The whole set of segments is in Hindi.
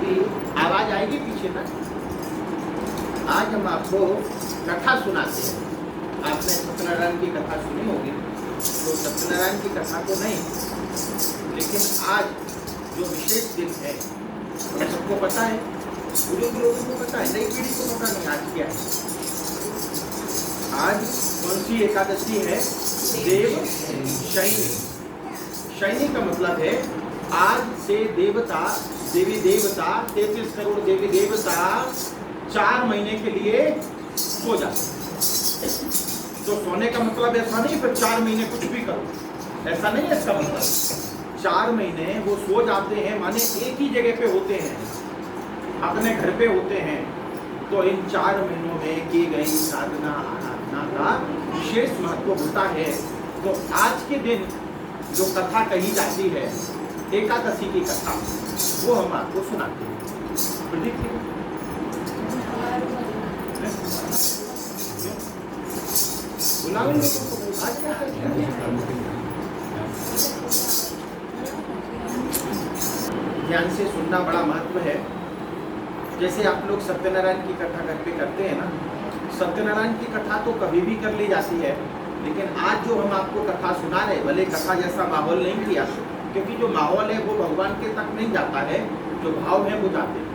अभी आवाज आएगी पीछे ना। आज हम आपको कथा सुनाते हैं। आपने सत्यनारायण की कथा सुनी होगी, तो सत्यनारायण की कथा को नहीं, लेकिन आज जो विशेष दिन है हम सबको पता है, बुजुर्ग लोगों को पता है, नई पीढ़ी को पता नहीं आज क्या है। आज कौन सी एकादशी है? देव शयनी। शयनी का मतलब है आज से देवता, देवी देवता, 33 करोड़ देवी देवता 4 महीने के लिए सो जाते। तो सोने का मतलब ऐसा नहीं फिर 4 महीने कुछ भी करो, ऐसा नहीं है इसका मतलब। 4 महीने वो सो जाते हैं, माने एक ही जगह पे होते हैं, अपने घर पे होते हैं। तो इन 4 महीनों में की गई साधना आराधना का विशेष महत्व होता है। तो आज के दिन जो कथा कही जाती है एकादशी की कथा, वो हम आपको सुनाते हैं। ध्यान से सुनना बड़ा महत्व है। जैसे आप लोग सत्यनारायण की कथा घर पे करते हैं ना, सत्यनारायण की कथा तो कभी भी कर ली जाती है, लेकिन आज जो हम आपको कथा सुना रहे, भले कथा जैसा माहौल नहीं किया, क्योंकि जो माहौल है वो भगवान के तक नहीं जाता है, जो भाव है वो जाते हैं।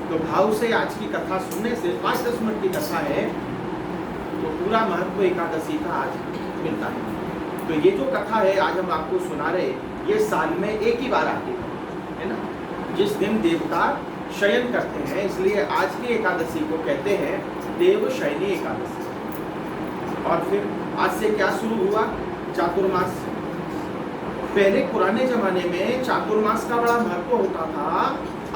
तो भाव से आज की कथा सुनने से 5-10 मिनट की कथा है, तो पूरा महत्व एकादशी का आज मिलता है। तो ये जो कथा है आज हम आपको सुना रहे, ये साल में एक ही बार आती है ना, जिस दिन देवता शयन करते हैं, इसलिए आज की एकादशी को कहते हैं देव शयनी एकादशी। और फिर आज से क्या शुरू हुआ? चातुर्मास। पहले पुराने जमाने में चातुर्मास का बड़ा महत्व होता था।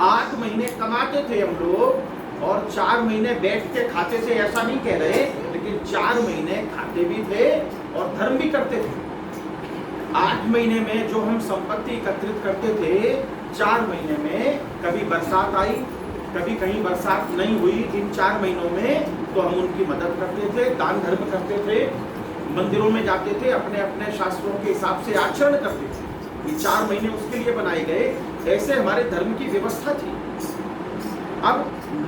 8 महीने कमाते थे हम लोग और 4 महीने बैठ के खाते थे, ऐसा नहीं कह रहे, लेकिन 4 महीने खाते भी थे और धर्म भी करते थे। 8 महीने में जो हम संपत्ति एकत्रित करते थे, 4 महीने में कभी बरसात आई, कभी कहीं बरसात नहीं हुई, इन 4 महीनों में तो हम उनकी मदद करते थे, दान धर्म करते थे, मंदिरों में जाते थे, अपने अपने शास्त्रों के हिसाब से आचरण करते थे। ये 4 महीने उसके लिए बनाए गए, ऐसे हमारे धर्म की व्यवस्था थी। अब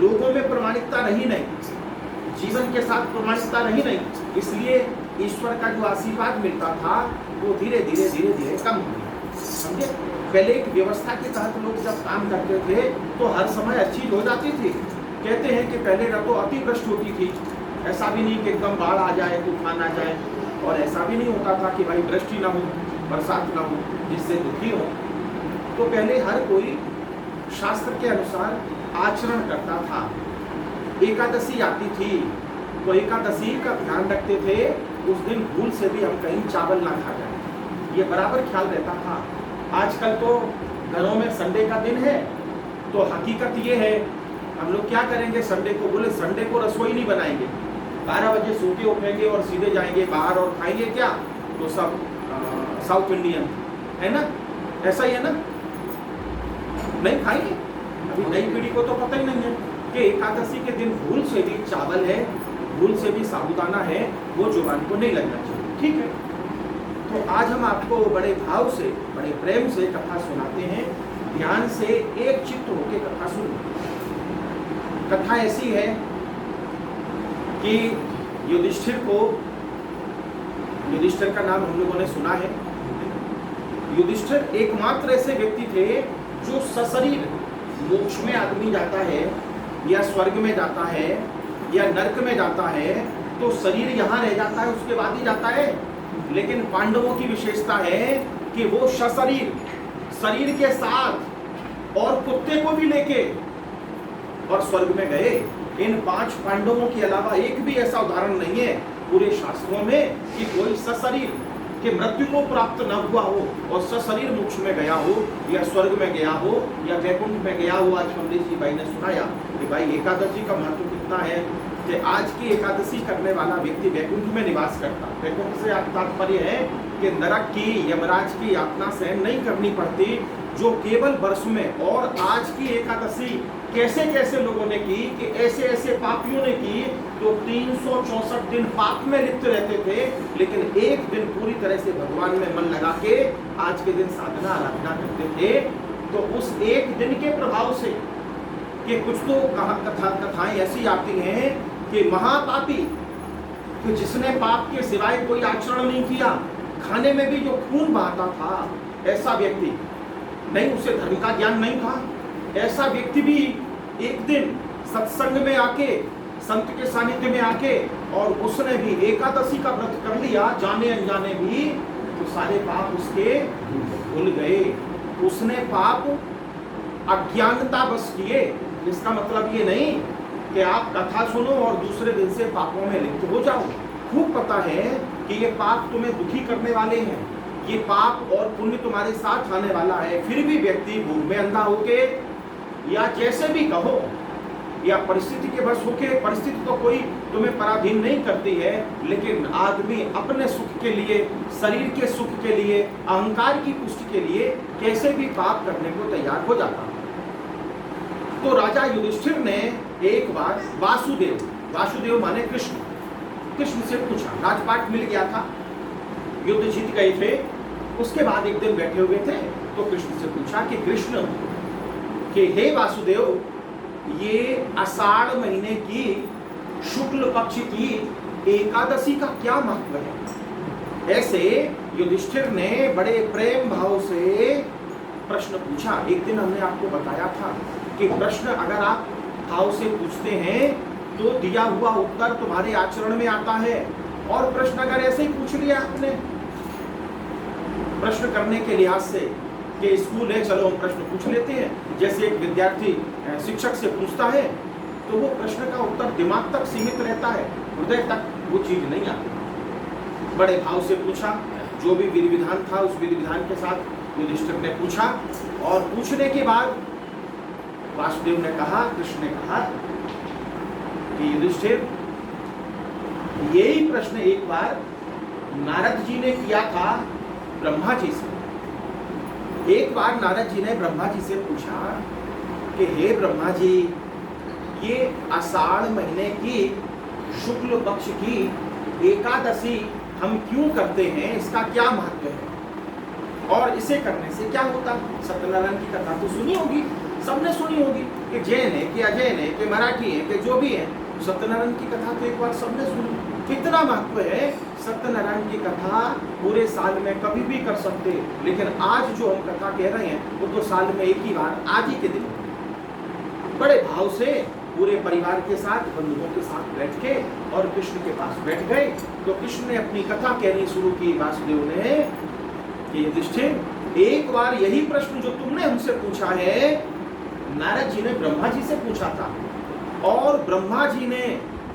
लोगों में प्रामाणिकता रही नहीं, जीवन के साथ प्रामाणिकता रही नहीं, इसलिए ईश्वर का जो आशीर्वाद मिलता था वो धीरे धीरे धीरे धीरे कम हो गया। समझे? पहले एक व्यवस्था के तहत लोग जब काम करते थे तो हर समय अच्छी हो जाती थी। कहते हैं कि पहले तो अतिवृष्टि होती थी, ऐसा भी नहीं कि एकदम बाढ़ आ जाए, तूफान आ जाए, और ऐसा भी नहीं होता था कि भाई वृष्टि ना हो, बरसात ना हो, जिससे दुखी हो। तो पहले हर कोई शास्त्र के अनुसार आचरण करता था। एकादशी आती थी तो एकादशी का ध्यान रखते थे, उस दिन भूल से भी हम कहीं चावल ना खा जाए, ये बराबर ख्याल रहता था। आजकल तो घरों में संडे का दिन है, तो हकीकत ये है हम लोग क्या करेंगे संडे को? बोले संडे को रसोई नहीं बनाएंगे, 12 बजे सो के उठेंगे और सीधे जाएंगे बाहर और खाएंगे क्या? तो सब साउथ इंडियन है ना, ऐसा ही है ना, नहीं खाएंगे। अभी नई पीढ़ी को तो पता ही नहीं है कि एकादशी के दिन भूल से भी चावल है, भूल से भी साबुदाना है, वो जुबान को नहीं लगना चाहिए। ठीक है, तो आज हम आपको बड़े भाव से, बड़े प्रेम से कथा सुनाते हैं। ध्यान से एक चित्त होकर कथा सुनो। कथा ऐसी है कि युधिष्ठिर को, युधिष्ठिर का नाम हम लोगों ने सुना है। युधिष्ठिर एकमात्र ऐसे व्यक्ति थे जो सशरीर मोक्ष में आदमी जाता है या स्वर्ग में जाता है या नरक में जाता है तो शरीर यहाँ रह जाता है, उसके बाद ही जाता है। लेकिन पांडवों की विशेषता है कि वो सशरीर, शरीर के साथ और कुत्ते को भी लेके और स्वर्ग में गए। इन 5 पांडवों के अलावा एक भी ऐसा उदाहरण नहीं है पूरे शास्त्रों में कि कोई सशरीर के मृत्यु को प्राप्त न हुआ हो और सशरीर मोक्ष में गया हो या स्वर्ग में गया हो या वैकुंठ में गया हो। आज पंडित जी भाई ने सुनाया कि भाई एकादशी का महत्व कितना है कि आज की एकादशी करने वाला व्यक्ति वैकुंठ में निवास करता। वैकुंठ से तात्पर्य है कि नरक की, यमराज की यातना सहन नहीं करनी पड़ती, जो केवल वर्ष में। और आज की एकादशी कैसे कैसे लोगों ने की कि ऐसे ऐसे पापियों ने की जो 364 दिन पाप में लिप्त रहते थे, लेकिन एक दिन पूरी तरह से भगवान में मन लगा के आज के दिन साधना आराधना करते थे। तो उस एक दिन के प्रभाव से कि कुछ तो कथाएं ऐसी आती हैं कि महापापी, कि जिसने पाप के सिवाय कोई आचरण नहीं किया, खाने में भी जो खून बहाता था, ऐसा व्यक्ति नहीं, उसे धर्म का ज्ञान नहीं था, ऐसा व्यक्ति भी एक दिन सत्संग में आके, संत के सानिध्य में आके, और उसने भी एकादशी का व्रत कर लिया जाने अनजाने भी, तो सारे पाप उसके धुल गए। उसने पाप अज्ञानता बस किए। इसका मतलब ये नहीं कि आप कथा सुनो और दूसरे दिन से पापों में लिप्त हो जाओ। खूब पता है कि ये पाप तुम्हें दुखी करने वाले हैं, ये पाप और पुण्य तुम्हारे साथ आने वाला है, फिर भी व्यक्ति भूख में अंधा होके, या जैसे भी कहो, या परिस्थिति के बस होके, परिस्थिति तो कोई तुम्हें पराधीन नहीं करती है, लेकिन आदमी अपने सुख के लिए, शरीर के सुख के लिए, अहंकार की पुष्टि के लिए कैसे भी पाप करने को तैयार हो जाता। तो राजा युधिष्ठिर ने एक बार वासुदेव माने कृष्ण से पूछा। राजपाट मिल गया था, युद्ध जीत गए थे, उसके बाद एक दिन बैठे हुए थे, तो कृष्ण से पूछा कि कृष्ण के हे वासुदेव, ये आषाढ़ महीने की शुक्ल पक्ष की एकादशी का क्या महत्व है? ऐसे युधिष्ठिर ने बड़े प्रेम भाव से प्रश्न पूछा। एक दिन हमने आपको बताया था कि प्रश्न अगर आप भाव से पूछते हैं तो दिया हुआ उत्तर तुम्हारे आचरण में आता है, और प्रश्न अगर ऐसे ही पूछ लिया आपने प्रश्न करने के लिहाज से कि स्कूल है, चलो हम प्रश्न पूछ लेते हैं, जैसे एक विद्यार्थी शिक्षक से पूछता है, तो वो प्रश्न का उत्तर दिमाग तक सीमित रहता है, हृदय तक वो चीज नहीं आती। बड़े भाव से पूछा, जो भी विधि विधान था उस विधि विधान के साथ युधिष्ठिर ने पूछा, और पूछने के बाद वासुदेव ने कहा, कृष्ण ने कहा कि युधिष्ठिर, यही प्रश्न एक बार नारद जी ने किया था ब्रह्मा जी से। एक बार नारद जी ने ब्रह्मा जी से पूछा कि हे ब्रह्मा जी, ये आषाढ़ महीने की शुक्ल पक्ष की एकादशी हम क्यों करते हैं, इसका क्या महत्व है, और इसे करने से क्या होता? सत्यनारायण की कथा तो सुनी होगी, सबने सुनी होगी, कि जैन है, कि अजैन है, कि मराठी है, कि जो भी है, सत्यनारायण की कथा तो एक बार सबने सुनी। कितना महत्व है सत्यनारायण की कथा, पूरे साल में कभी भी कर सकते, लेकिन आज जो हम कथा कह रहे हैं वो तो साल में एक ही बार, आज ही के दिन। बड़े भाव से पूरे परिवार के साथ, बंधुओं के साथ बैठ के और कृष्ण के पास बैठ गए। तो कृष्ण ने अपनी कथा कहनी शुरू की। वासुदेव ने कि युधिष्ठिर, एक बार यही प्रश्न जो तुमने हमसे पूछा है, नारद जी ने ब्रह्मा जी से पूछा था, और ब्रह्मा जी ने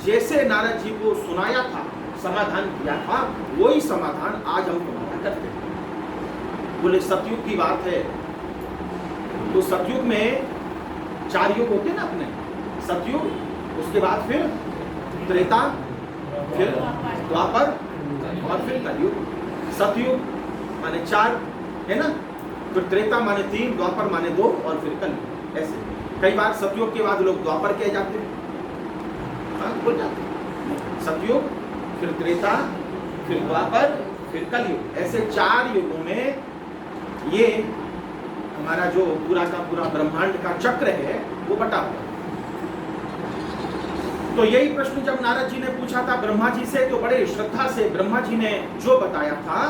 जैसे नारद जी को सुनाया था, समाधान किया था, वही समाधान आज हम तुम्हारा करते हैं। बोले सतयुग की बात है, तो सतयुग में 4 युग होते ना अपने, सतयुग, उसके बाद फिर त्रेता, फिर द्वापर और फिर कलयुग। सतयुग माने 4 है ना, फिर त्रेता माने 3, द्वापर माने 2 और फिर कलयुग। ऐसे कई बार सतयुग के बाद लोग द्वापर कह जाते हैं, बोल जाते हैं सतयुग, फिर त्रेता, फिर द्वापर, फिर कलयुग। ऐसे 4 युगों में ये हमारा जो पूरा का पूरा ब्रह्मांड का चक्र है वो बटा हुआ। तो यही प्रश्न जब नारद जी ने पूछा था ब्रह्मा जी से, तो बड़े श्रद्धा से ब्रह्मा जी ने जो बताया था,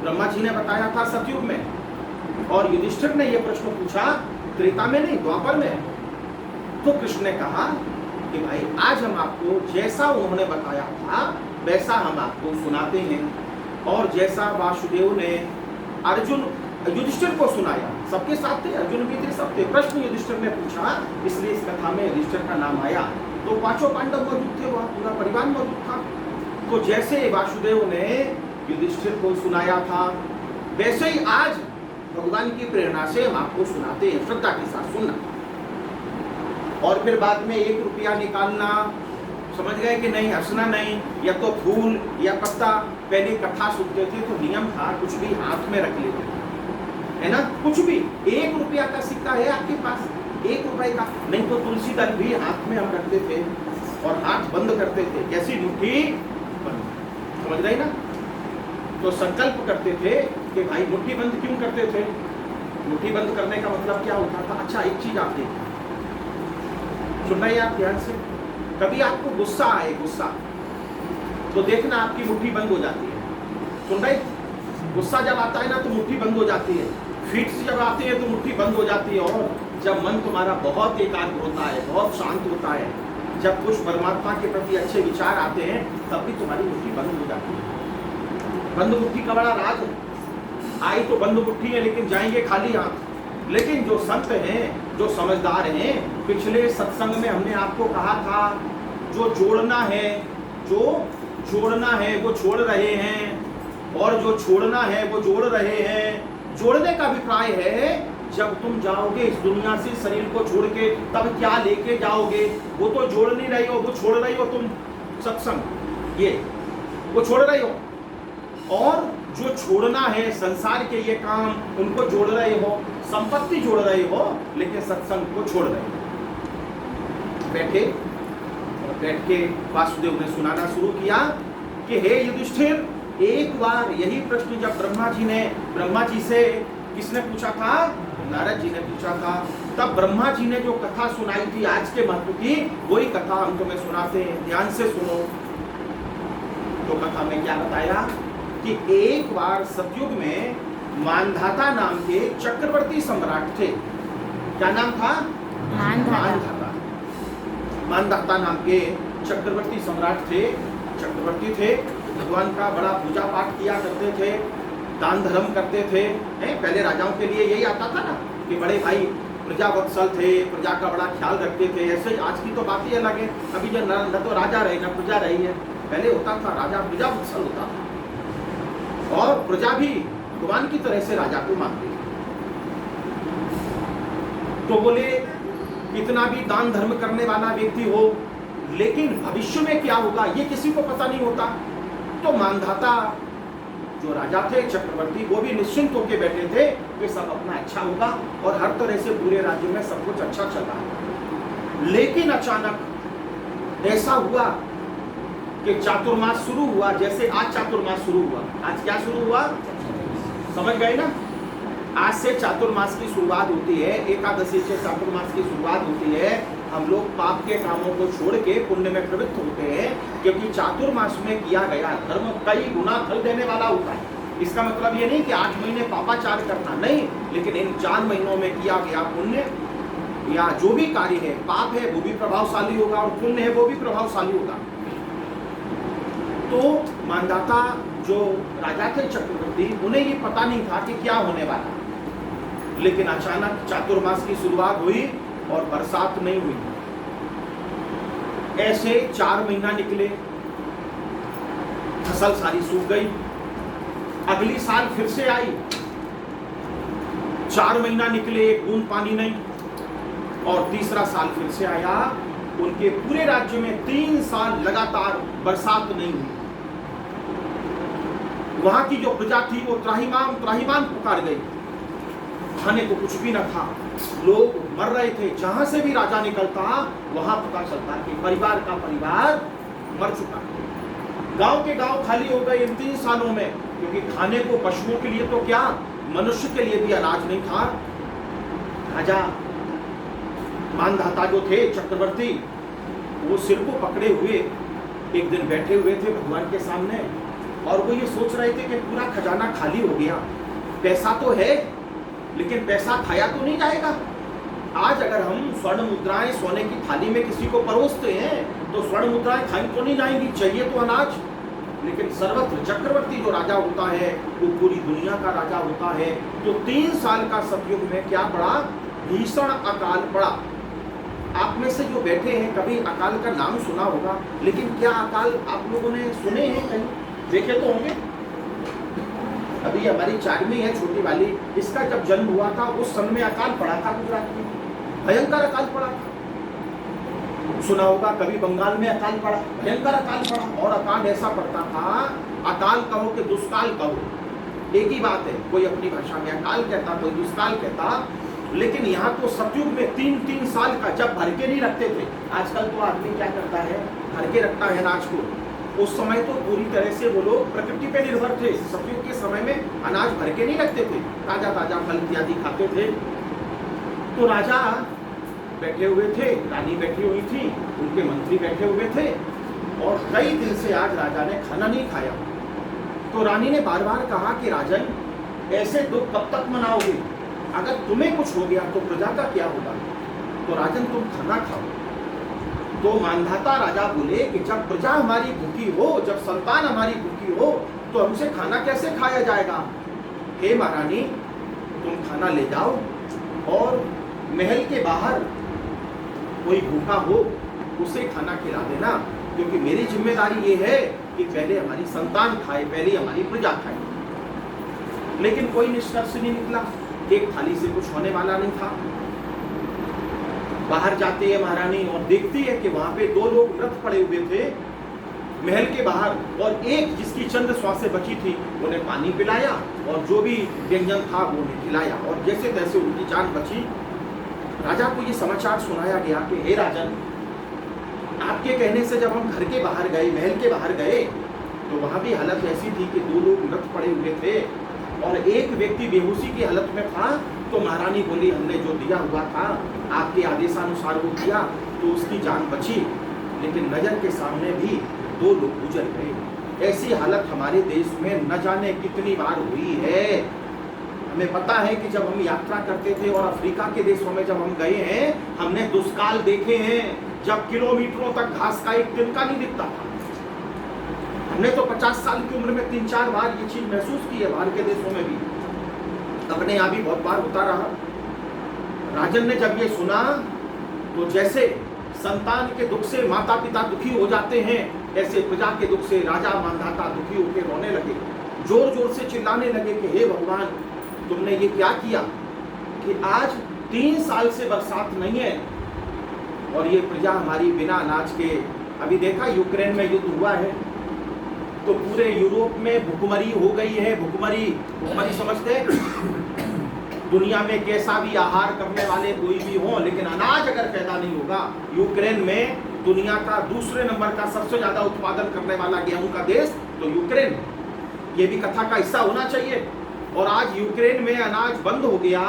ब्रह्मा जी ने बताया था सतयुग में, और युधिष्ठिर ने यह प्रश्न पूछा त्रेता में नहीं, द्वापर में। तो कृष्ण ने कहा कि भाई आज हम आपको जैसा उन्होंने बताया था वैसा हम आपको सुनाते हैं, और जैसा वासुदेव ने अर्जुन युधिष्ठिर को सुनाया, सबके साथ थे, अर्जुन भी थे, सब थे। प्रश्न युधिष्ठिर ने पूछा, इसलिए इस कथा में युधिष्ठिर का नाम आया। तो 5 पांडव मौजूद थे, वहां पूरा परिवार मौजूद था। तो जैसे वासुदेव ने युधिष्ठिर को सुनाया था, वैसे ही आज भगवान की प्रेरणा से हम आपको सुनाते हैं, श्रद्धा के साथ सुनना। और फिर बाद में 1 रुपया निकालना, समझ गए कि नहीं, हंसना नहीं, या तो फूल या पत्ता। पहले कथा सुनते थे तो नियम था कुछ भी हाथ में रख लेते है ना, कुछ भी। 1 रुपया का सिक्का है आपके पास, 1 रुपए का, नहीं तो तुलसी दल भी हाथ में हम रखते थे और हाथ बंद करते थे, कैसी मुट्ठी बंद, समझ रहे ना। तो संकल्प करते थे कि भाई मुट्ठी बंद क्यों करते थे, मुट्ठी बंद करने का मतलब क्या होता था? अच्छा, एक चीज आप देखिए, सुन रहे हैं आप ध्यान से, कभी आपको गुस्सा आए, गुस्सा, तो देखना आपकी मुट्ठी बंद हो जाती है। सुन रहे, गुस्सा जब आता है ना तो मुट्ठी बंद हो जाती है, फिट्स जब आती है तो मुट्ठी बंद हो जाती है, और जब मन तुम्हारा बहुत एकाग्र होता है, बहुत शांत होता है, जब कुछ परमात्मा के प्रति अच्छे विचार आते हैं, तब भी तुम्हारी मुट्ठी बंद हो जाती है। बंद मुट्ठी का बड़ा राज है। आई तो बंद मुट्ठी है लेकिन जाएंगे खाली हाथ। लेकिन जो संत हैं, जो समझदार हैं, पिछले सत्संग में हमने आपको कहा था, जो जोड़ना है, जो जोड़ना है वो छोड़ रहे हैं, और जो छोड़ना है वो जोड़ रहे हैं। जोड़ने का अभिप्राय है, जब तुम जाओगे इस दुनिया से शरीर को छोड़ के, तब क्या लेके जाओगे? वो तो जोड़ नहीं रही हो, वो छोड़ रही हो तुम सत्संग, ये वो छोड़ रही हो। और जो छोड़ना है संसार के ये काम, उनको जोड़ रहे हो, संपत्ति जोड़ रहे हो, लेकिन सत्संग को छोड़ रहे हो। बैठे और बैठ के वासुदेव ने सुनाना शुरू किया कि हे युधिष्ठिर, एक बार यही प्रश्न जब ब्रह्मा जी से किसने पूछा था? नारद जी ने पूछा था। तब ब्रह्मा जी ने जो कथा सुनाई थी आज के महत्व की, वही कथा हम तुम्हें सुनाते हैं, ध्यान से सुनो। तो कथा में क्या बताया कि एक बार सतयुग में मानधाता नाम के चक्रवर्ती सम्राट थे। क्या नाम था? मानधाता। मानधाता नाम के चक्रवर्ती सम्राट थे, चक्रवर्ती थे, भगवान का बड़ा पूजा पाठ किया करते थे, दान धर्म करते थे। पहले राजाओं के लिए यही आता था ना कि बड़े भाई प्रजा वत्सल थे, प्रजा का बड़ा ख्याल रखते थे। ऐसे आज की तो बात ही अलग है, अभी जो न तो राजा रहे न प्रजा रही है। पहले होता था राजा प्रजा वत्सल होता था, और प्रजा भी भगवान की तरह से राजा को मानती थी। तो बोले कितना भी दान धर्म करने वाला व्यक्ति हो, लेकिन भविष्य में क्या होगा ये किसी को पता नहीं होता। तो मानधाता जो राजा थे, चक्रवर्ती, वो भी निश्चिंत होकर बैठे थे कि सब अपना अच्छा होगा, और हर तरह से पूरे राज्य में सब कुछ अच्छा चल रहा है। लेकिन अचानक ऐसा हुआ कि चातुर्मास शुरू हुआ। जैसे आज चातुर्मास शुरू हुआ, आज क्या शुरू हुआ समझ गए ना? आज से चातुर्मास की शुरुआत होती है, एकादशी से चातुर्मास की शुरुआत होती है। हम लोग पाप के कामों को छोड़ के पुण्य में प्रवृत्त होते हैं, क्योंकि चातुर्मास में किया गया धर्म कई गुना फल देने वाला होता है। इसका मतलब ये नहीं कि 8 महीने पापाचार करना, नहीं, लेकिन इन 4 महीनों में किया गया पुण्य या जो भी कार्य है, पाप है वो भी प्रभावशाली होगा, और पुण्य है वो भी प्रभावशाली होगा। तो मानधाता जो राजा थे चक्रवर्ती, उन्हें ये पता नहीं था कि क्या होने वाला। लेकिन अचानक चातुर्मास की शुरुआत हुई और बरसात नहीं हुई। ऐसे 4 महीना निकले, फसल सारी सूख गई। अगली साल फिर से आई, 4 महीना निकले, एक बूंद पानी नहीं। और तीसरा साल फिर से आया, उनके पूरे राज्य में 3 साल लगातार बरसात नहीं हुई। वहां की जो प्रजा थी वो त्राहिमाम पुकार गई, खाने को कुछ भी न था, लोग मर रहे थे। जहां से भी राजा निकलता वहां पता चलता कि परिवार का परिवार मर चुका। गांव के गांव खाली हो गए इन 3 सालों में, क्योंकि खाने को पशुओं के लिए तो क्या, मनुष्य के लिए भी अनाज नहीं था। राजा मानधाता जो थे चक्रवर्ती, वो सिर को पकड़े हुए एक दिन बैठे हुए थे भगवान के सामने, और वो ये सोच रहे थे कि पूरा खजाना खाली हो गया, पैसा तो है लेकिन पैसा खाया तो नहीं जाएगा। आज अगर हम स्वर्ण मुद्राएं सोने की थाली में किसी को परोसते हैं तो स्वर्ण मुद्राएं खाई तो नहीं जाएंगी, चाहिए तो अनाज। लेकिन सर्वत्र चक्रवर्ती जो राजा होता है वो पूरी दुनिया का राजा होता है। तो 3 साल का सतयुग में क्या पड़ा? भीषण अकाल पड़ा। आप में से जो बैठे हैं कभी अकाल का नाम सुना होगा, लेकिन क्या अकाल आप लोगों ने सुने हैं, कहीं देखे तो होंगे। अभी हमारी 4वीं है छोटी वाली, इसका जब जन्म हुआ था उस समय में अकाल पड़ा था गुजरात में, भयंकर अकाल पड़ा था। सुना होगा कभी बंगाल में अकाल पड़ा, भयंकर अकाल पड़ा। और अकाल ऐसा पड़ता था, अकाल कहो कि दुष्काल कहो, एक ही बात है। कोई अपनी भाषा में अकाल कहता, कोई दुष्काल कहता। लेकिन यहाँ तो सतयुग में 3-3 साल का, जब भर के नहीं रखते थे। आजकल तो आदमी क्या करता है, भर के रखता है अनाज को, उस समय तो पूरी तरह से वो लोग प्रकृति पे निर्भर थे। सतयुग के समय में अनाज भर के नहीं रखते थे, ताजा ताजा फल इत्यादि खाते थे। तो राजा बैठे हुए थे, रानी बैठी हुई थी, उनके मंत्री बैठे हुए थे और कई दिन से आज राजा ने खाना नहीं खाया। तो रानी ने बार बार कहा कि राजन, ऐसे दुख कब तक मनाओगे? अगर तुम्हें कुछ हो गया तो प्रजा का क्या होगा? तो राजन तुम खाना खाओ। तो मानधाता राजा बोले कि जब प्रजा हमारी भूखी हो, जब संतान हमारी भूखी हो, तो हमसे खाना कैसे खाया जाएगा? हे महारानी, तुम खाना ले जाओ और महल के बाहर कोई भूखा हो उसे खाना खिला देना, क्योंकि मेरी जिम्मेदारी ये है कि पहले हमारी संतान खाए, पहले हमारी प्रजा खाए। लेकिन कोई निष्कर्ष नहीं निकला, एक थाली से कुछ होने वाला नहीं था। बाहर जाती है महारानी और देखती है कि वहां पे दो लोग व्रत पड़े हुए थे महल के बाहर, और एक जिसकी चंद श्वासें बची थी उन्हें पानी पिलाया और जो भी व्यंजन था वो उन्हें खिलाया, और जैसे तैसे उनकी जान बची। राजा को ये समाचार सुनाया गया कि हे राजन, आपके कहने से जब हम घर के बाहर गए, महल के बाहर गए, तो वहां भी हालत ऐसी थी कि दो लोग व्रत पड़े हुए थे और एक व्यक्ति बेहोशी की हालत में था। तो महारानी बोली, हमने जो दिया हुआ था आपके आदेशानुसार वो किया तो उसकी जान बची, लेकिन नजर के सामने भी दो लोग गुजर गए। ऐसी हालत हमारे देश में न जाने कितनी बार हुई है। हमें पता है कि जब हम यात्रा करते थे और अफ्रीका के देशों में जब हम गए हैं, हमने दुष्काल देखे हैं, जब किलोमीटरों तक घास का एक तिनका नहीं दिखता था। हमने तो 50 साल की उम्र में 3-4 बार ये चीज महसूस की है, बाहर के देशों में भी, अपने यहाँ भी बहुत बार होता रहा। राजन ने जब ये सुना तो जैसे संतान के दुख से माता पिता दुखी हो जाते हैं, ऐसे प्रजा के दुख से राजा मानधाता दुखी होकर रोने लगे, जोर जोर से चिल्लाने लगे कि हे भगवान, तुमने ये क्या किया कि आज 3 साल से बरसात नहीं है और ये प्रजा हमारी बिना अनाज के। अभी देखा यूक्रेन में युद्ध हुआ है तो पूरे यूरोप में भुखमरी हो गई है। भुखमरी समझते हैं? दुनिया में कैसा भी आहार करने वाले कोई भी हो, लेकिन अनाज अगर पैदा नहीं होगा। यूक्रेन में दुनिया का दूसरे नंबर का सबसे ज्यादा उत्पादन करने वाला गेहूं का देश तो यूक्रेन। ये भी कथा का हिस्सा होना चाहिए। और आज यूक्रेन में अनाज बंद हो गया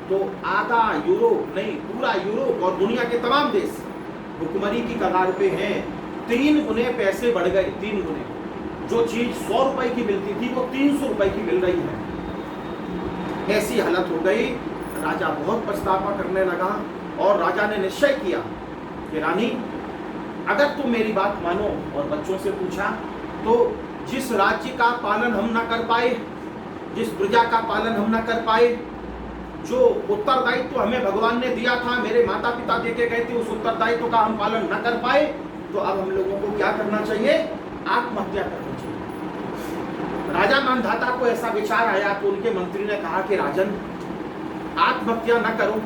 तो आधा यूरोप नहीं, पूरा यूरोप और दुनिया के तमाम देश भुखमरी की कगार पे हैं। 3 गुने पैसे बढ़ गए, 3 गुने। जो चीज 100 रुपए की मिलती थी वो 300 रुपए की मिल रही है। ऐसी हालत हो गई। राजा बहुत पछतावा करने लगा और राजा ने निश्चय किया कि रानी, अगर तुम मेरी बात मानो, और बच्चों से पूछा, तो जिस राज्य का पालन हम ना कर पाए, जिस प्रजा का पालन हम ना कर पाए, जो उत्तरदायित्व हमें भगवान ने दिया था, मेरे माता पिता दे के गए थे, उस उत्तरदायित्व का हम पालन न कर पाए, तो अब हम लोगों को क्या करना चाहिए? आत्महत्या करनी चाहिए। राजा मानधाता को ऐसा विचार आया तो उनके मंत्री ने कहा कि राजन, आत्महत्या न करो,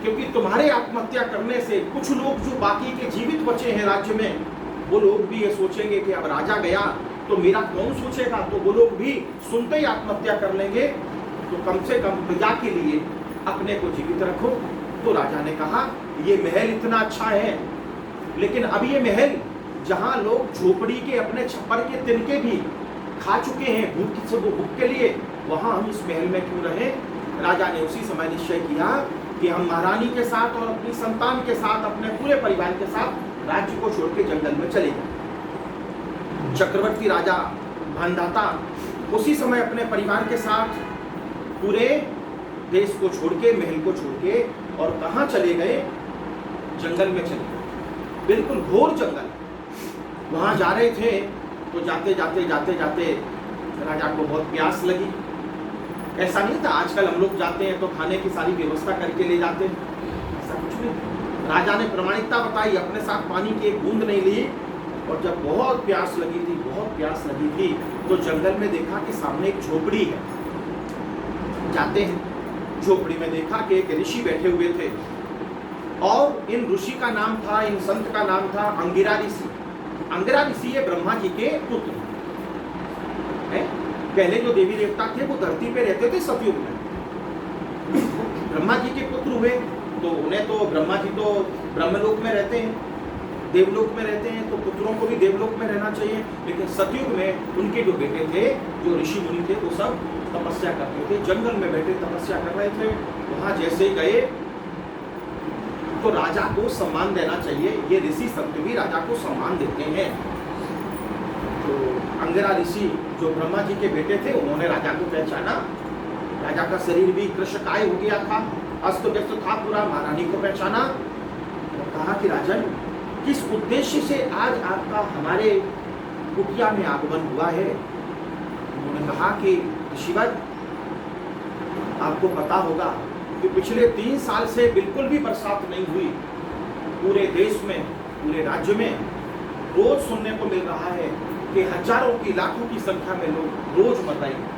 क्योंकि तुम्हारे आत्महत्या करने से कुछ लोग जो बाकी के जीवित बचे हैं राज्य में, वो लोग भी ये सोचेंगे कि अब राजा गया तो मेरा कौन सोचेगा, तो वो लोग भी सुनते ही आत्महत्या कर लेंगे। तो कम से कम प्रजा के लिए अपने को जीवित रखो। तो राजा ने कहा, ये महल इतना अच्छा है, लेकिन अब ये महल जहां लोग झोपड़ी के अपने छप्पर के तिनके भी खा चुके हैं भूख के लिए, वहां हम इस महल में क्यों रहें? राजा ने उसी समय निश्चय किया कि हम महारानी के साथ और अपनी संतान के साथ, अपने पूरे परिवार के साथ राज्य को छोड़ के जंगल में चले गए। चक्रवर्ती राजा मानधाता उसी समय अपने परिवार के साथ पूरे देश को छोड़ के, महल को छोड़ के, और कहाँ चले गए? जंगल में चले गए, बिल्कुल घोर जंगल। वहां जा रहे थे तो जाते जाते राजा को बहुत प्यास लगी। ऐसा नहीं था आजकल हम लोग जाते हैं तो खाने की सारी व्यवस्था करके ले जाते हैं, ऐसा कुछ नहीं। राजा ने प्रामाणिकता बताई, अपने साथ पानी की एक बूंद नहीं ली, और जब बहुत प्यास लगी थी तो जंगल में देखा कि सामने एक झोपड़ी है। जाते हैं, झोपड़ी में देखा कि एक ऋषि बैठे हुए थे, और इन ऋषि का नाम था, इन संत का नाम था अंगिरा ऋषि। अंगिरा ऋषि ये ब्रह्मा जी के पुत्र हैं। पहले जो देवी देवता थे वो धरती पे रहते थे सतयुग में, ब्रह्मा जी के पुत्र हुए तो उन्हें तो ब्रह्मा जी तो ब्रह्मलोक में रहते हैं, देवलोक में रहते हैं तो पुत्रों को भी देवलोक में रहना चाहिए, लेकिन सतयुग में उनके जो बेटे थे, जो ऋषि मुनि थे, वो सब तपस्या करते थे, जंगल में बैठे तपस्या कर रहे थे। वहां जैसे ही गए तो राजा को सम्मान देना चाहिए, ये ऋषि सत्य भी राजा को सम्मान देते हैं। तो अंगिरा ऋषि जो ब्रह्मा जी के बेटे थे, उन्होंने राजा को पहचाना। राजा का शरीर भी कृशकाय हो गया था, अस्त व्यस्त था पूरा। महारानी को पहचाना और कहा कि राजन, किस उद्देश्य से आज आपका हमारे कुटिया में आगमन हुआ है? उन्होंने कहा कि ऋषिवर, आपको पता होगा कि पिछले 3 साल से बिल्कुल भी बरसात नहीं हुई। पूरे देश में, पूरे राज्य में रोज सुनने को मिल रहा है कि हजारों की, लाखों की संख्या में लोग रोज मर रहे हैं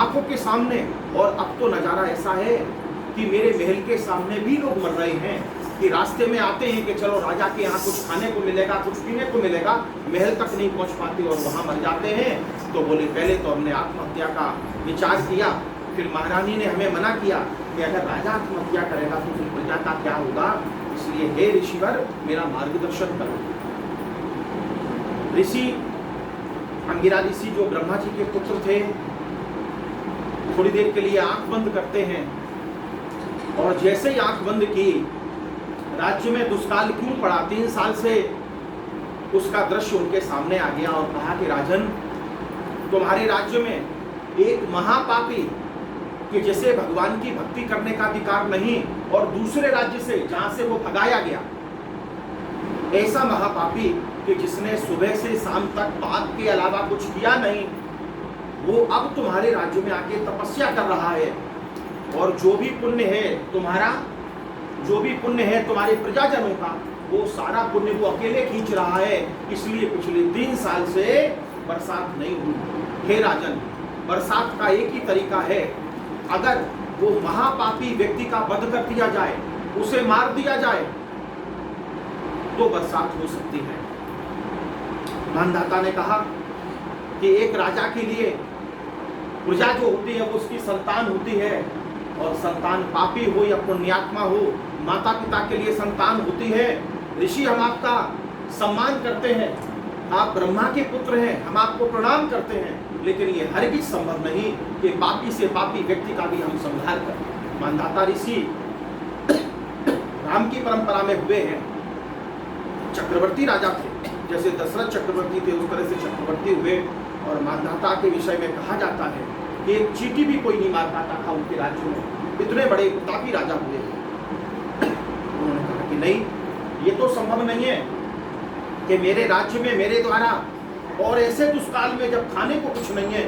आंखों के सामने। और अब तो नजारा ऐसा है कि मेरे महल के सामने भी लोग मर रहे हैं कि रास्ते में आते हैं कि चलो राजा के यहाँ कुछ खाने को मिलेगा, कुछ पीने को मिलेगा, महल तक नहीं पहुँच पाते और वहाँ मर जाते हैं। तो बोले पहले तो हमने आत्महत्या का विचार किया, फिर महारानी ने हमें मना किया कि अगर राजा आत्महत्या करेगा तो फिर प्रजा का क्या होगा, इसलिए हे ऋषिवर मेरा मार्गदर्शन करो। ऋषि अंगिरा ऋषि जो ब्रह्मा जी के पुत्र थे, थोड़ी देर के लिए आंख बंद करते हैं और जैसे ही आंख बंद की, राज्य में दुष्काल क्यों पड़ा, 3 साल से उसका दृश्य उनके सामने आ गया और कहा कि राजन, तुम्हारे राज्य में एक महापापी कि जिसे भगवान की भक्ति करने का अधिकार नहीं और दूसरे राज्य से जहां से वो भगाया गया, ऐसा महापापी कि जिसने सुबह से शाम तक पाप के अलावा कुछ किया नहीं, वो अब तुम्हारे राज्य में आके तपस्या कर रहा है। और जो भी पुण्य है तुम्हारा, जो भी पुण्य है तुम्हारे प्रजाजनों का, वो सारा पुण्य वो अकेले खींच रहा है। इसलिए पिछले 3 साल से बरसात नहीं हुई। हे राजन, बरसात का एक ही तरीका है, अगर वो महापापी व्यक्ति का वध कर दिया जाए, उसे मार दिया जाए, तो बरसात हो सकती है। मानधाता ने कहा कि एक राजा के लिए प्रजा जो होती है वो उसकी संतान होती है, और संतान पापी हो या पुण्यात्मा हो, माता पिता के लिए संतान होती है। ऋषि, हम आपका सम्मान करते हैं, आप ब्रह्मा के पुत्र हैं, हम आपको प्रणाम करते हैं, लेकिन ये हरगिज संभव नहीं कि पापी से पापी व्यक्ति का भी हम संहार करें। मानधाता ऋषि राम की परंपरा में हुए हैं, चक्रवर्ती राजा थे, जैसे दशरथ चक्रवर्ती थे उस तरह से चक्रवर्ती हुए। और मानधाता के विषय में कहा जाता है कि एक चींटी भी कोई नहीं मार पाता था उनके राज्य में, इतने बड़े प्रतापी राजा हुए। उन्होंने कहा कि नहीं, ये तो संभव नहीं है कि मेरे राज्य में मेरे द्वारा, और ऐसे दुष्काल में जब खाने को कुछ नहीं है,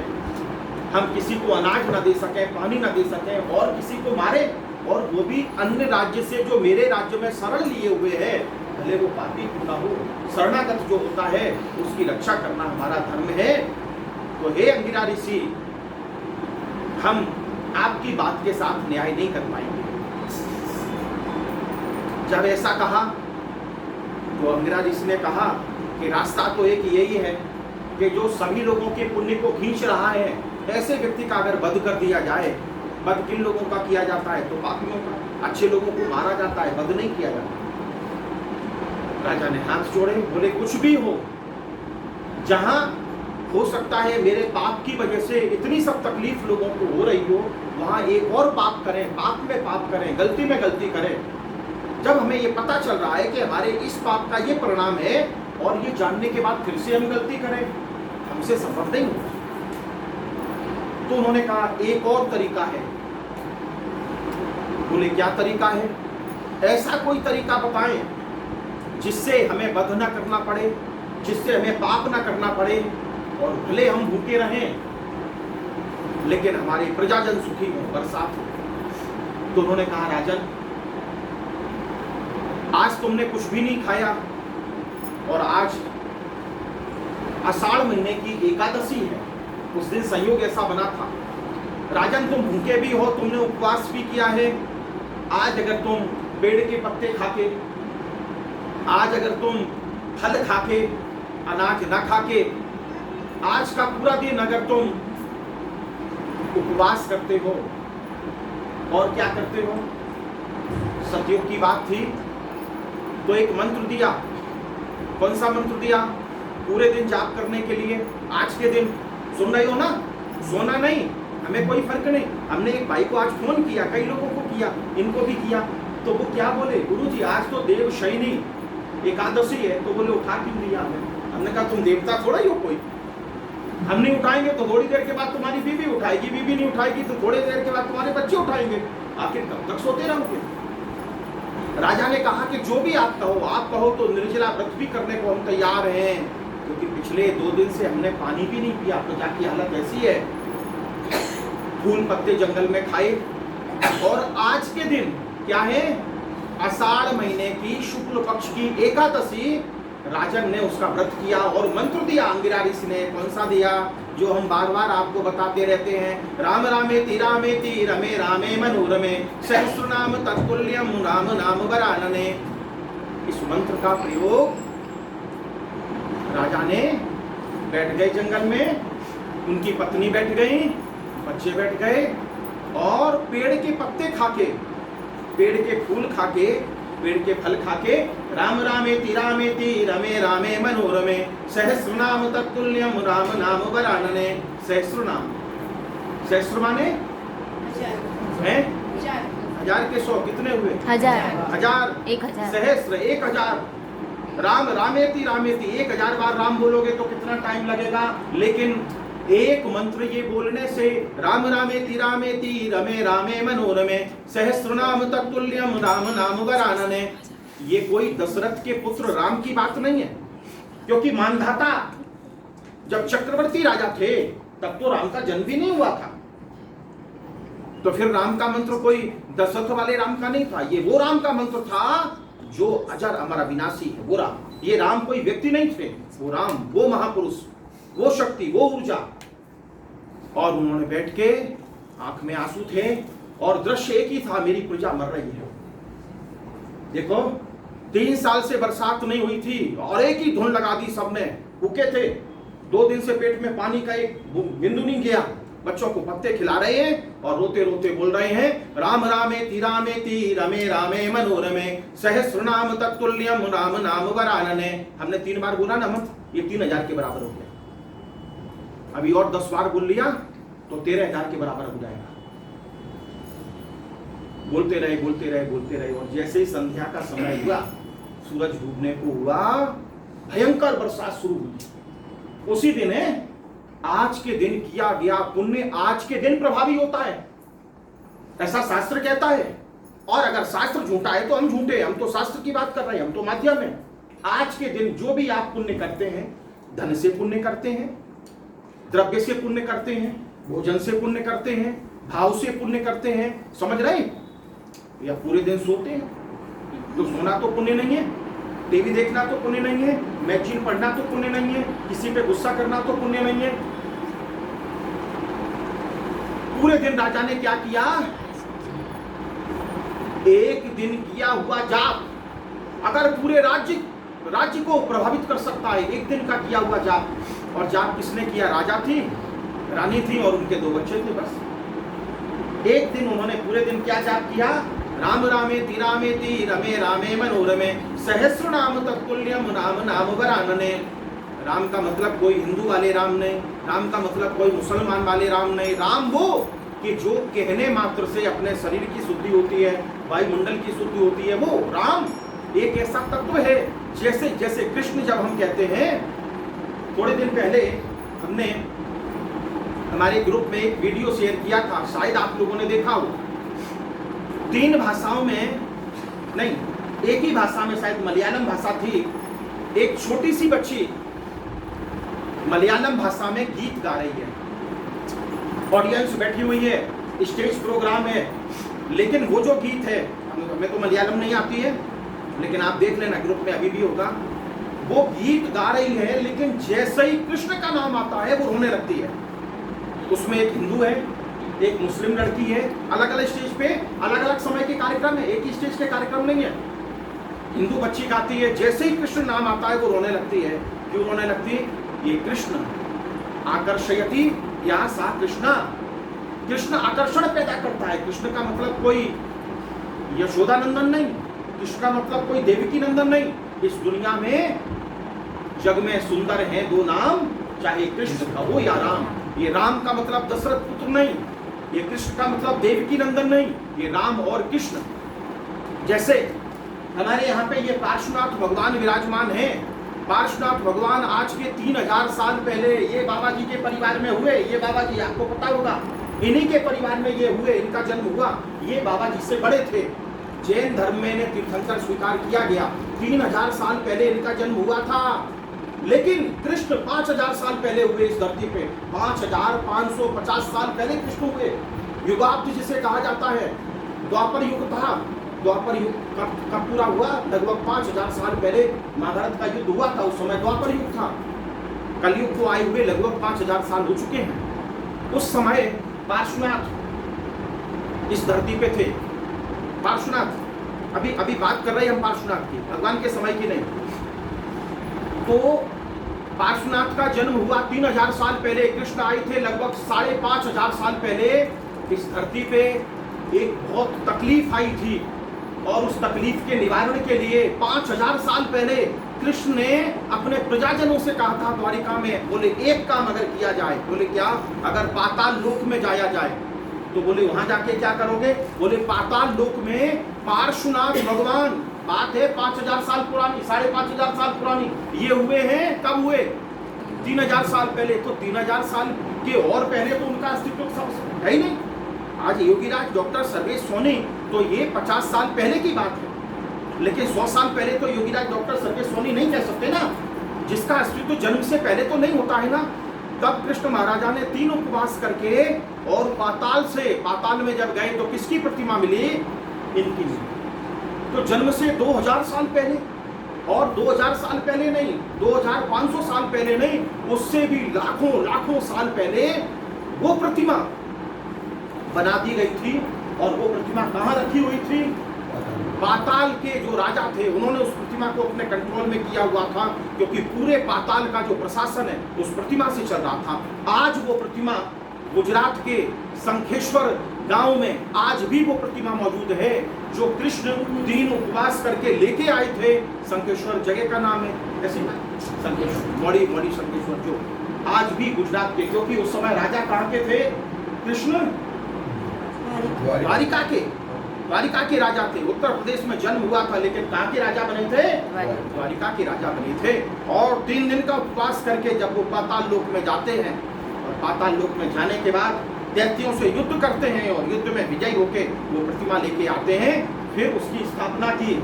हम किसी को अनाज ना दे सकें, पानी ना दे सकें और किसी को मारे, और वो भी अन्य राज्य से जो मेरे राज्य में शरण लिए हुए है, भले वो पापी क्यों ना हो, शरणागत जो होता है उसकी रक्षा करना हमारा धर्म है। तो हे अंगिरा ऋषि, हम आपकी बात के साथ न्याय नहीं कर पाएंगे। जब ऐसा कहा तो अंगिरा ऋषि ने कहा कि रास्ता तो एक यही है कि जो सभी लोगों के पुण्य को खींच रहा है, ऐसे व्यक्ति का अगर वध कर दिया जाए, वध किन लोगों का किया जाता है? तो पापियों का। अच्छे लोगों को मारा जाता है, वध नहीं किया जाता। राजा ने हाथ जोड़े, बोले कुछ भी हो, जहां हो सकता है मेरे पाप की वजह से इतनी सब तकलीफ लोगों को हो रही हो, वहां एक और पाप करें, पाप में पाप करें, गलती में गलती करें। जब हमें ये पता चल रहा है कि हमारे इस पाप का ये परिणाम है, और ये जानने के बाद फिर से हम गलती करें, हमसे संभव नहीं होगा। तो उन्होंने कहा एक और तरीका है। बोले क्या तरीका है? ऐसा कोई तरीका बताएं जिससे हमें वध न करना पड़े, जिससे हमें पाप न करना पड़े, और भले हम भूखे रहें लेकिन हमारे प्रजाजन सुखी हो, बरसात हो। तो उन्होंने कहा राजन, आज तुमने कुछ भी नहीं खाया और आज आषाढ़ महीने की एकादशी है, उस दिन संयोग ऐसा बना था। राजन, तुम भूखे भी हो, तुमने उपवास भी किया है। आज अगर तुम पेड़ के पत्ते खाके, आज अगर तुम फल खाके, अनाज ना खाके, आज का पूरा दिन अगर तुम उपवास करते हो और क्या करते हो, सतयुग की बात थी तो एक मंत्र दिया कौन सा मंत्र दिया? पूरे दिन जाप करने के लिए। आज के दिन सुन रहे हो ना, सोना नहीं, हमें कोई फर्क नहीं। हमने एक भाई को आज फोन किया, कई लोगों को किया, इनको भी किया, तो वो क्या बोले, गुरुजी आज तो देव शयनी एकादशी है, तो बोले उठा क्यों दिया हमें? हमने कहा तुम देवता थोड़ा ही हो कोई, हम नहीं उठाएंगे तो थोड़ी देर के बाद तुम्हारी बीवी उठाएगी, बीवी नहीं उठाएगी तो थोड़ी देर के बाद तुम्हारे बच्चे उठाएंगे, आखिर कब तक सोते रहोगे? राजा ने कहा कि जो भी आप कहो तो निर्जला व्रत भी करने को हम तैयार हैं, क्योंकि पिछले 2 दिन से हमने पानी भी नहीं पिया। प्रजा की हालत ऐसी है, फूल पत्ते जंगल में खाए। और आज के दिन क्या है? आषाढ़ महीने की शुक्ल पक्ष की एकादशी, राजन ने उसका व्रत किया और मंत्र दिया अंगिरा ऋषि ने। कौन सा दिया? जो हम बार बार आपको बताते रहते हैं, राम रामेति रामेति रमे रामे मनोरमे सहस्रनाम तत्तुल्यम राम नाम वरानने। इस मंत्र का प्रयोग राजा ने, बैठ गए जंगल में, उनकी पत्नी बैठ गई, बच्चे बैठ गए, और पेड़ के पत्ते खाके, पेड़ के फूल खाके, पेड़ के फल खाके, राम रामेति रामेति रमे रामे मनोरमे सहस्रनाम तत्तुल्यम राम नाम वरानने। सहस्रनाम, सहस्र माने हैं 1000 के 100 कितने हुए? 1000, 1000 सहस्र 1000। राम रामेति रामेति 1000 बार राम बोलोगे तो कितना टाइम लगेगा? लेकिन एक मंत्र ये बोलने से, राम रामेति रामेति रमे रामे मनोरमे सहस्रनाम तत्तुल्यम राम नाम वरानने, ये कोई दशरथ के पुत्र राम की बात नहीं है, क्योंकि मानधाता जब चक्रवर्ती राजा थे तब तो राम का जन्म भी नहीं हुआ था। तो फिर राम का मंत्र कोई दशरथ वाले राम का नहीं था, ये वो राम का मंत्र था जो अजर अमर अविनाशी है, वो राम। ये राम कोई व्यक्ति नहीं थे, वो राम, वो महापुरुष, वो शक्ति, वो ऊर्जा। और उन्होंने बैठ के, आंख में आंसू थे और दृश्य एक ही था, मेरी प्रजा मर रही है। देखो 3 साल से बरसात नहीं हुई थी और एक ही धुन लगा दी सबने, भूखे थे, 2 दिन से पेट में पानी का एक बिंदु नहीं गया, बच्चों को पत्ते खिला रहे हैं और रोते रोते बोल रहे हैं, राम रामेति रामेति रमे रामे मनोरमे सहस्रनाम तत्तुल्यम राम नाम वरानने। हमने 3 बार बोला ना मत, ये 3000 के बराबर हो गया। अभी और 10 बार बोल लिया तो 13000 के बराबर हो जाएगा। बोलते रहे बोलते रहे बोलते रहे, और जैसे ही संध्या का समय हुआ, सूरज डूबने को हुआ, भयंकर बरसात शुरू हुई। उसी दिन है, आज के दिन किया गया पुण्य आज के दिन प्रभावी होता है, ऐसा शास्त्र कहता है। और अगर शास्त्र झूठा है तो हम झूठे, हम तो शास्त्र की बात कर रहे हैं, हम तो माध्यम है। आज के दिन जो भी आप पुण्य करते हैं, धन से पुण्य करते हैं, द्रव्य से पुण्य करते हैं, भोजन से पुण्य करते हैं, भाव से पुण्य करते हैं, समझ रहे? या पूरे दिन सोते हैं तो सोना तो पुण्य नहीं है, टीवी देखना तो पुण्य नहीं है, मैगजीन पढ़ना तो पुण्य नहीं है, किसी पे गुस्सा करना तो पुण्य नहीं है। पूरे दिन राजा ने क्या किया? एक दिन किया हुआ जाप अगर पूरे राज्य को प्रभावित कर सकता है, एक दिन का किया हुआ जाप। और जाप किसने किया? राजा थी, रानी थी और उनके 2 बच्चे थे, बस। एक दिन उन्होंने पूरे दिन क्या जाप किया? राम रामेति रामेति रमे रामे मनोरमे सहस्र नाम तत्तुल्यम राम नाम वरानने। राम का मतलब कोई हिंदू वाले राम नहीं, राम का मतलब कोई मुसलमान वाले राम नहीं। राम वो कि जो कहने मात्र से अपने शरीर की शुद्धि होती है, वायुमंडल की शुद्धि होती है, वो राम एक ऐसा तत्व है। जैसे जैसे कृष्ण, जब हम कहते हैं, थोड़े दिन पहले हमने हमारे ग्रुप में एक वीडियो शेयर किया था, शायद आप लोगों ने देखा हो। 3 भाषाओं में नहीं, एक ही भाषा में, शायद मलयालम भाषा थी। एक छोटी सी बच्ची मलयालम भाषा में गीत गा रही है, ऑडियंस बैठी हुई है, स्टेज प्रोग्राम है, लेकिन वो जो गीत है, हमें तो मलयालम नहीं आती है, लेकिन आप देख लेना, ग्रुप में अभी भी होगा। वो गीत गा रही है, लेकिन जैसे ही कृष्ण का नाम आता है वो रोने लगती है। उसमें एक हिंदू है, एक मुस्लिम लड़की है, अलग अलग स्टेज पे अलग अलग समय के कार्यक्रम है, एक ही स्टेज के कार्यक्रम नहीं है। हिंदू बच्ची गाती है, जैसे ही कृष्ण नाम आता है वो रोने लगती है। क्यों रोने लगती है? ये कृष्ण आकर्षयति या सा कृष्णा, कृष्ण आकर्षण पैदा करता है। कृष्ण का मतलब कोई यशोदा नंदन नहीं, कृष्ण का मतलब कोई देवकी नंदन नहीं। इस दुनिया में जग में सुंदर हैं दो नाम, चाहे कृष्ण कहो या राम। ये राम का मतलब दशरथ पुत्र नहीं, ये कृष्ण का मतलब देवकी नंदन नहीं, ये राम और कृष्ण। जैसे हमारे यहाँ पे ये पार्श्वनाथ भगवान विराजमान हैं। पार्श्वनाथ भगवान आज के 3000 साल पहले ये बाबा जी के परिवार में हुए। ये बाबा जी आपको पता होगा, इन्हीं के परिवार में ये हुए, इनका जन्म हुआ। ये बाबा जी से बड़े थे। जैन धर्म में इन्हें तीर्थंकर स्वीकार किया गया। 3000 साल पहले इनका जन्म हुआ था। लेकिन कृष्ण 5000 साल पहले हुए इस धरती पे। 5550 साल पहले कृष्ण हुए। युगाब्द जिसे कहा जाता है। द्वापर युग था, द्वापर युग कब पूरा हुआ? लगभग 5000 साल पहले महाभारत का युद्ध हुआ था, उस समय द्वापर युग था। कलयुग को आए हुए लगभग 5000 साल हो चुके हैं। उस समय पार्श्वनाथ इस धरती पे थे। पार्श्वनाथ अभी बात कर रहे हैं हम पार्श्वनाथ की, भगवान के समय की नहीं। तो पार्श्वनाथ का जन्म हुआ 3000 साल पहले। कृष्ण आए थे लगभग 5500 साल पहले इस धरती पे। एक बहुत तकलीफ आई थी और उस तकलीफ के निवारण के लिए 5000 साल पहले कृष्ण ने अपने प्रजाजनों से कहा था द्वारिका में, बोले एक काम अगर किया जाए। बोले क्या? अगर पाताल लोक में जाया जाए तो बोले वहां जाके क्या करोगे? बोले पाताल लोक में पार्श्वनाथ भगवान, बात है 5000 साल पुरानी, 5500 साल पुरानी, ये हुए हैं। कब हुए? 3000 साल पहले। तो 3000 साल के और पहले तो उनका अस्तित्व है ही नहीं। आज योगीराज डॉक्टर सर्वेश सोनी, तो ये 50 साल पहले की बात है, लेकिन 100 साल पहले तो योगीराज डॉक्टर सर्वेश सोनी नहीं कह सकते ना, जिसका अस्तित्व जन्म से पहले तो नहीं होता है ना। तब कृष्ण महाराजा ने 3 उपवास करके और पाताल में जब गए तो किसकी प्रतिमा मिली? इनकी मिली। तो जन्म से 2000 साल पहले, और 2000 साल पहले नहीं, 2500 साल पहले नहीं, उससे भी लाखों साल पहले वो प्रतिमा बना दी गई थी। और वो प्रतिमा कहाँ रखी हुई थी? पाताल के जो राजा थे उन्होंने उस प्रतिमा को अपने कंट्रोल में किया हुआ था, क्योंकि पूरे पाताल का जो प्रशासन है उस प्रतिमा से चल रहा था। आज वो प्रतिमा गुजरात के शंखेश्वर गांव में आज भी वो प्रतिमा मौजूद है, जो कृष्ण 3 उपवास करके लेके आए थे। शंखेश्वर जगह का नाम है, ऐसे शंखेश्वर, मौड़ी शंखेश्वर, जो आज भी गुजरात के, क्योंकि उस समय राजा कहाँ के थे? कृष्ण द्वारिका के राजा थे। उत्तर प्रदेश में जन्म हुआ था, लेकिन कहाँ के राजा बने थे? द्वारिका के राजा बने थे। और 3 दिन का उपवास करके जब वो पाताल लोक में जाते हैं, और पाताल लोक में जाने के बाद दैत्यों से युद्ध करते हैं और युद्ध में विजयी होके वो प्रतिमा लेके आते हैं। फिर उसकी स्थापना की।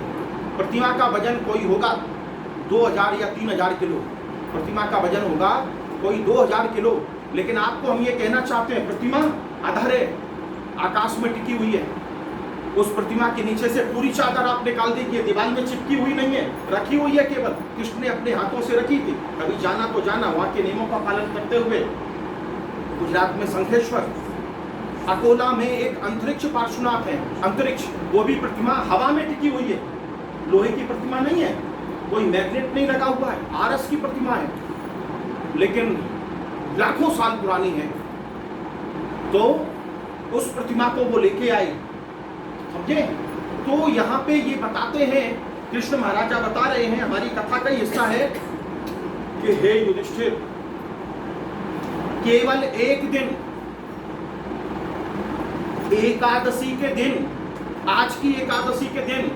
प्रतिमा का वजन कोई होगा 2000 या 3000 किलो, प्रतिमा का वजन होगा कोई 2000 किलो। लेकिन आपको हम ये कहना चाहते हैं, प्रतिमा आधारे आकाश में टिकी हुई है। उस प्रतिमा के नीचे से पूरी चादर आप निकाल दीजिए, दीवार में चिपकी हुई नहीं है, रखी हुई है। केवल कृष्ण ने अपने हाथों से रखी थी। कभी जाना तो जाना, वहां के नियमों का पालन करते हुए। गुजरात में शंखेश्वर, अकोला में एक अंतरिक्ष पार्श्वनाथ है, अंतरिक्ष, वो भी प्रतिमा हवा में टिकी हुई है। लोहे की प्रतिमा नहीं है, कोई मैग्नेट नहीं लगा हुआ है, आरस की प्रतिमा है, लेकिन लाखों साल पुरानी है। तो उस प्रतिमा को वो लेके आए, समझे? तो यहाँ पे ये बताते हैं, कृष्ण महाराजा बता रहे हैं, हमारी कथा का हिस्सा है कि हे युधिष्ठिर, केवल एक दिन, एकादशी के दिन, आज की एकादशी के दिन,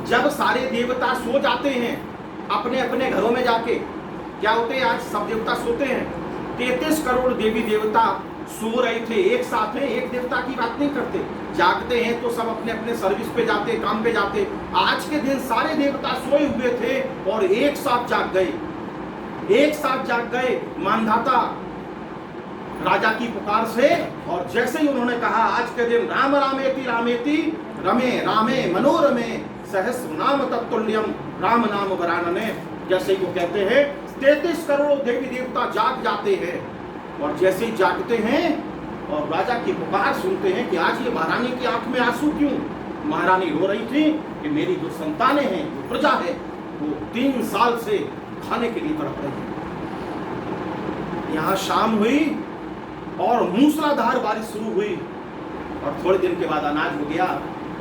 जब सारे देवता सो जाते हैं अपने अपने घरों में जाके, क्या होते हैं? आज सब देवता सोते हैं। 33 करोड़ देवी देवता सो रहे थे एक साथ में, एक देवता की बात नहीं करते। जागते हैं तो सब अपने अपने सर्विस पे जाते, काम पे जाते। आज के दिन सारे देवता सोए हुए थे और एक साथ जाग गए, मानधाता राजा की पुकार से। और जैसे ही उन्होंने कहा आज के दिन राम रामेति रामेति रमे रामे मनोरमे सहस्र नाम तत्तुल्यम राम नाम वरानने, जैसे ही वो कहते हैं 33 करोड़ देवी देवता जाग जाते हैं। और जैसे ही जागते हैं और राजा की पुकार सुनते हैं कि आज ये महारानी की आंख में आंसू क्यों? महारानी रो रही थी कि मेरी जो संतानें हैं, जो प्रजा है, वो 3 साल से खाने के लिए तड़प रही है। यहाँ शाम हुई और मूसलाधार बारिश शुरू हुई और थोड़े दिन के बाद अनाज हो गया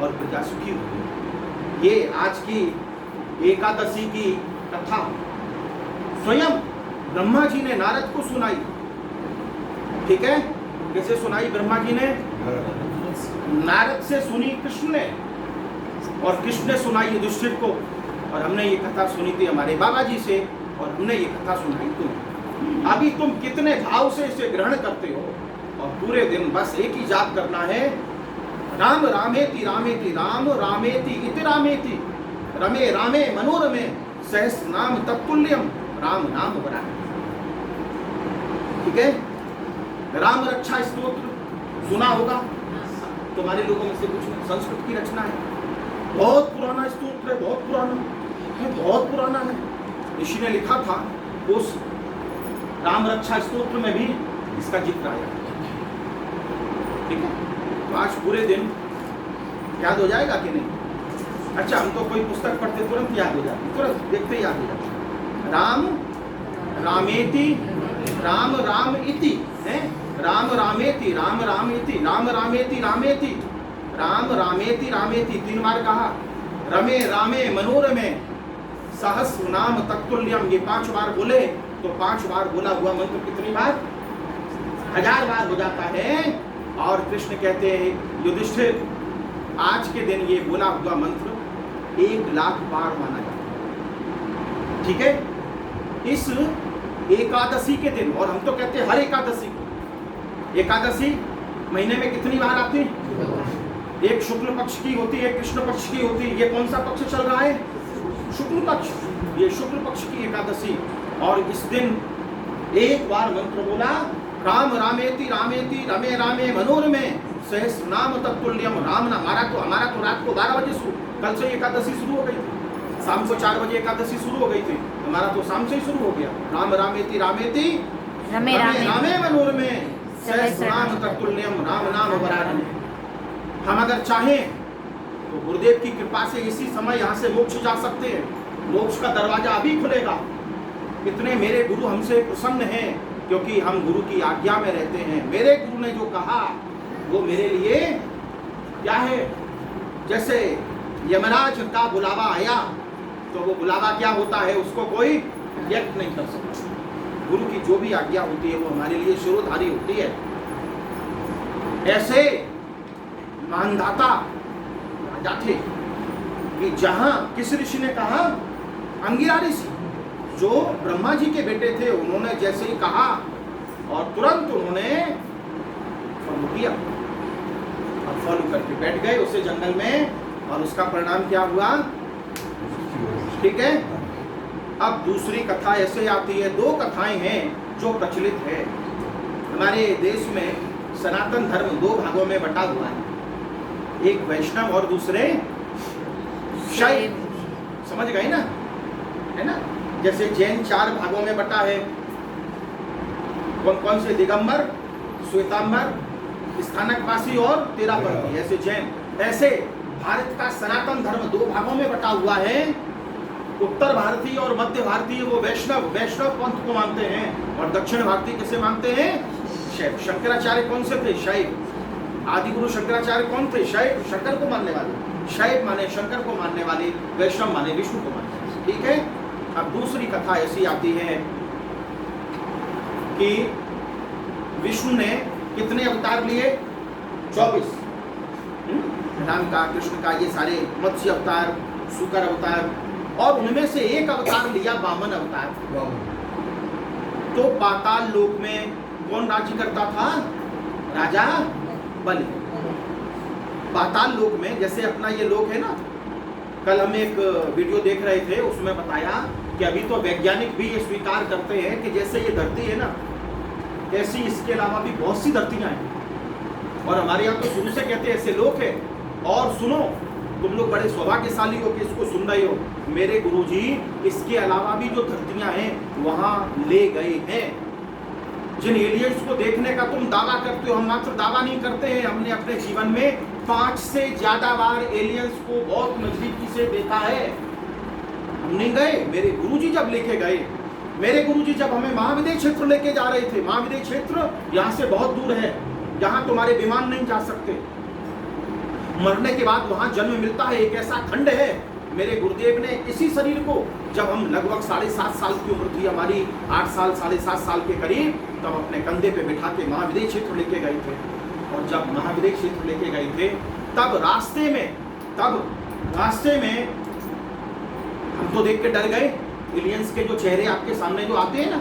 और प्रजा सुखी हो गई। ये आज की एकादशी की कथा स्वयं ब्रह्मा जी ने नारद को सुनाई। ठीक है, कैसे सुनाई ब्रह्मा जी ने? नारद से सुनी कृष्ण ने, और कृष्ण ने सुनाई युधिष्ठिर को, और हमने ये कथा सुनी थी हमारे बाबा जी से, और हमने ये कथा सुनाई तुम्हें। अभी तुम कितने भाव से इसे ग्रहण करते हो, और पूरे दिन बस एक ही जाप करना है, राम रामेति रामेति राम रामेति इति रामेति रमे रामे मनोरमे सहस्र नाम तत्तुल्यम राम नाम वरानने। ठीक है, राम रक्षा स्तोत्र सुना होगा तुम्हारे लोगों में से कुछ, संस्कृत की रचना है, बहुत पुराना स्तोत्र है, बहुत पुराना है। ऋषि ने लिखा था, उस राम रक्षा स्तोत्र में भी इसका जिक्र आया। ठीक है, तो आज पूरे दिन याद हो जाएगा कि नहीं? अच्छा, हम तो कोई पुस्तक पढ़ते तुरंत याद हो जाती, तुरंत देखते ही याद हो जाती। राम रामेति राम राम इति है, राम रामेति राम राम इति राम रामेति रामेति राम रामेति रामेति 3 बार कहा। रमे रामे मनोरमे सहस्र नाम तत्तुल्यम, ये 5 बार बोले तो 5 बार बोला हुआ मंत्र कितनी बार? 1000 बार हो जाता है। और कृष्ण कहते हैं युधिष्ठिर, आज के दिन ये बोला हुआ मंत्र 1,00,000 बार माना जाता है। ठीक है, इस एकादशी के दिन, और हम तो कहते हैं हर एकादशी को। एकादशी महीने में कितनी बार आती? एक शुक्ल पक्ष की होती है, कृष्ण पक्ष की होती है। ये कौन सा पक्ष चल रहा है? शुक्ल पक्ष। ये शुक्ल पक्ष की एकादशी, और इस दिन एक बार मंत्र बोला, राम रामेति रामेति रमे रामे मनोरमे सहस्र नाम तत्तुल्यम राम नाम। हमारा तो रात को 12 बजे शुरू, कल से एकादशी शुरू हो गई थी, शाम को 4 बजे एकादशी शुरू हो गई थी, हमारा तो शाम से ही शुरू हो गया। राम रामेति रामेति रमे रामे मनोरमे सहस्र नाम तत्तुल्यम राम नाम वरानने। हम अगर चाहें तो गुरुदेव की कृपा से इसी समय यहाँ से मोक्ष जा सकते हैं। मोक्ष का दरवाजा अभी खुलेगा। कितने मेरे गुरु हमसे प्रसन्न हैं, क्योंकि हम गुरु की आज्ञा में रहते हैं। मेरे गुरु ने जो कहा वो मेरे लिए क्या है? जैसे यमराज का बुलावा आया, तो वो बुलावा क्या होता है, उसको कोई व्यक्त नहीं कर सकता। गुरु की जो भी आज्ञा होती है वो हमारे लिए शिरोधारी होती है। ऐसे मानधाता राजा थे कि जहां किस ऋषि ने कहा? अंगिरा ऋषि, जो ब्रह्मा जी के बेटे थे, उन्होंने जैसे ही कहा और तुरंत उन्होंने फॉलो किया, और फॉलो करके बैठ गए उसे जंगल में, और उसका परिणाम क्या हुआ? ठीक है, अब दूसरी कथा ऐसे आती है। 2 कथाएं हैं जो प्रचलित है हमारे देश में। सनातन धर्म 2 भागों में बटा हुआ है, एक वैष्णव और दूसरे शैव। समझ गए ना? है ना? जैसे जैन 4 भागों में बटा है। कौन कौन से? दिगंबर, श्वेतांबर, स्थानकवासी और तेरापंथी, ऐसे जैन। ऐसे भारत का सनातन धर्म 2 भागों में बटा हुआ है। उत्तर भारतीय और मध्य भारतीय वो वैष्णव पंथ को मानते हैं, और दक्षिण भारतीय किसे मानते हैं? शैव। शंकराचार्य कौन से थे? शैव। आदि गुरु शंकराचार्य कौन थे? शैव, शंकर को मानने वाले। शैव माने शंकर को मानने वाले, वैष्णव माने विष्णु को मानने वाले। ठीक है, अब दूसरी कथा ऐसी आती है कि विष्णु ने कितने अवतार लिए? 24। राम का, कृष्ण का, ये सारे मत्स्य अवतार, शुकर अवतार, और उनमें से एक अवतार लिया वामन अवतार। तो पाताल लोक में कौन राज्य करता था? राजा बलि। पाताल लोक में, जैसे अपना ये लोक है ना, कल हम एक वीडियो देख रहे थे, उसमें बताया कि अभी तो वैज्ञानिक भी ये स्वीकार करते हैं कि जैसे ये धरती है ना, ऐसी इसके अलावा भी बहुत सी धरतियां हैं। और हमारे यहाँ तो शुरू से कहते हैं ऐसे लोक है। और सुनो, तुम लोग बड़े सौभाग्यशाली हो कि इसको सुन रहे हो। मेरे गुरुजी इसके अलावा भी जो धरतियां हैं वहां ले गए हैं। जिन एलियंस को देखने का तुम दावा करते हो, हम मात्र दावा नहीं करते हैं, हमने अपने जीवन में 5 से ज्यादा बार एलियंस को बहुत नजदीकी से देखा है। हम नहीं गए, मेरे गुरुजी जब लेके गए। मेरे गुरुजी जब हमें महाविद्य क्षेत्र लेके जा रहे थे, महाविद्य क्षेत्र यहाँ से बहुत दूर है, जहाँ तुम्हारे विमान नहीं जा सकते। मरने के बाद वहां जन्म मिलता है। एक ऐसा खंड है मेरे गुरुदेव ने इसी शरीर को, जब हम लगभग 7.5 साल की उम्र थी हमारी, 8 साल 7.5 साल के करीब, तब अपने कंधे पे बिठा के महाविद्य क्षेत्र लेके गए थे। और जब महाविद्य क्षेत्र लेके गए थे तब रास्ते में हम तो देख के डर गए। एलियंस के जो चेहरे आपके सामने जो आते हैं ना,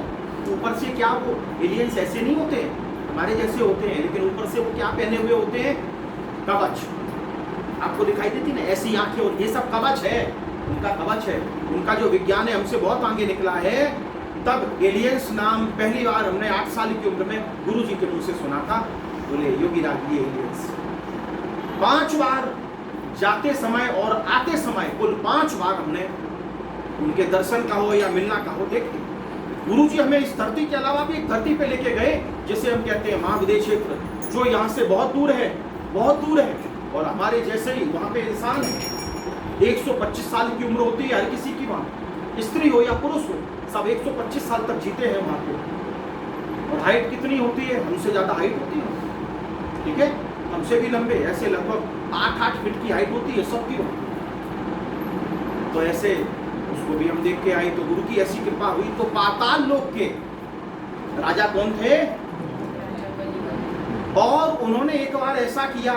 ऊपर से क्या वो एलियंस ऐसे नहीं होते हैं, हमारे जैसे होते हैं, लेकिन ऊपर से वो क्या पहने हुए होते हैं? कवच। आपको दिखाई देती ना ऐसी आंखें, और ये सब कवच है, उनका कवच है। उनका जो विज्ञान है हमसे बहुत आगे निकला है। तब एलियंस नाम पहली बार हमने 8 साल की उम्र में गुरु जी के मुंह से सुना था। बोले योगी राज ये एलियंस 5 बार जाते समय और आते समय, कुल 5 बार हमने उनके दर्शन का हो या मिलना का हो देखे। गुरु जी हमें इस धरती के अलावा भी एक धरती पे लेके गए, जिसे हम कहते हैं महाविद्य क्षेत्र, जो यहाँ से बहुत दूर है, बहुत दूर है। और हमारे जैसे ही वहाँ पे इंसान है। 125 साल की उम्र होती है हर किसी की वहाँ, स्त्री हो या पुरुष हो, सब 125 साल तक जीते हैं वहाँ पे। और हाइट कितनी होती है? हमसे ज़्यादा हाइट होती है, ठीक है, हमसे भी लंबे, ऐसे लगभग 8-8 फीट की हाइट होती है सबकी वहाँ। तो ऐसे उसको भी हम देख के आए। तो गुरु की ऐसी कृपा हुई। तो पाताल लोक के राजा कौन थे? और उन्होंने एक बार ऐसा किया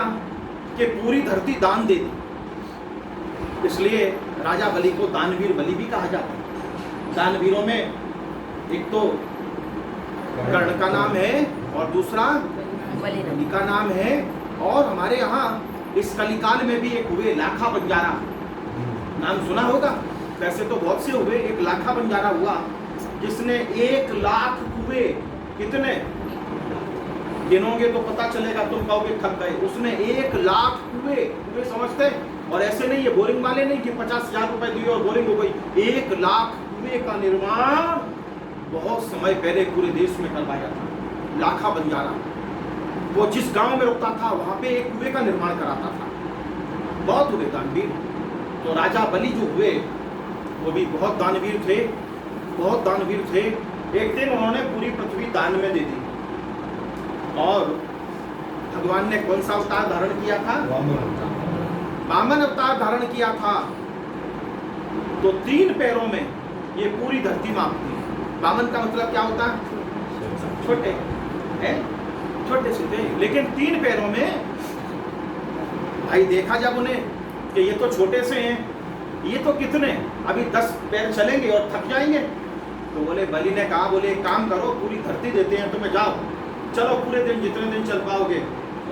कि पूरी धरती दान दे दी। इसलिए राजा बलि को दानवीर बलि भी कहा जाता है। दानवीरों में एक तो कर्ण का नाम है और दूसरा बलि का नाम है। और हमारे यहाँ इस कलिकाल में भी एक हुए लाखा बंजारा, नाम सुना होगा, वैसे तो बहुत से हुए। एक लाखा बंजारा हुआ जिसने 1 लाख कुएं, कितने गिनोगे तो पता चलेगा, तुम कहोगे थक गए। उसने 1 लाख कुएं समझते, और ऐसे नहीं है बोरिंग वाले नहीं कि 50,000 रुपए दिए और बोरिंग हो गई। 1 लाख कुएं का निर्माण बहुत समय पहले पूरे देश में करवाया था लाखा बंजारा। वो जिस गांव में रुकता था वहां पे एक कुएं का निर्माण कराता था। बहुत हुए दानवीर। तो राजा बलि जो हुए वो भी बहुत दानवीर थे, बहुत दानवीर थे। एक दिन उन्होंने पूरी पृथ्वी दान में दे दी। और भगवान ने कौन सा अवतार धारण किया था? वामन अवतार धारण किया था। तो 3 पैरों में ये पूरी धरती मापती है। वामन का मतलब क्या होता है? छोटे है, छोटे से थे, लेकिन 3 पैरों में। भाई देखा जब उन्हें कि ये तो छोटे से हैं, ये तो कितने, अभी 10 पैर चलेंगे और थक जाएंगे। तो बोले, बलि ने कहा, बोले एक काम करो, पूरी धरती देते हैं तुम्हें, जाओ चलो पूरे दिन, जितने दिन चल पाओगे।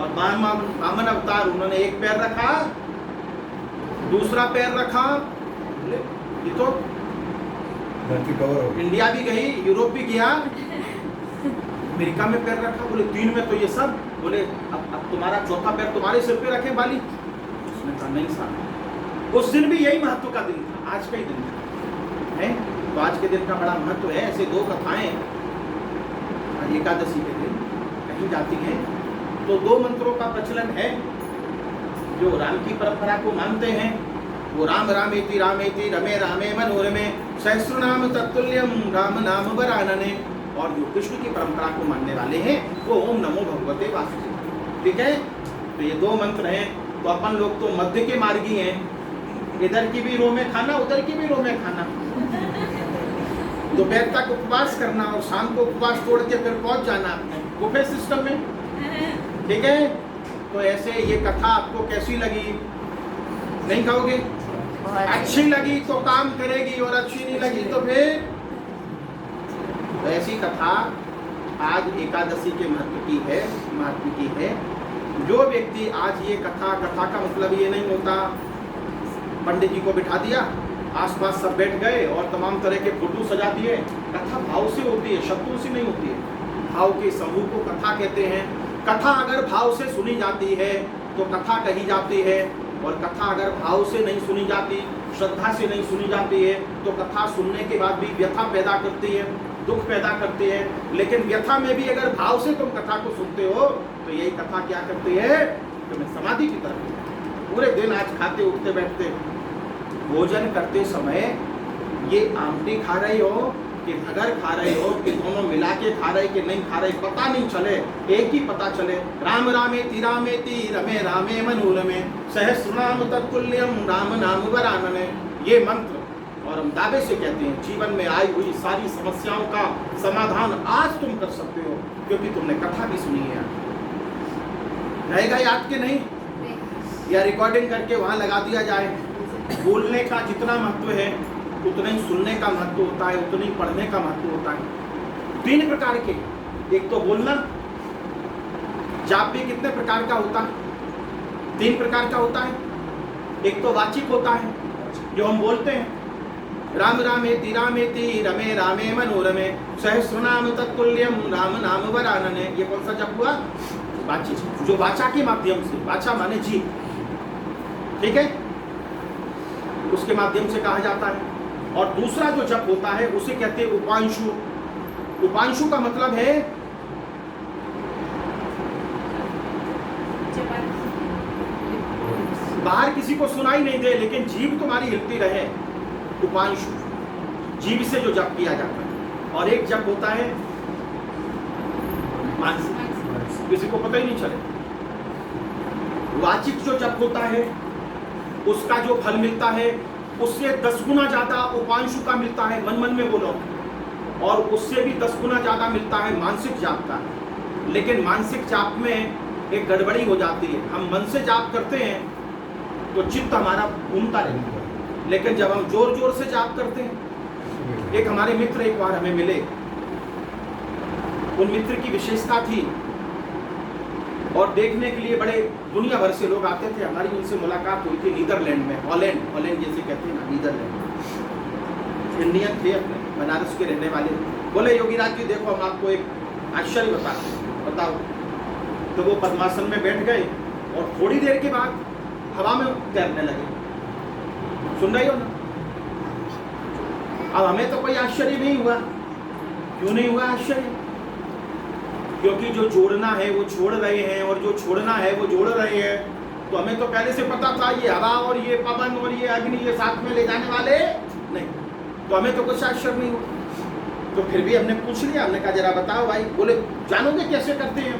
और वामन अवतार, उन्होंने एक पैर रखा, दूसरा पैर रखा, ये तो इंडिया भी गई, यूरोप भी गया, अमेरिका में पैर रखा। बोले 3 में तो ये सब। बोले अब तुम्हारा चौथा पैर तुम्हारे सिर पे रखे बाली। उसने कहा नहीं साहब। उस दिन भी यही महत्व का दिन था, आज का ही दिन था, है? तो आज के दिन का बड़ा महत्व है। ऐसे 2 कथाएं एकादशी के दिन कहीं जाती हैं। तो 2 मंत्रों का प्रचलन है। जो राम की परंपरा को मानते हैं वो राम रामेति रामेति रमे रामे मनोरमे सहस्रनाम तत्तुल्यम राम नाम वरानने। और जो कृष्ण की परंपरा को मानने वाले हैं वो ओम नमो भगवते वासुदेव। ठीक है, तो ये 2 मंत्र हैं। तो अपन लोग तो मध्य के मार्गी हैं, इधर की भी रो में खाना, उधर की भी रो में खाना, दोपहर तक उपवास करना और शाम को उपवास तोड़ के फिर पहुंच जाना बुफे सिस्टम में। ठीक है, तो ऐसे ये कथा आपको कैसी लगी? नहीं कहोगे? अच्छी लगी तो काम करेगी और अच्छी नहीं लगी तो फिर। ऐसी कथा आज एकादशी के महत्व की है। जो व्यक्ति आज ये कथा का मतलब ये नहीं होता पंडित जी को बिठा दिया, आसपास सब बैठ गए और तमाम तरह के फोटो सजा दिए। कथा भाव से होती है, शब्दों से नहीं होती है। भाव के समूह को कथा कहते हैं। कथा अगर भाव से सुनी जाती है तो कथा कही जाती है, और कथा अगर भाव से नहीं सुनी जाती, श्रद्धा से नहीं सुनी जाती है, तो कथा सुनने के बाद भी व्यथा पैदा करती है, दुख पैदा करती है। लेकिन व्यथा में भी अगर भाव से तुम कथा को सुनते हो तो यही कथा क्या करती है? तुम्हें समाधि की तरफ। पूरे दिन आज खाते उठते बैठते, भोजन करते समय ये आमटी खा रहे हो कि भगर खा रहे हो कि दोनों मिला के खा रहे कि नहीं खा रहे, पता नहीं चले। एक ही पता चले, राम रामेति रामेति रमे रामे मनोरमे सहस्रनाम तत्तुल्यम राम नाम वरानने। ये मंत्र, और हम दावे से कहते हैं जीवन में आई हुई सारी समस्याओं का समाधान आज तुम कर सकते हो, क्योंकि तुमने कथा भी सुनी है। रहेगा याद के नहीं, या रिकॉर्डिंग करके वहां लगा दिया जाए। बोलने का जितना महत्व है उतना ही सुनने का महत्व होता है, उतना ही पढ़ने का महत्व होता है। 3 प्रकार के, एक तो बोलना, जाप भी कितने प्रकार का होता है? 3 प्रकार का होता है। एक तो वाचिक होता है जो हम बोलते हैं, राम रामेति रामेति रमे रामे मनोरमे सहस्रनाम तत्तुल्यम राम नाम वरानने। ये कौन सा जप हुआ? वाचिक, जो वाचा के माध्यम से, वाचा माने जीभ, ठीक है, उसके माध्यम से कहा जाता है। और दूसरा जो जप होता है उसे कहते हैं उपांशु। उपांशु का मतलब है बाहर किसी को सुनाई नहीं दे लेकिन जीभ तुम्हारी हिलती रहे, उपांशु, जीभ से जो जप किया जाता है। और एक जप होता है मानसिक, किसी को पता ही नहीं चले। वाचिक जो जप होता है उसका जो फल मिलता है उससे 10 गुना ज्यादा उपांशु का मिलता है, मन मन में बोलो, और उससे भी 10 गुना ज्यादा मिलता है मानसिक जाप का। लेकिन मानसिक जाप में एक गड़बड़ी हो जाती है, हम मन से जाप करते हैं तो चित्त हमारा घूमता रहता है, लेकिन जब हम जोर जोर से जाप करते हैं, एक हमारे मित्र एक बार हमें मिले, उन मित्र की विशेषता थी और देखने के लिए बड़े दुनिया भर से लोग आते थे। हमारी उनसे मुलाकात हुई थी नीदरलैंड में, हॉलैंड जैसे कहते हैं ना, नीदरलैंड। इंडियन थे, अपने बनारस के रहने वाले। बोले योगीराज जी देखो हम आपको एक आश्चर्य बताते हैं, बताओ। तो वो पद्मासन में बैठ गए और थोड़ी देर के बाद हवा में तैरने लगे। सुन रही हो ना? अब हमें तो कोई आश्चर्य नहीं हुआ। क्यों नहीं हुआ आश्चर्य? क्योंकि जो जोड़ना है वो छोड़ रहे हैं और जो छोड़ना है वो जोड़ रहे हैं। तो हमें तो पहले से पता था ये हवा और ये पवन और ये अग्नि ये साथ में ले जाने वाले नहीं, तो हमें तो कुछ आश्चर्य नहीं हुआ। तो फिर भी हमने पूछ लिया, हमने कहा जरा बताओ भाई। बोले जानोगे कैसे करते हैं?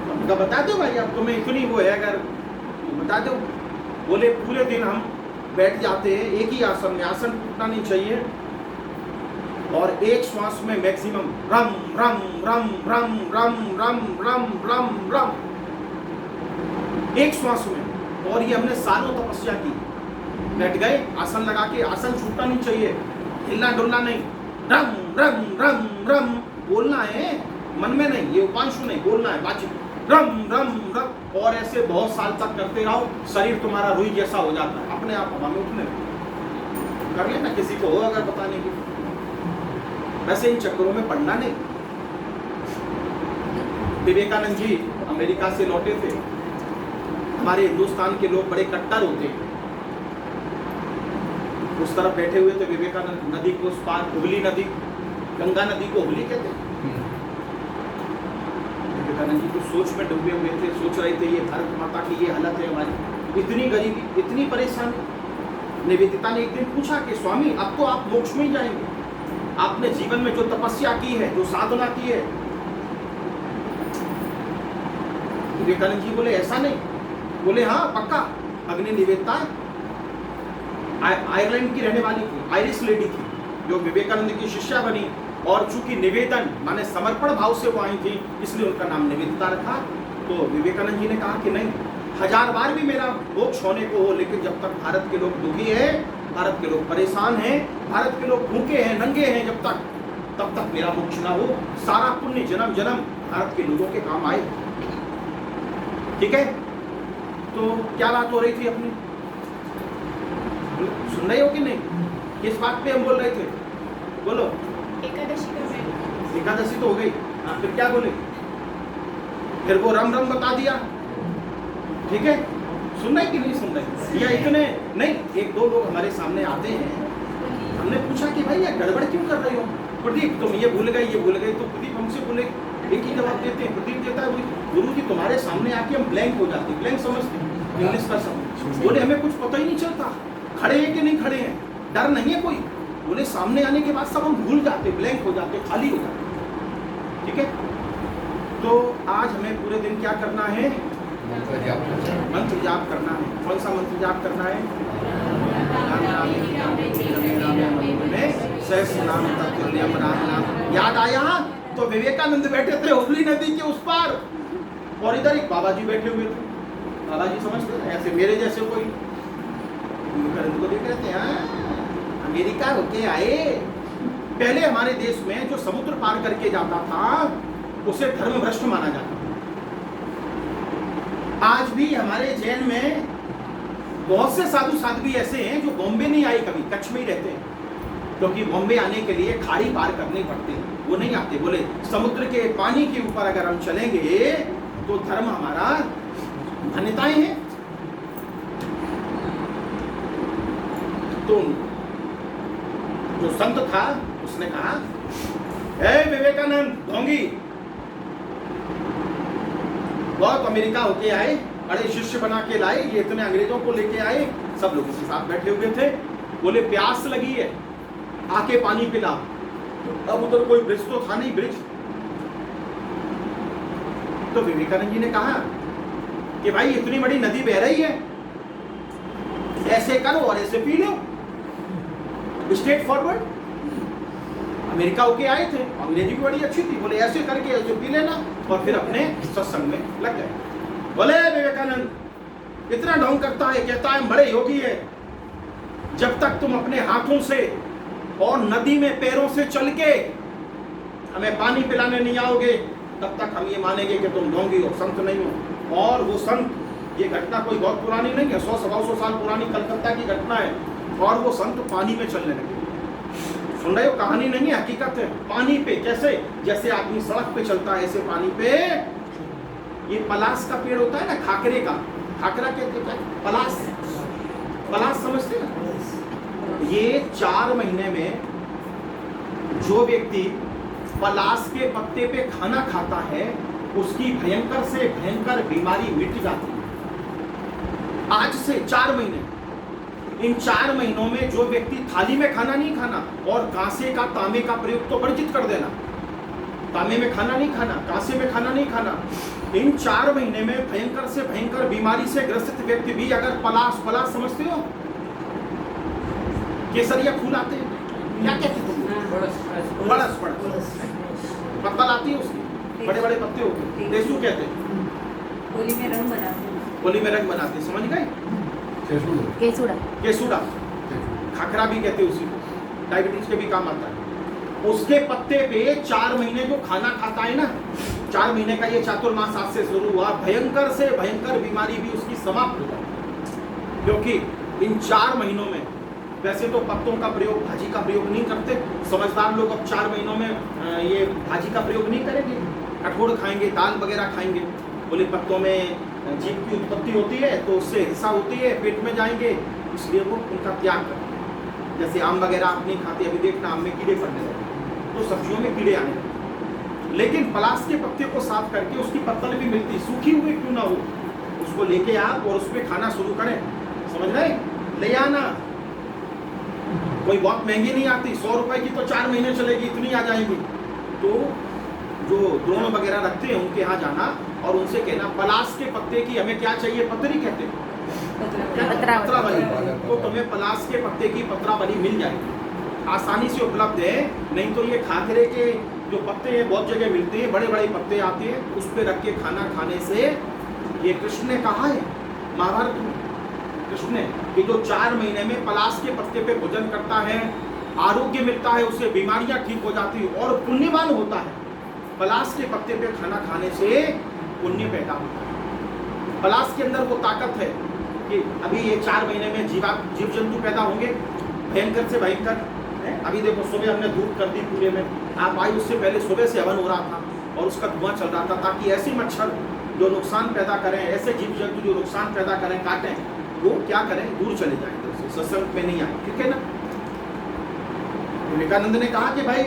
हमने कहा बता दो भाई, अब तुम्हें इतनी वो है अगर बता दो। बोले पूरे दिन हम बैठ जाते हैं एक ही आसन में, आसन टूटना नहीं चाहिए, और एक श्वास में मैक्सिमम रम रम रम रम रम रम रम रम रम, एक श्वास में। और ये हमने सालों तपस्या की। बैठ गए आसन लगा के, आसन छूटना नहीं चाहिए, हिलना डुलना नहीं, रम रम रम रम बोलना है, मन में नहीं, ये उपांशु नहीं, बोलना है वाचिक, रम रम रम। और ऐसे बहुत साल तक करते रहो, शरीर तुम्हारा रुई जैसा हो जाता है, अपने आप हवा में उठने कर लेना। किसी को हो अगर बताने की, वैसे इन चक्करों में पढ़ना नहीं। विवेकानंद जी अमेरिका से लौटे थे। हमारे हिंदुस्तान के लोग बड़े कट्टर होते हैं। उस तरफ बैठे हुए थे विवेकानंद, नदी के उस पार हुगली नदी, गंगा नदी को हुगली कहते हैं। विवेकानंद जी तो सोच में डूबे हुए थे, सोच रहे थे ये भारत माता की ये हालत है हमारी, इतनी गरीबी, इतनी परेशानी। निवेदिता ने एक दिन पूछा कि स्वामी अब तो आप मोक्ष में ही जाएंगे, आपने जीवन में जो तपस्या की है, जो साधना की है। विवेकानंद जी बोले ऐसा नहीं। बोले हाँ पक्का। अग्नि निवेदिता आयरलैंड की रहने वाली थी, आयरिश लेडी थी, जो विवेकानंद की शिष्या बनी। और चूंकि निवेदन माने समर्पण भाव से वो आई थी, इसलिए उनका नाम निवेदिता रखा। तो विवेकानंद जी ने कहा कि नहीं, 1000 बार भी मेरा मोक्ष होने को हो, लेकिन जब तक भारत के लोग दुखी हैं, भारत के लोग परेशान हैं, भारत के लोग भूखे हैं, नंगे हैं, जब तक तब तक मेरा मोक्ष ना हो। सारा पुण्य जन्म जन्म भारत के लोगों के काम आए। ठीक है, तो क्या बात हो रही थी अपनी, सुन रहे हो कि नहीं? किस बात पे हम बोल रहे थे? बोलो। एकादशी का एकादशी तो हो गई। हाँ, फिर क्या बोले? फिर वो रम रम बता दिया। ठीक है, सुन रहे कि नहीं सुन रहे? या इतने नहीं, 1-2 लोग हमारे सामने आते हैं। हमने पूछा कि भाई ये गड़बड़ क्यों कर रहे हो? प्रदीप तुम ये भूल गए, ये भूल गए। तो प्रदीप हमसे बोले, एक ही जवाब देते हैं। प्रदीप देता है गुरु जी तुम्हारे सामने आके हम ब्लैंक हो जाते, ब्लैंक समझते इंग्लिश का शब्द। बोले हमें कुछ पता ही नहीं चलता खड़े हैं कि नहीं खड़े हैं, डर नहीं है कोई। बोले सामने आने के बाद सब हम भूल जाते, ब्लैंक हो जाते, खाली हो जाते। ठीक है, तो आज हमें पूरे दिन क्या करना है? मंत्र जाप करना है। कौन सा मंत्र जाप करना है? सहस्रनाम तत्तुल्यम राम नाम। याद आया तो विवेकानंद बैठे थे हुगली नदी के उस पार और इधर एक बाबा जी बैठे हुए थे। बाबा जी समझते हैं ऐसे मेरे जैसे कोई विवेकानंद को देख रहे थे, हाँ अमेरिका होके आए। पहले हमारे देश में जो समुद्र पार करके जाता था उसे धर्म भ्रष्ट माना जाता था। आज भी हमारे जैन में बहुत से साधु साध्वी ऐसे हैं जो बॉम्बे नहीं आए, कभी कच्छ में ही रहते हैं, क्योंकि बॉम्बे आने के लिए खाड़ी पार करनी पड़ती है, वो नहीं आते। बोले समुद्र के पानी के ऊपर अगर हम चलेंगे तो धर्म हमारा मान्यताएं हैं। तो जो संत था उसने कहा, हे विवेकानंद ढोंगी, बहुत अमेरिका होके आए, बड़े शिष्य बना के लाए, ये इतने अंग्रेजों को लेके आए, सब लोग उसके साथ बैठे हुए थे। बोले प्यास लगी है, आके पानी पिला। अब उधर कोई ब्रिज तो था नहीं, ब्रिज। तो विवेकानंद जी ने कहा कि भाई इतनी बड़ी नदी बह रही है, ऐसे करो और ऐसे P low, straight forward. America होके आए थे, अंग्रेजी भी बड़ी अच्छी थी, बोले ऐसे करके ऐसे पी लेना, और फिर अपने सत्संग में लग गए। बोले विवेकानंद इतना ढोंग करता है, कहता है बड़े योगी है, जब तक तुम अपने हाथों से और नदी में पैरों से चल के हमें पानी पिलाने नहीं आओगे तब तक हम ये मानेंगे कि तुम ढोंगी हो, संत नहीं हो। और वो संत, ये घटना कोई बहुत पुरानी नहीं है, 100-125 साल पुरानी कलकत्ता की घटना है। और वो संत पानी में चलने लगे। सुन रहे हो, कहानी नहीं है, हकीकत है। पानी पे कैसे, जैसे आदमी सड़क पे चलता है ऐसे पानी पे। ये पलास का पेड़ होता है ना, खाकरे का, खाकरा कहते हैं, पलास, पलास समझते हैं। ये 4 महीने में जो व्यक्ति पलास के पत्ते पे खाना खाता है उसकी भयंकर से भयंकर बीमारी मिट जाती है। आज से 4 महीने, इन 4 महीनों में जो व्यक्ति थाली में खाना नहीं खाना और कांसे का, तांबे का प्रयोग तो वर्जित कर देना, तांबे में खाना नहीं खाना, कांसे में खाना नहीं खाना, इन 4 महीने में भयंकर से भयंकर बीमारी से ग्रसित व्यक्ति भी अगर पलास, पलास समझते हो, केसरिया फूल आते हैं, क्या कहते हैं, बड़स, पत्ता लाती है उसकी, बड़े बड़े पत्ते होते हैं, देसू कहते हैं, होली में रंग बनाते हैं, होली में रंग बनाते हैं, समझ गए, केसुड़ा, केसुड़ा, खाखरा भी कहते हैं उसी को, डायबिटीज के भी काम आता है। उसके पत्ते पे 4 महीने जो खाना खाता है ना, 4 महीने का ये चातुर्मास आज से शुरू हुआ, भयंकर से भयंकर बीमारी भी उसकी समाप्त हो जाती। क्योंकि इन 4 महीनों में, वैसे तो पत्तों का प्रयोग, भाजी का प्रयोग नहीं करते, समझदार लोग अब 4 महीनों में ये भाजी का प्रयोग नहीं करेंगे, कठोर खाएंगे, दाल वगैरह खाएंगे। बोले पत्तों में जीभ की उत्पत्ति होती है तो उससे हिस्सा होती है, पेट में जाएंगे, इसलिए वो उनका त्याग करते हैं। जैसे आम वगैरह आप नहीं खाते, अभी देखना आम में कीड़े पड़ने लगे तो सब्जियों में कीड़े आने लगे। लेकिन पलास के पत्ते को साफ करके उसकी पत्तल भी मिलती, सूखी हुई क्यों ना हो, उसको लेके आप और उस पर खाना शुरू करें, समझ रहे, ले आना। कोई बहुत महंगी नहीं आती, 100 रुपए की तो 4 महीने चलेगी, इतनी आ जाएगी। तो जो द्रोण वगैरह रखते हैं उनके यहाँ जाना और उनसे कहना पलास के पत्ते की हमें क्या चाहिए, पतरी कहते हैं, पत्रावली, तो तुम्हें पलास के पत्ते की पत्रावली मिल जाएगी, आसानी से उपलब्ध है। नहीं तो ये खाखरे के जो पत्ते हैं बहुत जगह मिलते हैं, बड़े बड़े पत्ते आते हैं, उस पर रख के खाना खाने से, ये कृष्ण ने कहा है महाभारत में, कृष्ण ने कि जो 4 महीने में पलास के पत्ते पे भोजन करता है आरोग्य मिलता है, उससे बीमारियां ठीक हो जाती है और पुण्यवान होता है। पलास के पत्ते पे खाना खाने से पुण्य पैदा होता है। पलास के अंदर वो ताकत है कि अभी ये 4 महीने में जीव जंतु पैदा होंगे भयंकर से भयंकर। अभी देखो सुबह हमने धूप कर दी पूरे में, आप आए उससे पहले सुबह से हवन हो रहा था और उसका धुआं चल रहा था, ताकि ऐसे मच्छर जो नुकसान पैदा करें, ऐसे जीव जंतु जो नुकसान पैदा करें, काटें, वो क्या करें, दूर चले जाएंगे, सत्संग में नहीं आए, ठीक है ना। विवेकानंद ने कहा कि भाई,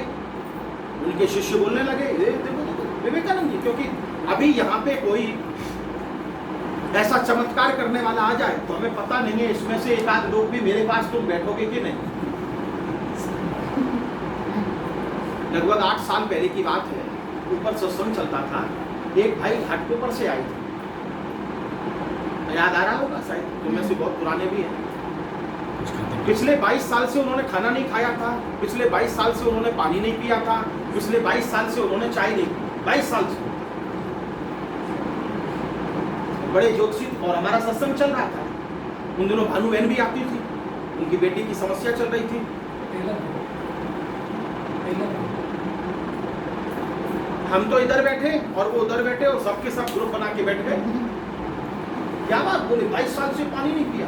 उनके शिष्य बोलने लगे, देखो विवेकानंद जी, क्योंकि अभी यहाँ पे कोई ऐसा चमत्कार करने वाला आ जाए तो हमें पता नहीं है इसमें से एक आध लोग भी मेरे पास तुम बैठोगे कि नहीं। लगभग 8 साल पहले की बात है, ऊपर सत्संग चलता था, एक भाई घाट के ऊपर से आए थे, याद आ रहा होगा शायद, तो में से बहुत पुराने भी हैं। पिछले 22 साल से उन्होंने खाना नहीं खाया था, पिछले 22 साल से उन्होंने पानी नहीं पिया था, पिछले 22 साल से उन्होंने चाय नहीं पी, 22 साल से बड़े ज्योतिषी और हमारा सत्संग चल रहा था। उन दिनों भानु बहन भी आती थी, उनकी बेटी की समस्या चल रही थी। हम तो इधर बैठे और वो उधर बैठे और सबके सब ग्रुप बना के बैठ गए। क्या बात बोले, 22 साल से पानी नहीं पिया।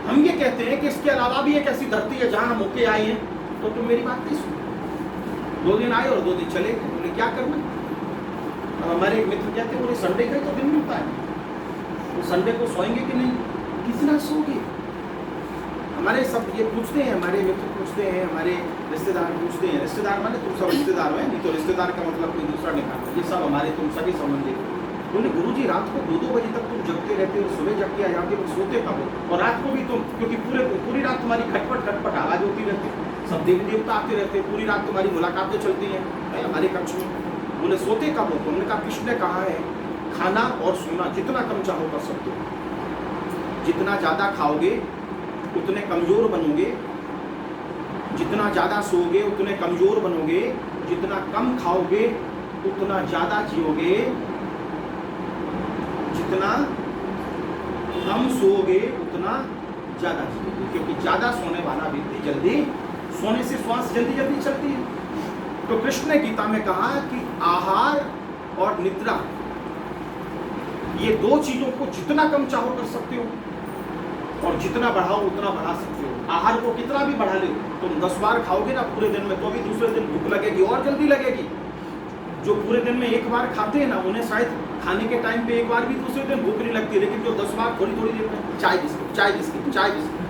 हम ये कहते हैं कि इसके अलावा भी एक ऐसी धरती है जहां हम होके आए हैं, तो तुम मेरी बात नहीं सुनो। 2 दिन आए और 2 दिन चले गए, बोले क्या करना। अब हमारे एक मित्र कहते हैं बोले संडे का ही तो दिन मिलता है, वो संडे को सोएंगे कि नहीं, कितना सोगे। हमारे सब ये पूछते हैं, हमारे मित्र पूछते हैं, हमारे रिश्तेदार पूछते हैं। रिश्तेदार माने तुम सब रिश्तेदार हैं, नहीं तो रिश्तेदार का मतलब कोई दूसरा निकाल, ये सब हमारे तुम सभी संबंधी। बोले गुरुजी रात को 2-2 बजे तक तुम जगते रहते हो, सुबह जग के आ जाते हो, सोते कब हो, और रात को भी तुम, क्योंकि पूरी रात तुम्हारी खटपट आवाज होती रहती है, सब देवी देवता आते रहते हैं, पूरी रात तुम्हारी मुलाकातें चलती हैं हमारे कक्ष में। बोले सोते कब हो। तुमने कहा कृष्ण ने कहा है खाना और सोना जितना कम चाहो कर सकते हो। जितना ज्यादा खाओगे उतने कमजोर बनोगे, जितना ज्यादा सोओगे उतने कमजोर बनोगे, जितना कम खाओगे उतना ज्यादा जियोगे, जितना कम सोओगे उतना ज्यादा जियोगे, क्योंकि ज्यादा सोने वाला व्यक्ति जल्दी, सोने से श्वास जल्दी जल्दी चलती है। तो कृष्ण ने गीता में कहा कि आहार और निद्रा, ये 2 चीजों को जितना कम चाहो कर सकते हो, और जितना बढ़ाओ उतना बढ़ा सकते हो। आहार को कितना भी बढ़ा लो, तुम 10 बार खाओगे ना पूरे दिन में, तो भी दूसरे दिन भूख लगेगी और जल्दी लगेगी। जो पूरे दिन में 1 बार खाते हैं ना, उन्हें शायद खाने के टाइम पे 1 बार भी दूसरे दिन भूख नहीं लगती, लेकिन जो 10 बार थोड़ी थोड़ी देर में चाय बिस्किट चाय बिस्किट चाय बिस्किट,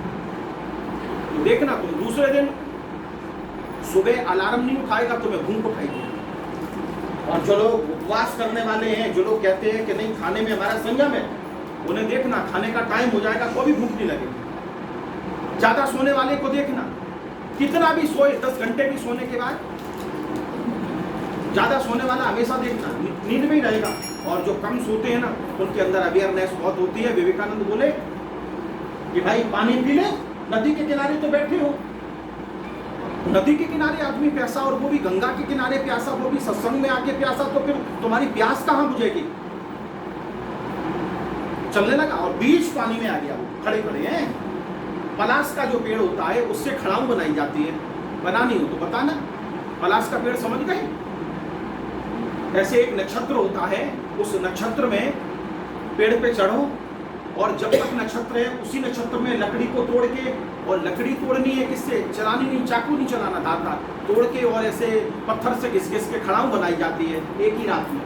तो देखना तुम दूसरे दिन सुबह अलार्म नहीं उठाएगा, तुम्हें भूख उठाएगी। और जो लोग उपवास करने वाले हैं, जो लोग कहते हैं कि नहीं खाने में हमारा संयम है, उन्हें देखना खाने का टाइम हो जाएगा तो भी भूख नहीं लगेगी। ज्यादा सोने वाले को देखना, कितना भी सोए, 10 घंटे भी सोने के बाद, ज्यादा सोने वाला हमेशा देखना नींद में ही रहेगा। और जो कम सोते हैं ना, उनके अंदर अवेयरनेस बहुत होती है। विवेकानंद बोले कि भाई पानी पी ले, नदी के किनारे तो बैठे हो, नदी के किनारे आदमी प्यासा, और वो भी गंगा के किनारे प्यासा, वो भी सत्संग में आके प्यासा, तो फिर तुम्हारी प्यास कहाँ बुझेगी। चलने लगा और बीच पानी में आ गया, वो खड़े खड़े हैं। पलाश का जो पेड़ होता है उससे खड़ाऊ बनाई जाती है, बनानी हो तो बताना। पलाश का पेड़ समझ गए, ऐसे एक नक्षत्र होता है, उस नक्षत्र में पेड़ पे चढ़ो, और जब तक नक्षत्र है उसी नक्षत्र में लकड़ी को तोड़ के, और लकड़ी तोड़नी है किससे, चलानी नहीं, चाकू नहीं चलाना, दाता तोड़ के और ऐसे पत्थर से घिस घिस के खड़ाऊ बनाई जाती है एक ही रात में।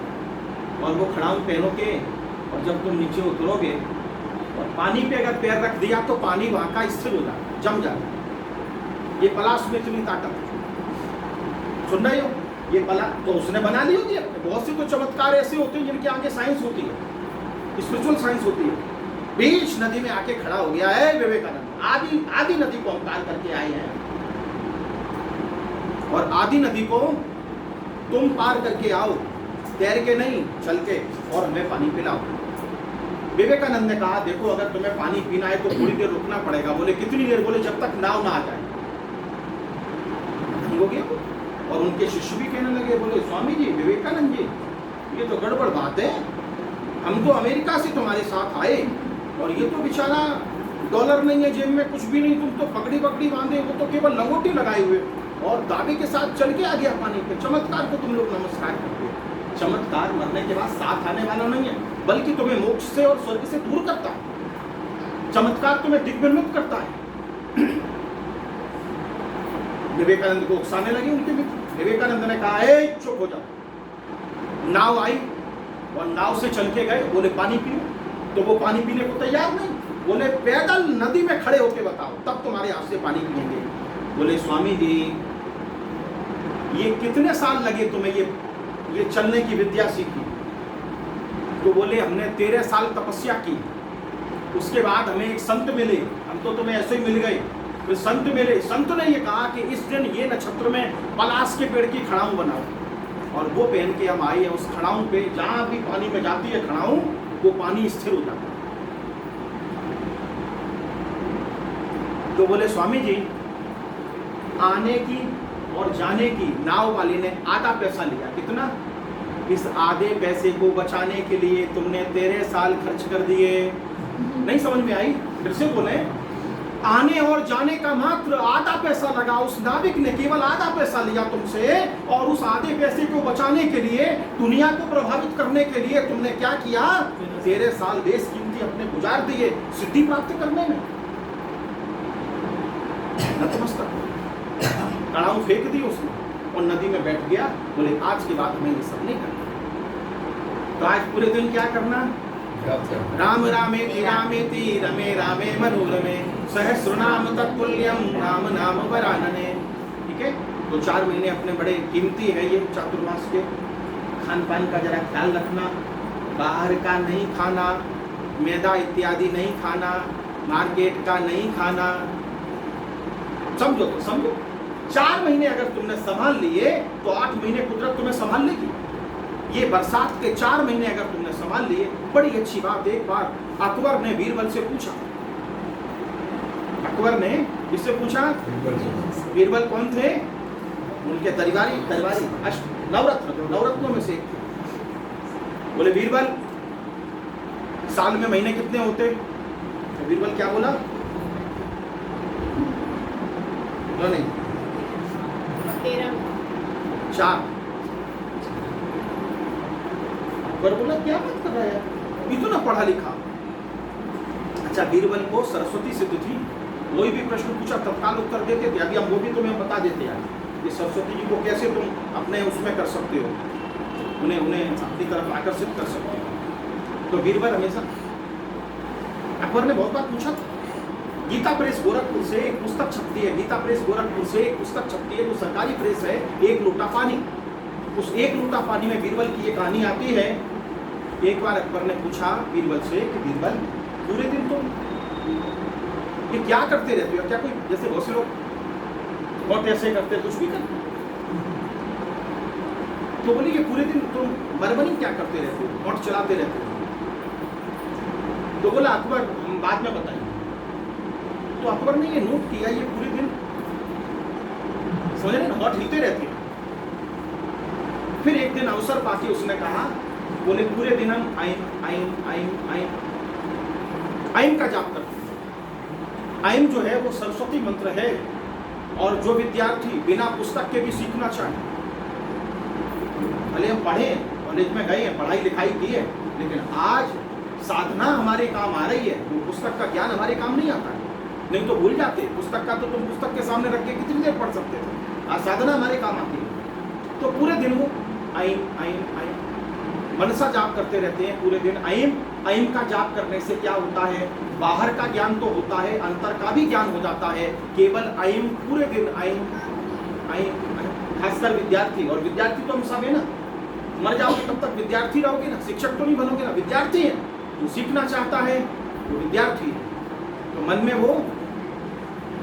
और वो खड़ाऊ पहनो के, और जब तुम नीचे उतरोगे और पानी पे अगर पैर रख दिया तो पानी वहां का स्थिर हो जाता, जम जाता। ये पलाश में इतनी ताकत सुन रहे हो, ये पला तो उसने बना ली होती है। बहुत से तो चमत्कार ऐसे होते हैं जिनके आगे साइंस होती है, स्पिरिचुअल साइंस होती है। बीच नदी में आके खड़ा हो गया है विवेकानंद, आदि नदी को हम पार करके आए हैं, और आदि नदी को तुम पार करके आओ, तैर के नहीं चल के, और हमें पानी पिलाओ। विवेकानंद ने कहा देखो अगर तुम्हें पानी पीना है तो थोड़ी देर रुकना पड़ेगा। बोले कितनी देर, बोले जब तक नाव ना आ जाए। हो गया। और उनके शिष्य भी कहने लगे, बोले स्वामी जी, विवेकानंद जी, ये तो गड़बड़ बात है, हम तो अमेरिका से तुम्हारे साथ आए, और ये तो बेचारा डॉलर नहीं है जेब में, कुछ भी नहीं, तुम तो पकड़ी बांधे, वो तो केवल लंगोटी लगाए हुए और दावे के साथ चल के आ गया पानी पे। चमत्कार को तुम लोग नमस्कार करते हो। चमत्कार मरने के बाद साथ आने वाला नहीं है, बल्कि तुम्हें मोक्ष से और स्वर्ग से दूर करता है। चमत्कार तुम्हें दिग्भ्रमित करता है। विवेकानंद को उकसाने लगे उनके मित्र। विवेकानंद ने कहा ए चुप हो जाओ। नाव आई और नाव से चल के गए, बोले पानी पियो, तो वो पानी पीने को तैयार नहीं। बोले पैदल नदी में खड़े होके बताओ, तब तुम्हारे हाथ से पानी पिएंगे। बोले स्वामी जी, ये कितने साल लगे तुम्हें ये चलने की विद्या सीखी? तो बोले हमने 13 साल तपस्या की, उसके बाद हमें एक संत मिले, हम तो तुम्हें ऐसे ही मिल गए। तो संत मिले, संत ने ये कहा कि इस दिन ये नक्षत्र में पलाश के पेड़ की खड़ाऊ बनाओ, और वो पहन के हम आए हैं। उस खड़ाऊ पे जहाँ भी पानी में जाती है खड़ाऊ, वो पानी स्थिर हो जाता है। तो बोले स्वामी जी, आने की और जाने की नाव वाली ने आधा पैसा लिया। कितना? इस आधे पैसे को बचाने के लिए तुमने 13 साल खर्च कर दिए। नहीं समझ में आई? फिर से बोले, आने और जाने का मात्र आधा पैसा लगा, उस नाविक ने केवल आधा पैसा लिया तुमसे, और उस आधे पैसे को बचाने के लिए, दुनिया को प्रभावित करने के लिए तुमने क्या किया? 13 साल बेशकीमती अपने गुजार दिए सिद्धि प्राप्त करने में। नतमस्तक कड़ाऊ फेंक दी उसने और नदी में बैठ गया। बोले आज के बाद मैं ये सब नहीं करना। तो आज पूरे दिन क्या करना? राम रामेति रामेति रमे रामे मनोरमे सहस्रनाम तत्तुल्यम राम नाम वरानने। ठीक है, तो 4 महीने अपने बड़े कीमती है ये चातुर्मास के। खान पान का जरा ख्याल रखना, बाहर का नहीं खाना, मैदा इत्यादि नहीं खाना, मार्केट का नहीं खाना। समझो तो समझो, 4 महीने अगर तुमने संभाल लिए तो 8 महीने कुदरत तुम्हें संभाल लेगी। ये बरसात के 4 महीने अगर तुमने संभाल लिए, बड़ी अच्छी बात। एक बार अकबर ने बीरबल से पूछा, अकबर ने किससे पूछा? बीरबल कौन थे? उनके दरबारी नवरत्नों में से एक थे। बोले बीरबल, साल में महीने कितने होते? तो बीरबल क्या बोला? नहीं, 4। बोला क्या बात कर रहा है, इतना पढ़ा लिखा। अच्छा, बीरबल को सरस्वती सिद्ध थी, कोई भी प्रश्न पूछा तत्काल उत्तर देते थे। अभी हम वो भी तुम्हें बता देते हैं कि सरस्वती जी को कैसे तुम अपने उसमें कर सकते हो, उन्हें अपनी तरफ आकर्षित कर सकते हो। तो बीरबल हमेशा, अकबर ने बहुत बार पूछा। गीता प्रेस गोरखपुर से एक पुस्तक छपती है, गीता प्रेस गोरखपुर से एक पुस्तक छपती है, जो सरकारी प्रेस है, एक लोटा पानी। उस एक लोटा पानी में बीरबल की ये कहानी आती है। एक बार अकबर ने पूछा बीरबल से कि बीरबल, पूरे दिन तुम ये क्या करते रहते हो? क्या कोई, जैसे बहुत से लोग बहुत ऐसे करते, कुछ भी करते, तो बोले कि पूरे दिन तुम बरबरी क्या करते रहते हो, होंठ चलाते रहते हो? तो बोला अकबर, हम बाद में बताएंगे। तो अकबर ने ये नोट किया, ये पूरे दिन समझ रहे ना, होंठ हिलते रहते हैं। फिर एक दिन अवसर पाके उसने कहा, बोले पूरे दिन हम आइम आइम आइम आइम आइम का जाप करते हैं। आइम जो है वो सरस्वती मंत्र है, और जो विद्यार्थी बिना पुस्तक के भी सीखना चाहे, भले हम पढ़े, कॉलेज में गए हैं, पढ़ाई लिखाई की है, लेकिन आज साधना हमारे काम आ रही है, वो पुस्तक का ज्ञान हमारे काम नहीं आता है। नहीं तो भूल जाते, पुस्तक का तो तुम पुस्तक के सामने रख के कितनी देर पढ़ सकते थे, आज साधना हमारे काम आती है। तो पूरे दिन वो आइम आइम आइम मनसा जाप करते रहते हैं पूरे दिन। आइम आइम का जाप करने से क्या होता है? बाहर का ज्ञान तो होता है, अंतर का भी ज्ञान हो जाता है। केवल आइम, पूरे दिन आइम आइम। खासकर विद्यार्थी, और विद्यार्थी तो हम सब है ना, मर जाओगे तब तक विद्यार्थी रहोगे ना, शिक्षक तो नहीं बनोगे ना, विद्यार्थी है। जो सीखना चाहता है वो विद्यार्थी है, तो मन में वो।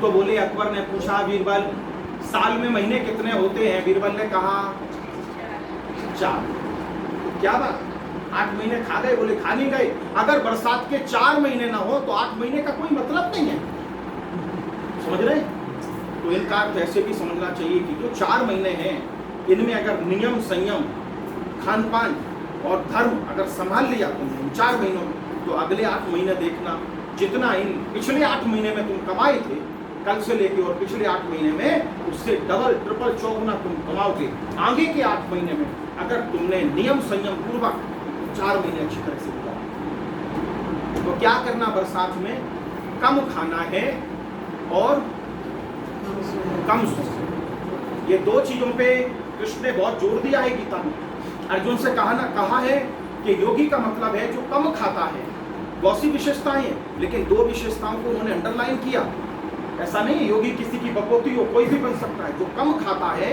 तो बोले, अकबर ने पूछा बीरबल, साल में महीने कितने होते हैं? बीरबल ने कहा 4। क्या बात, 8 महीने खा गए? बोले खा नहीं गए। अगर बरसात के 4 महीने ना हो तो 8 महीने का कोई मतलब नहीं है, समझ रहे? तो इनका अर्थ ऐसे भी समझना चाहिए कि जो 4 महीने हैं, इनमें अगर नियम संयम, खान पान और धर्म अगर संभाल लिया तुमने 4 महीनों में, तो अगले 8 महीने देखना, जितना इन पिछले 8 महीने में तुम कमाए थे कल से लेके, और पिछले 8 महीने में उससे डबल ट्रिपल चौगुना तुम कमाओगे आगे के 8 महीने में, अगर तुमने नियम संयम पूर्वक 4 महीने अच्छी तरह से गुजारे। तो क्या करना बरसात में? कम खाना है और कम सोना। ये 2 चीजों पे कृष्ण ने बहुत जोर दिया है गीता में। अर्जुन से कहा है कि योगी का मतलब है जो कम खाता है। बहुत सी विशेषताएं हैं, लेकिन 2 विशेषताओं को उन्होंने अंडरलाइन किया। ऐसा नहीं है योगी किसी की बपोती हो, कोई भी बन सकता है। जो कम खाता है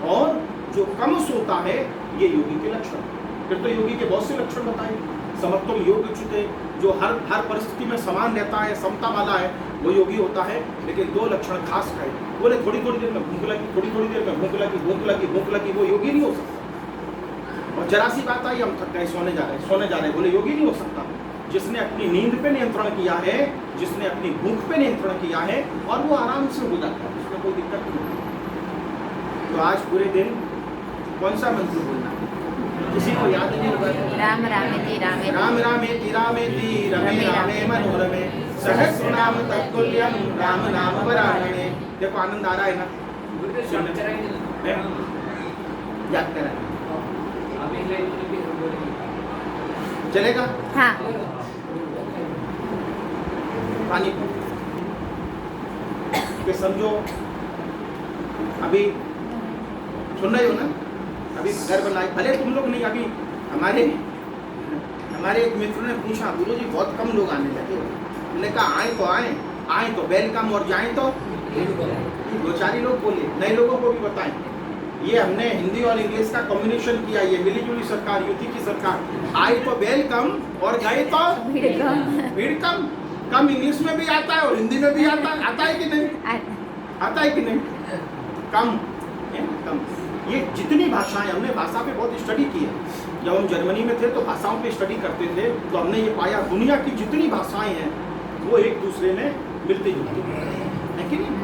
और जो कम सोता है, ये योगी के लक्षण। फिर तो योगी के बहुत से लक्षण बताए। समत्वम योग उच्यते, जो हर परिस्थिति में समान रहता है, समता वाला है, वो योगी होता है। लेकिन 2 लक्षण खास है। बोले थोड़ी थोड़ी देर में भूख लगी, थोड़ी थोड़ी देर में भूख लगी, वो योगी नहीं हो सकता। और जरा सी बात आई, हम थक गए, सोने जा रहे, बोले योगी नहीं हो सकता। जिसने अपनी नींद पे नियंत्रण किया है, जिसने अपनी भूख पे नियंत्रण किया है, और वो आराम से हो जाता है, उसमें कोई दिक्कत नहीं। तो आज पूरे दिन कौन सा मंत्र बोलना, किसी को याद नहीं होगा? राम रामेति रामेति राम रामेति रामेति रमे रामे मनोरमे सहस्रनाम तत्तुल्यं राम नाम वरानने। देखो आनंद आ रहा है ना? है? याद करा चलेगा? हाँ पानी कि समझो अभी सुन रहे हो ना, अभी घर बनाए, भले तुम लोग नहीं, अभी हमारे एक मित्र ने पूछा, गुरु जी बहुत कम लोग आने लगे। मैंने कहा आए तो वेलकम, और जाएं तो दो चार ही लोग बोले, नए लोगों को भी बताएं। ये हमने हिंदी और इंग्लिश का कॉम्बिनेशन किया, ये मिलीजुली सरकार, युति की सरकार। आए तो वेलकम और गए तो भीड़ कम। कम इंग्लिश में भी आता है और हिंदी में भी आता है कि नहीं? आता है कि नहीं? कम है ना, कम। ये जितनी भाषाएं, हमने भाषा पे बहुत स्टडी की है। जब हम जर्मनी में थे तो भाषाओं पे स्टडी करते थे, तो हमने ये पाया दुनिया की जितनी भाषाएं हैं वो एक दूसरे में मिलती जुलती है कि नहीं?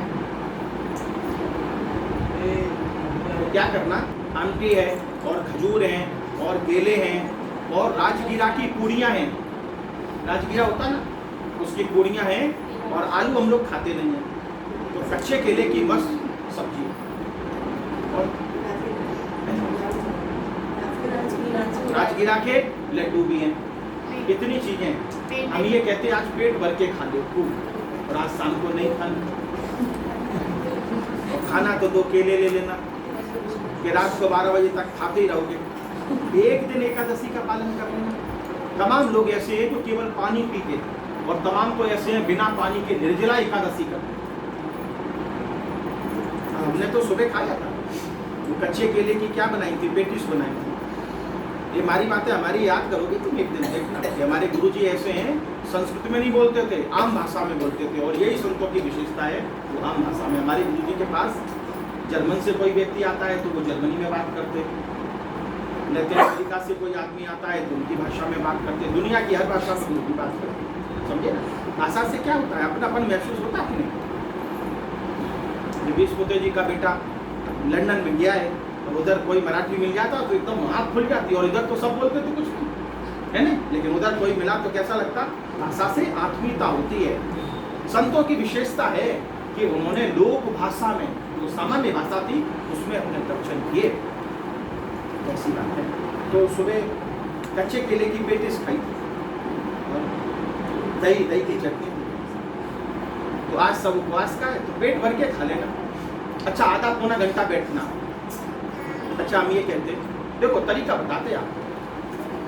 तो क्या करना, आमटी है और खजूर हैं और केले हैं और राजगीरा की पूड़ियाँ हैं। राजगीरा होता ना, उसकी पूड़ियाँ हैं, और आलू हम लोग खाते नहीं हैं, तो कच्चे केले की मस्त सब्जी और राजगीरा के लड्डू भी हैं। इतनी चीजें हम ये कहते हैं आज पेट भर के खा लो खूब, और आज शाम को नहीं खाना। और खाना तो 2 केले ले लेना कि रात को 12 बजे तक खाते ही रहोगे। एक दिन एकादशी का पालन कर लेना। तमाम लोग ऐसे हैं जो केवल पानी पीते, और तमाम को ऐसे हैं बिना पानी के निर्जला एकादशी करते। हमने तो सुबह खाया था, वो कच्चे केले की क्या बनाई थी, पेटिस बनाई थी। ये हमारी बातें हमारी याद करोगे तुम एक दिन, देखना कि हमारे गुरुजी ऐसे हैं, संस्कृत में नहीं बोलते थे, आम भाषा में बोलते थे, और यही संतों की विशेषता है, वो आम भाषा में। हमारे गुरुजी के पास जर्मन से कोई व्यक्ति आता है तो वो जर्मनी में बात करते, लैटिन अमेरिका से कोई आदमी आता है तो उनकी भाषा में बात करते, दुनिया की हर भाषा में उनकी बात करते। समझे ना? भाषा से क्या होता है, अपनापन महसूस होता है कि नहीं? विवेश पोते जी का बेटा लंदन में गया है, तो उधर कोई मराठी मिल जाता तो एकदम हाथ खुल जाती, और इधर तो सब बोलते थे कुछ नहीं, है ना? लेकिन उधर कोई मिला तो कैसा लगता? भाषा से आत्मीयता होती है। संतों की विशेषता है कि उन्होंने लोक भाषा में, जो सामान्य भाषा थी, उसमें अपने दर्शन किए। ऐसी बात है। तो सुबह कच्चे केले की पेटिस खाई थी और दही की चटनी। तो आज सब उपवास का है तो पेट भर के खा लेना। अच्छा, आधा पौना घंटा बैठना। अच्छा, हम ये कहते हैं, देखो तरीका बताते आप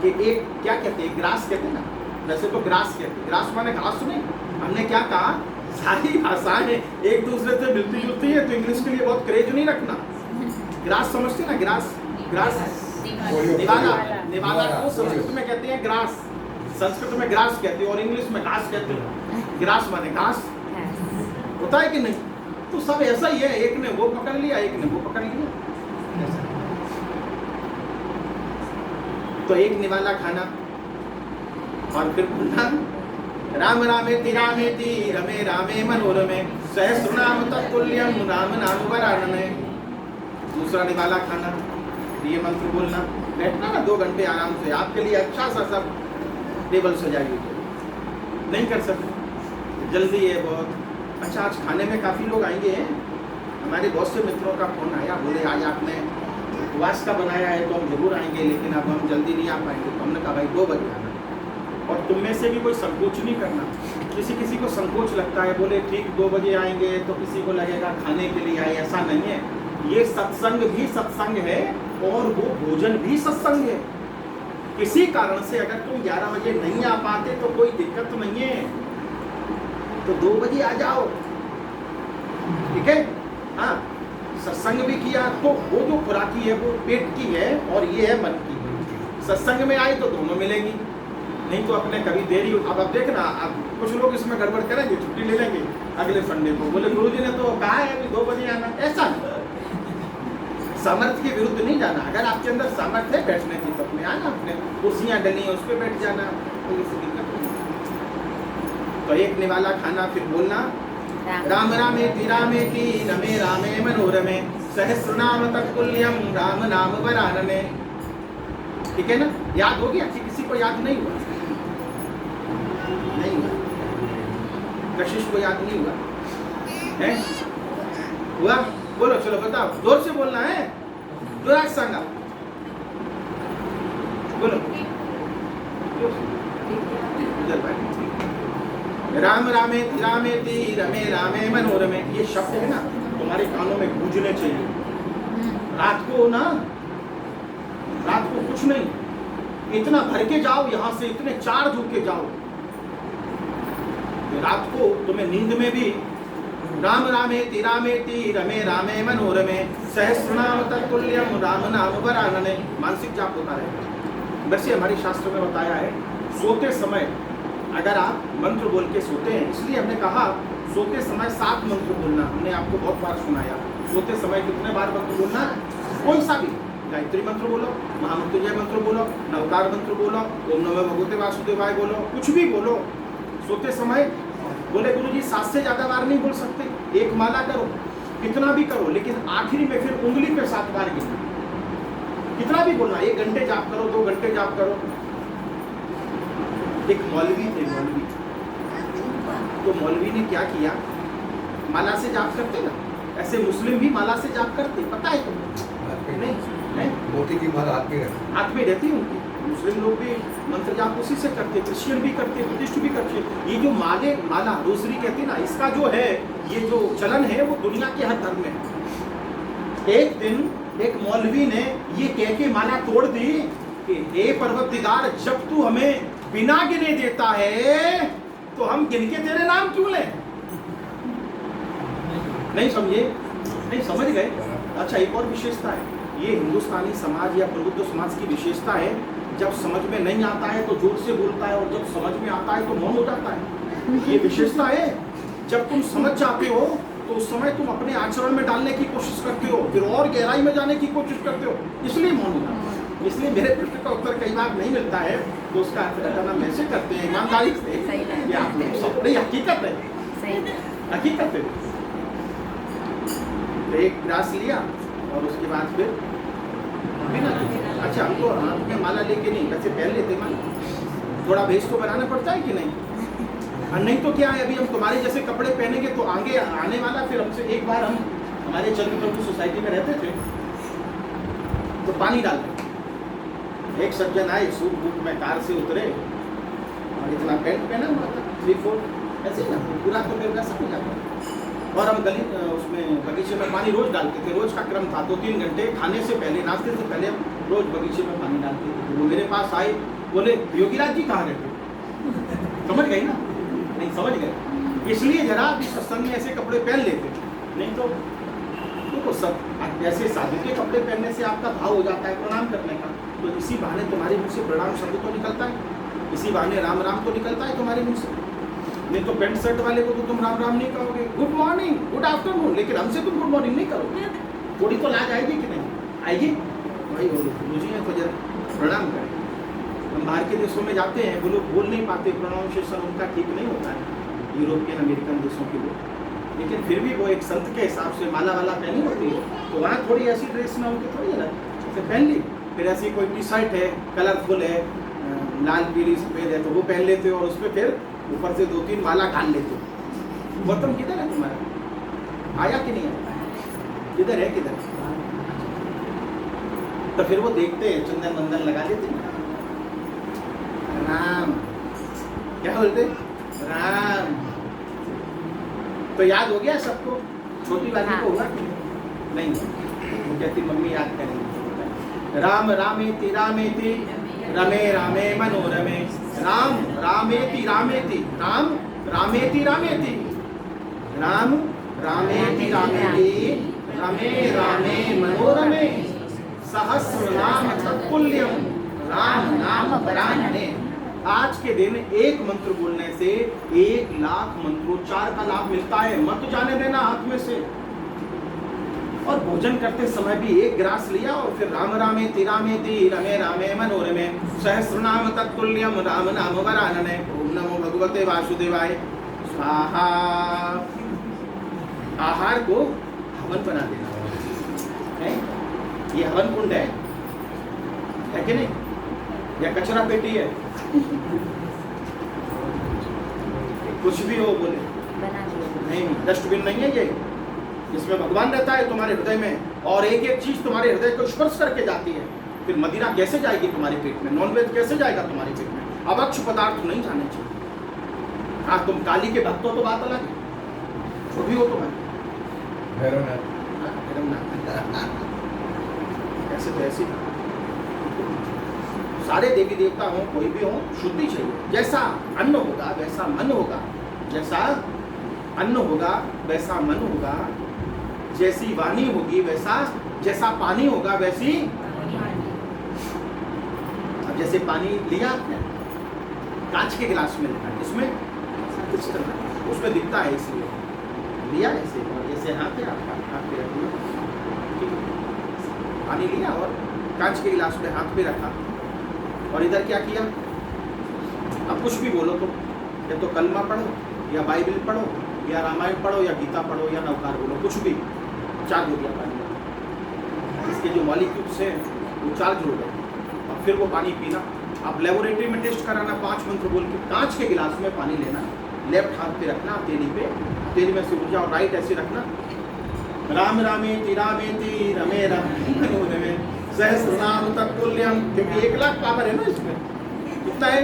कि एक क्या कहते हैं, ग्रास कहते हैं ना, वैसे तो ग्रास कहते हैं, ग्रास माने घास नहीं। हमने क्या कहा, सारी भाषाएं एक दूसरे से मिलती जुलती है, तो इंग्लिश के लिए बहुत क्रेज नहीं रखना। ग्रास समझते ना, ग्रास निवाला को संस्कृत में कहते हैं ग्रास, संस्कृत में ग्रास कहते हैं और इंग्लिश में घास कहते हैं। ग्रास माने घास, होता है कि नहीं? तो सब ऐसा ही है, एक ने वो पकड़ लिया, एक ने वो पकड़ लिया। तो एक निवाला खाना और फिर बोलना राम रामेति रामेति रमे रामे मनोरमे सहस्रनाम तत्तुल्यं राम नाम वरानने। दूसरा निवाला खाना, ये मंत्र बोलना, बैठना ना 2 घंटे आराम से। आपके लिए अच्छा सा सब टेबल सजाइए, नहीं कर सकते, जल्दी है बहुत। अच्छा, आज खाने में काफ़ी लोग आएंगे हैं। हमारे बहुत से मित्रों का फोन आया, बोले आज आपने उपवास का बनाया है तो हम जरूर आएंगे, लेकिन अब हम जल्दी नहीं आ पाएंगे। तो हमने कहा भाई 2 बजे आना, और तुम में से भी कोई संकोच नहीं करना। किसी को संकोच लगता है, बोले ठीक 2 बजे आएंगे तो किसी को लगेगा खाने के लिए आए, ऐसा नहीं है। ये सत्संग भी सत्संग है और वो भोजन भी सत्संग है। किसी कारण से अगर तुम 11 बजे नहीं आ पाते तो कोई दिक्कत नहीं है, तो 2 बजे आ जाओ, ठीक है? हाँ, सत्संग भी किया तो वो जो खुराकी है वो पेट की है और ये है मन की। सत्संग में आए तो दोनों मिलेंगी, नहीं तो अपने कभी देरी। अब देखना, अब कुछ लोग इसमें गड़बड़ करेंगे, छुट्टी ले लेंगे अगले संडे को, बोले गुरुजी ने तो कहा है अभी 2 बजे आना। ऐसा सामर्थ्य के विरुद्ध नहीं जाना। अगर आपके अंदर सामर्थ्य है बैठने की तो अपने आना, अपने कुर्सियाँ डली हैं उस पर बैठ जाना, कोई दिक्कत नहीं। तो एक निवाला खाना, फिर बोलना राम रामेति रामेति रमे रामे मनोरमे सहस्रनाम तत्तुल्यम राम नाम वरानने। ठीक है ना? याद हो गया कि किसी को याद नहीं हुआ? नहीं हुआ? कशिश को याद नहीं हुआ है? हुआ? बोलो, चलो बताओ, जोर से बोलना है, जोरात सांगा, बोलो। राम रामेति रामेति रमे रामे मनोरमे, ये शब्द है ना तुम्हारे कानों में गूंजने चाहिए। रात को ना, रात को कुछ नहीं, इतना भर के जाओ यहाँ से, इतने चार्ज होके जाओ। रात को तुम्हें नींद में भी राम रामेति रामेति रमे रामे मनोरमे सहस्रनाम तत्तुल्यम राम नाम वरानने मानसिक जाप होता रहेगा। वैसे हमारे शास्त्र में बताया है, सोते समय अगर आप मंत्र बोल के सोते हैं, इसलिए हमने कहा सोते समय 7 मंत्र बोलना। हमने आपको बहुत बार सुनाया, सोते समय कितने बार मंत्र बोलना? कोई सा भी, गायत्री मंत्र बोलो, महामृत्युंजय मंत्र बोलो, नवकार मंत्र बोलो, ओम नमो भगवते वासुदेवाय बोलो, कुछ भी बोलो सोते समय। बोले गुरुजी 7 से ज़्यादा बार नहीं बोल सकते, एक माला करो, कितना भी करो, लेकिन आखिरी में फिर उंगली पे 7 बार गिनना। कितना भी बोलना, 1 घंटे जाप करो, 2 घंटे जाप करो। एक मौलवी थे, मौलवी, तो मौलवी ने क्या किया, माला से जाप करते ना, ऐसे मुस्लिम भी माला से जाप करते, पता है तुम्हें? नहीं, मोती की माला हाथ में रहती है उनकी। मुस्लिम लोग भी मंत्र जाप उसी से करते, क्रिश्चियन भी करते, बुद्धिस्ट भी करते। ये जो माला रोसरी कहते ना, इसका जो है ये जो चलन है वो दुनिया के हर धर्म में है। एक दिन एक मौलवी ने ये कह के माला तोड़ दी कि हे परवरदिगार, जब तू हमें बिना गिने देता है तो हम गिन के तेरे नाम क्यों लें? नहीं समझे? नहीं समझ गए? अच्छा, एक और विशेषता है, ये हिंदुस्तानी समाज या प्रबुद्ध समाज की विशेषता है, जब समझ में नहीं आता है तो जोर से बोलता है, और जब समझ में आता है तो मौन हो जाता है। ये विशेषता है। जब तुम समझ जाते हो तो उस समय तुम अपने आचरण में डालने की कोशिश करते हो, फिर और गहराई में जाने की कोशिश करते हो, इसलिए मौन हो जाता है। इसलिए मेरे प्रश्न का उत्तर कई बार नहीं मिलता है तो उसका अर्थ बताना हम ऐसे करते हैं ईमानदारी से, ये आप लोग सब नहीं, हकीकत है, हकीकत है। तो एक ग्रास लिया और उसके बाद फिर अच्छा, हम तो हाथ में माला लेके नहीं, वैसे पहन लेते माला, थोड़ा भेष तो बनाना पड़ता है कि नहीं? और नहीं तो क्या है, अभी हम तुम्हारे जैसे कपड़े पहनेंगे तो आगे आने वाला, फिर हमसे एक बार हम हमारे चंद्र प्रभु सोसाइटी में रहते थे तो पानी डालते, एक सज्जन आए, सूट बूट में कार से उतरे और इतना पैंट पहना हुआ था 3/4 ऐसे ही ना, पूरा तो मेरे वैसा हो जाता। और हम गली उसमें बगीचे में पानी रोज डालते थे, रोज का क्रम था, 2-3 घंटे खाने से पहले, नाश्ते से पहले हम रोज बगीचे में पानी डालते थे। वो मेरे पास आए, बोले योगीराज जी कहाँ रहते? समझ गए ना? नहीं समझ गए, इसलिए जरा अभी सत्संग में ऐसे कपड़े पहन लेते, नहीं तो देखो सब ऐसे साधु के कपड़े पहनने से आपका भाव हो जाता है प्रणाम करने का, तो इसी बहाने तुम्हारे मुँह से प्रणाम शब्द तो निकलता है, इसी बहाने राम राम तो निकलता है तुम्हारे मुँह से। नहीं तो पेंट शर्ट वाले को तो तुम राम राम नहीं कहोगे, गुड मॉर्निंग, गुड आफ्टरनून, लेकिन हमसे तुम गुड मॉर्निंग नहीं करोगे। थोड़ी तो लाज आएगी कि नहीं आएगी? भाई बोलो मुझे है तो जरा प्रणाम करें। हम बाहर के देशों में जाते हैं, वो लोग बोल नहीं पाते, प्रोनाउंसिएशन उनका ठीक नहीं होता है, यूरोपियन अमेरिकन देशों के लोग, लेकिन फिर भी वो एक संत के हिसाब से माला वाला पहनी होती है, तो वहाँ थोड़ी ऐसी ड्रेस में उनकी थोड़ी अलग ऐसे पहन ली। फिर ऐसी कोई टी शर्ट है, कलरफुल है, लाल पीली सफेद है, तो वो पहन लेते हो और उस पर फिर ऊपर से 2-3 माला डाल लेते हो। गौतम किधर है तुम्हारा? आया कि नहीं आया? किधर है, किधर? तो फिर वो देखते हैं, चंदन बंदन लगा लेते हैं, राम, क्या बोलते? राम। तो याद हो गया सबको? छोटी वाली को हुआ कि नहीं? वो कहती मम्मी याद करेंगे। राम रामेति रामेति रमे रामे मनोरमे, राम रामेति रामेति, राम रामेति रामेति, राम रामेति रामेति रमे रामे मनोरमे सहस्र नाम तत्तुल्यम राम नाम वरानने। आज के दिन एक मंत्र बोलने से 1,00,000 मंत्रोच्चार का लाभ मिलता है, मत जाने देना हाथ में से। और भोजन करते समय भी एक ग्रास लिया और फिर राम रामेति रामेति रमे रामे मनोरमे सहस्रनाम तत्तुल्यम राम नाम वरानने। ओम नमो भगवते वासुदेवाय। स्वाहा। आहार को हवन बना देना है। ये हवन कुंड है कि नहीं, या कचरा पेटी है? कुछ भी हो बोले, बना दिया। नहीं, डस्टबिन नहीं है ये। इसमें भगवान रहता है तुम्हारे हृदय में, और एक एक चीज तुम्हारे हृदय को स्पर्श करके जाती है। फिर मदिरा कैसे जाएगी तुम्हारे पेट में? नॉनवेज कैसे जाएगा तुम्हारे पेट में? अभक्ष पदार्थ नहीं जाने चाहिए। हाँ, तुम काली के भक्त हो तो बात अलग है, जो भी हो तो ऐसे तो ऐसे सारे देवी देवता हो, कोई भी हो, शुद्धि चाहिए। जैसा अन्न होगा वैसा मन होगा, जैसा अन्न होगा वैसा मन होगा, जैसी वाणी होगी वैसा, जैसा पानी होगा वैसी। अब जैसे पानी लिया आपने, कांच के गिलास में लेना, इसमें कुछ करना, उसमें दिखता है इसलिए लिया ऐसे, और जैसे हाथ पे पानी लिया और कांच के गिलास में हाथ पे रखा, और इधर क्या किया? अब कुछ भी बोलो तो, या तो कलमा पढ़ो, या बाइबल पढ़ो, या रामायण पढ़ो, या गीता पढ़ो, या नवकार बोलो, कुछ भी, चार्ज हो गया पानी। इसके जो मॉलिक्यूल्स हैं वो चार्ज हो गए, और फिर वो पानी पीना। आप लेबोरेटरी में टेस्ट कराना, 5 मंत्र बोल के कांच के गिलास में पानी लेना, लेफ्ट हाथ पे रखना हथेली पे, हथेली में से ऊर्जा, और राइट ऐसे रखना। राम रामेति रामेति रमे रमे सहस्रनाम तत्तुल्यम, क्योंकि 1 लाख पावर है ना इसमें। कितना है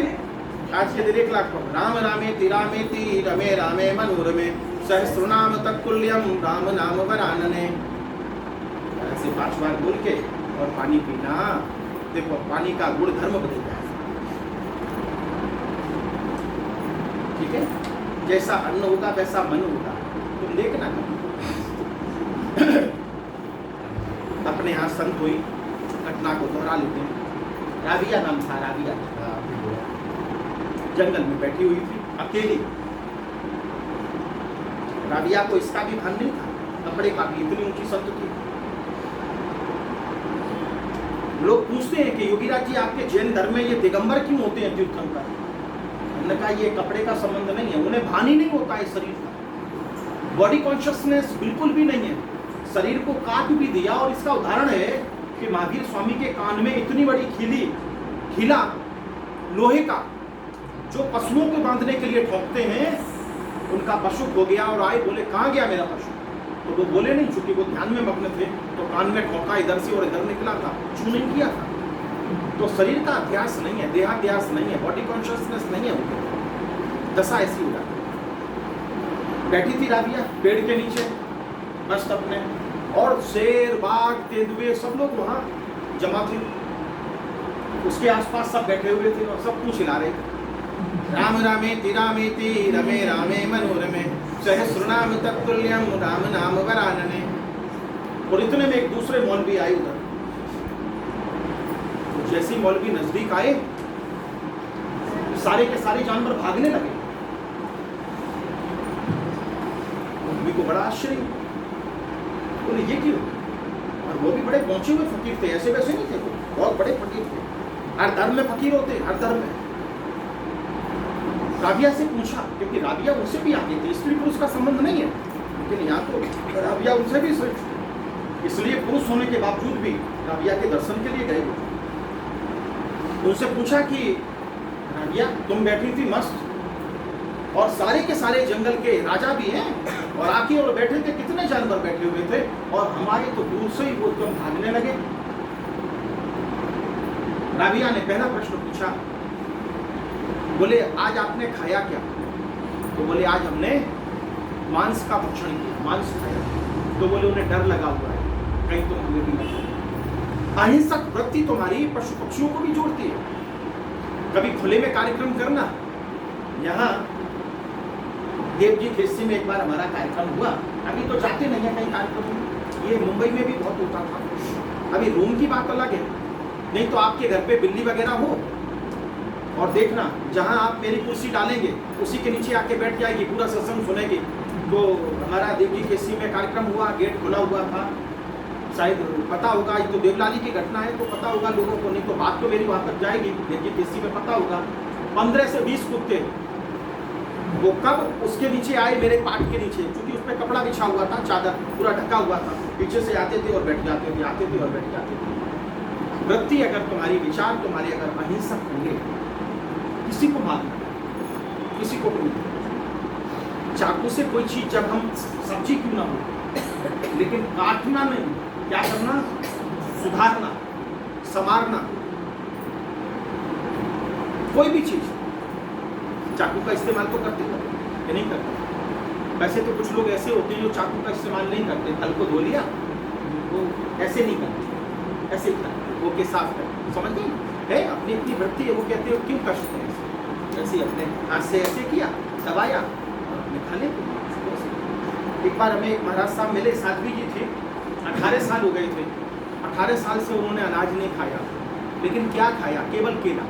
आज के दिन? 1 लाख पावर। राम रामेति रामेति रमे रामे मनोरमे सहस्रनाम तत्तुल्यम राम नाम वरानने। ऐसे 5 बार बोल के और पानी पीना। देखो पानी का गुण धर्म बदल जाएगा। ठीक है, जैसा अन्न होगा वैसा मन होगा। तुम देखना अपने यहाँ संत हुई घटना को दोहरा लेते हैं। राबिया नाम था, राबिया जंगल में बैठी हुई थी अकेली। राबिया को इसका भी भान नहीं था, कपड़े का भी, इतनी ऊंची संत थी। लोग पूछते हैं कि योगीराज जी आपके जैन धर्म में ये दिगंबर क्यों होते हैं तीर्थंकर? हमने कहा ये कपड़े का संबंध नहीं है, उन्हें भान ही नहीं होता है शरीर का, बॉडी कॉन्शियसनेस बिल्कुल भी नहीं है। शरीर को काट भी दिया, और इसका उदाहरण है कि महावीर स्वामी के कान में इतनी बड़ी खीला लोहे का, जो पशुओं को बांधने के लिए ठोकते हैं, उनका पशु हो गया और आए, बोले कहाँ गया मेरा पशु? तो वो बोले नहीं, चूंकि वो ध्यान में मग्न थे, तो कान में ठोका इधर से और इधर निकला था, छू नहीं किया था। तो शरीर का अध्यास नहीं है, देहाध्यास नहीं है, बॉडी कॉन्शियसनेस नहीं है उनके। दशा ऐसी हो जाती। बैठी थी राबिया पेड़ के नीचे मस्त अपने, और शेर बाघ तेंदुए सब लोग वहाँ जमा थे, उसके आसपास सब बैठे हुए थे और सब कुछ हिला रहे थे। राम रामेति रामेति रमे रामे मनोरमे सहस्रनाम तत्तुल्यम राम नाम वरानने। और इतने में एक दूसरे मौलवी आए उधर। जैसे मौलवी नजदीक आए, सारे के सारे जानवर भागने लगे। मौलवी को बड़ा आश्चर्य, बोले ये क्यों? और वो भी बड़े पहुंचे हुए फकीर थे, ऐसे वैसे नहीं थे, वो बहुत बड़े फकीर थे। हर धर्म में फकीर होते, हर धर्म में। राबिया से पूछा, क्योंकि राबिया उनसे भी आगे थी, स्त्री पुरुष का संबंध नहीं है, लेकिन यहाँ तो राबिया उनसे भी श्रेष्ठ, इसलिए पुरुष होने के बावजूद भी राबिया के दर्शन के लिए गए। उनसे पूछा कि राबिया तुम बैठी थी मस्त, और सारे के सारे जंगल के राजा भी हैं, और आके और बैठे थे, कितने जानवर बैठे हुए थे, और हमारे तो दूर से ही वो एकदम भागने लगे। राबिया ने पहला प्रश्न पूछा, बोले आज आपने खाया क्या? तो बोले आज हमने मांस का भक्षण किया, मांस खाया। तो बोले उन्हें डर लगा हुआ है, कहीं तो हमें भी लगा। अहिंसक वृत्ति तुम्हारी पशु पक्षियों को भी जोड़ती है। कभी खुले में कार्यक्रम करना। यहाँ देव जी खेसी में एक बार हमारा कार्यक्रम हुआ, अभी तो जाते नहीं है कहीं कार्यक्रम, ये मुंबई में भी बहुत होता था। अभी रूम की बात अलग है, नहीं तो आपके घर पे बिल्ली वगैरह हो, और देखना जहाँ आप मेरी कुर्सी डालेंगे उसी के नीचे आके बैठ जाएगी, पूरा सत्संग सुनेगी। तो हमारा देवजी केसी में कार्यक्रम हुआ, गेट खुला हुआ था, शायद पता होगा, ये तो देवलाली की घटना है तो पता होगा लोगों को, नहीं तो बात तो मेरी वहाँ तक जाएगी। देवजी केसी में पता होगा 15 से 20 कुत्ते वो कब उसके नीचे आए, मेरे पाट के नीचे, क्योंकि उस पर कपड़ा बिछा हुआ था, चादर पूरा ढका हुआ था, पीछे से आते थे और बैठ जाते थे, आते थे और बैठ जाते थे। वृत्ति अगर तुम्हारी, विचार तुम्हारे अगर अहिंसक होंगे, किसी को मारना, किसी को नहीं। चाकू से कोई चीज जब हम सब्जी क्यों ना हो, लेकिन काटना नहीं, क्या करना, सुधारना, संवारना, कोई भी चीज। चाकू का इस्तेमाल तो करते हो कि नहीं करते? वैसे तो कुछ लोग ऐसे होते हैं जो चाकू का इस्तेमाल नहीं करते, फल को धो लिया, वो ऐसे नहीं करते, ऐसे ही करते, वो के साफ करते, समझ गए? है अपनी अपनी वृत्ति है, वो कहते हो क्यों कष्ट है, ऐसे अपने हाथ से ऐसे किया, दबाया और अपने खा लेते। एक बार हमें एक महाराज साहब मिले, साध्वी जी थे, 18 साल हो गए थे, 18 साल से उन्होंने अनाज नहीं खाया, लेकिन क्या खाया, केवल केला,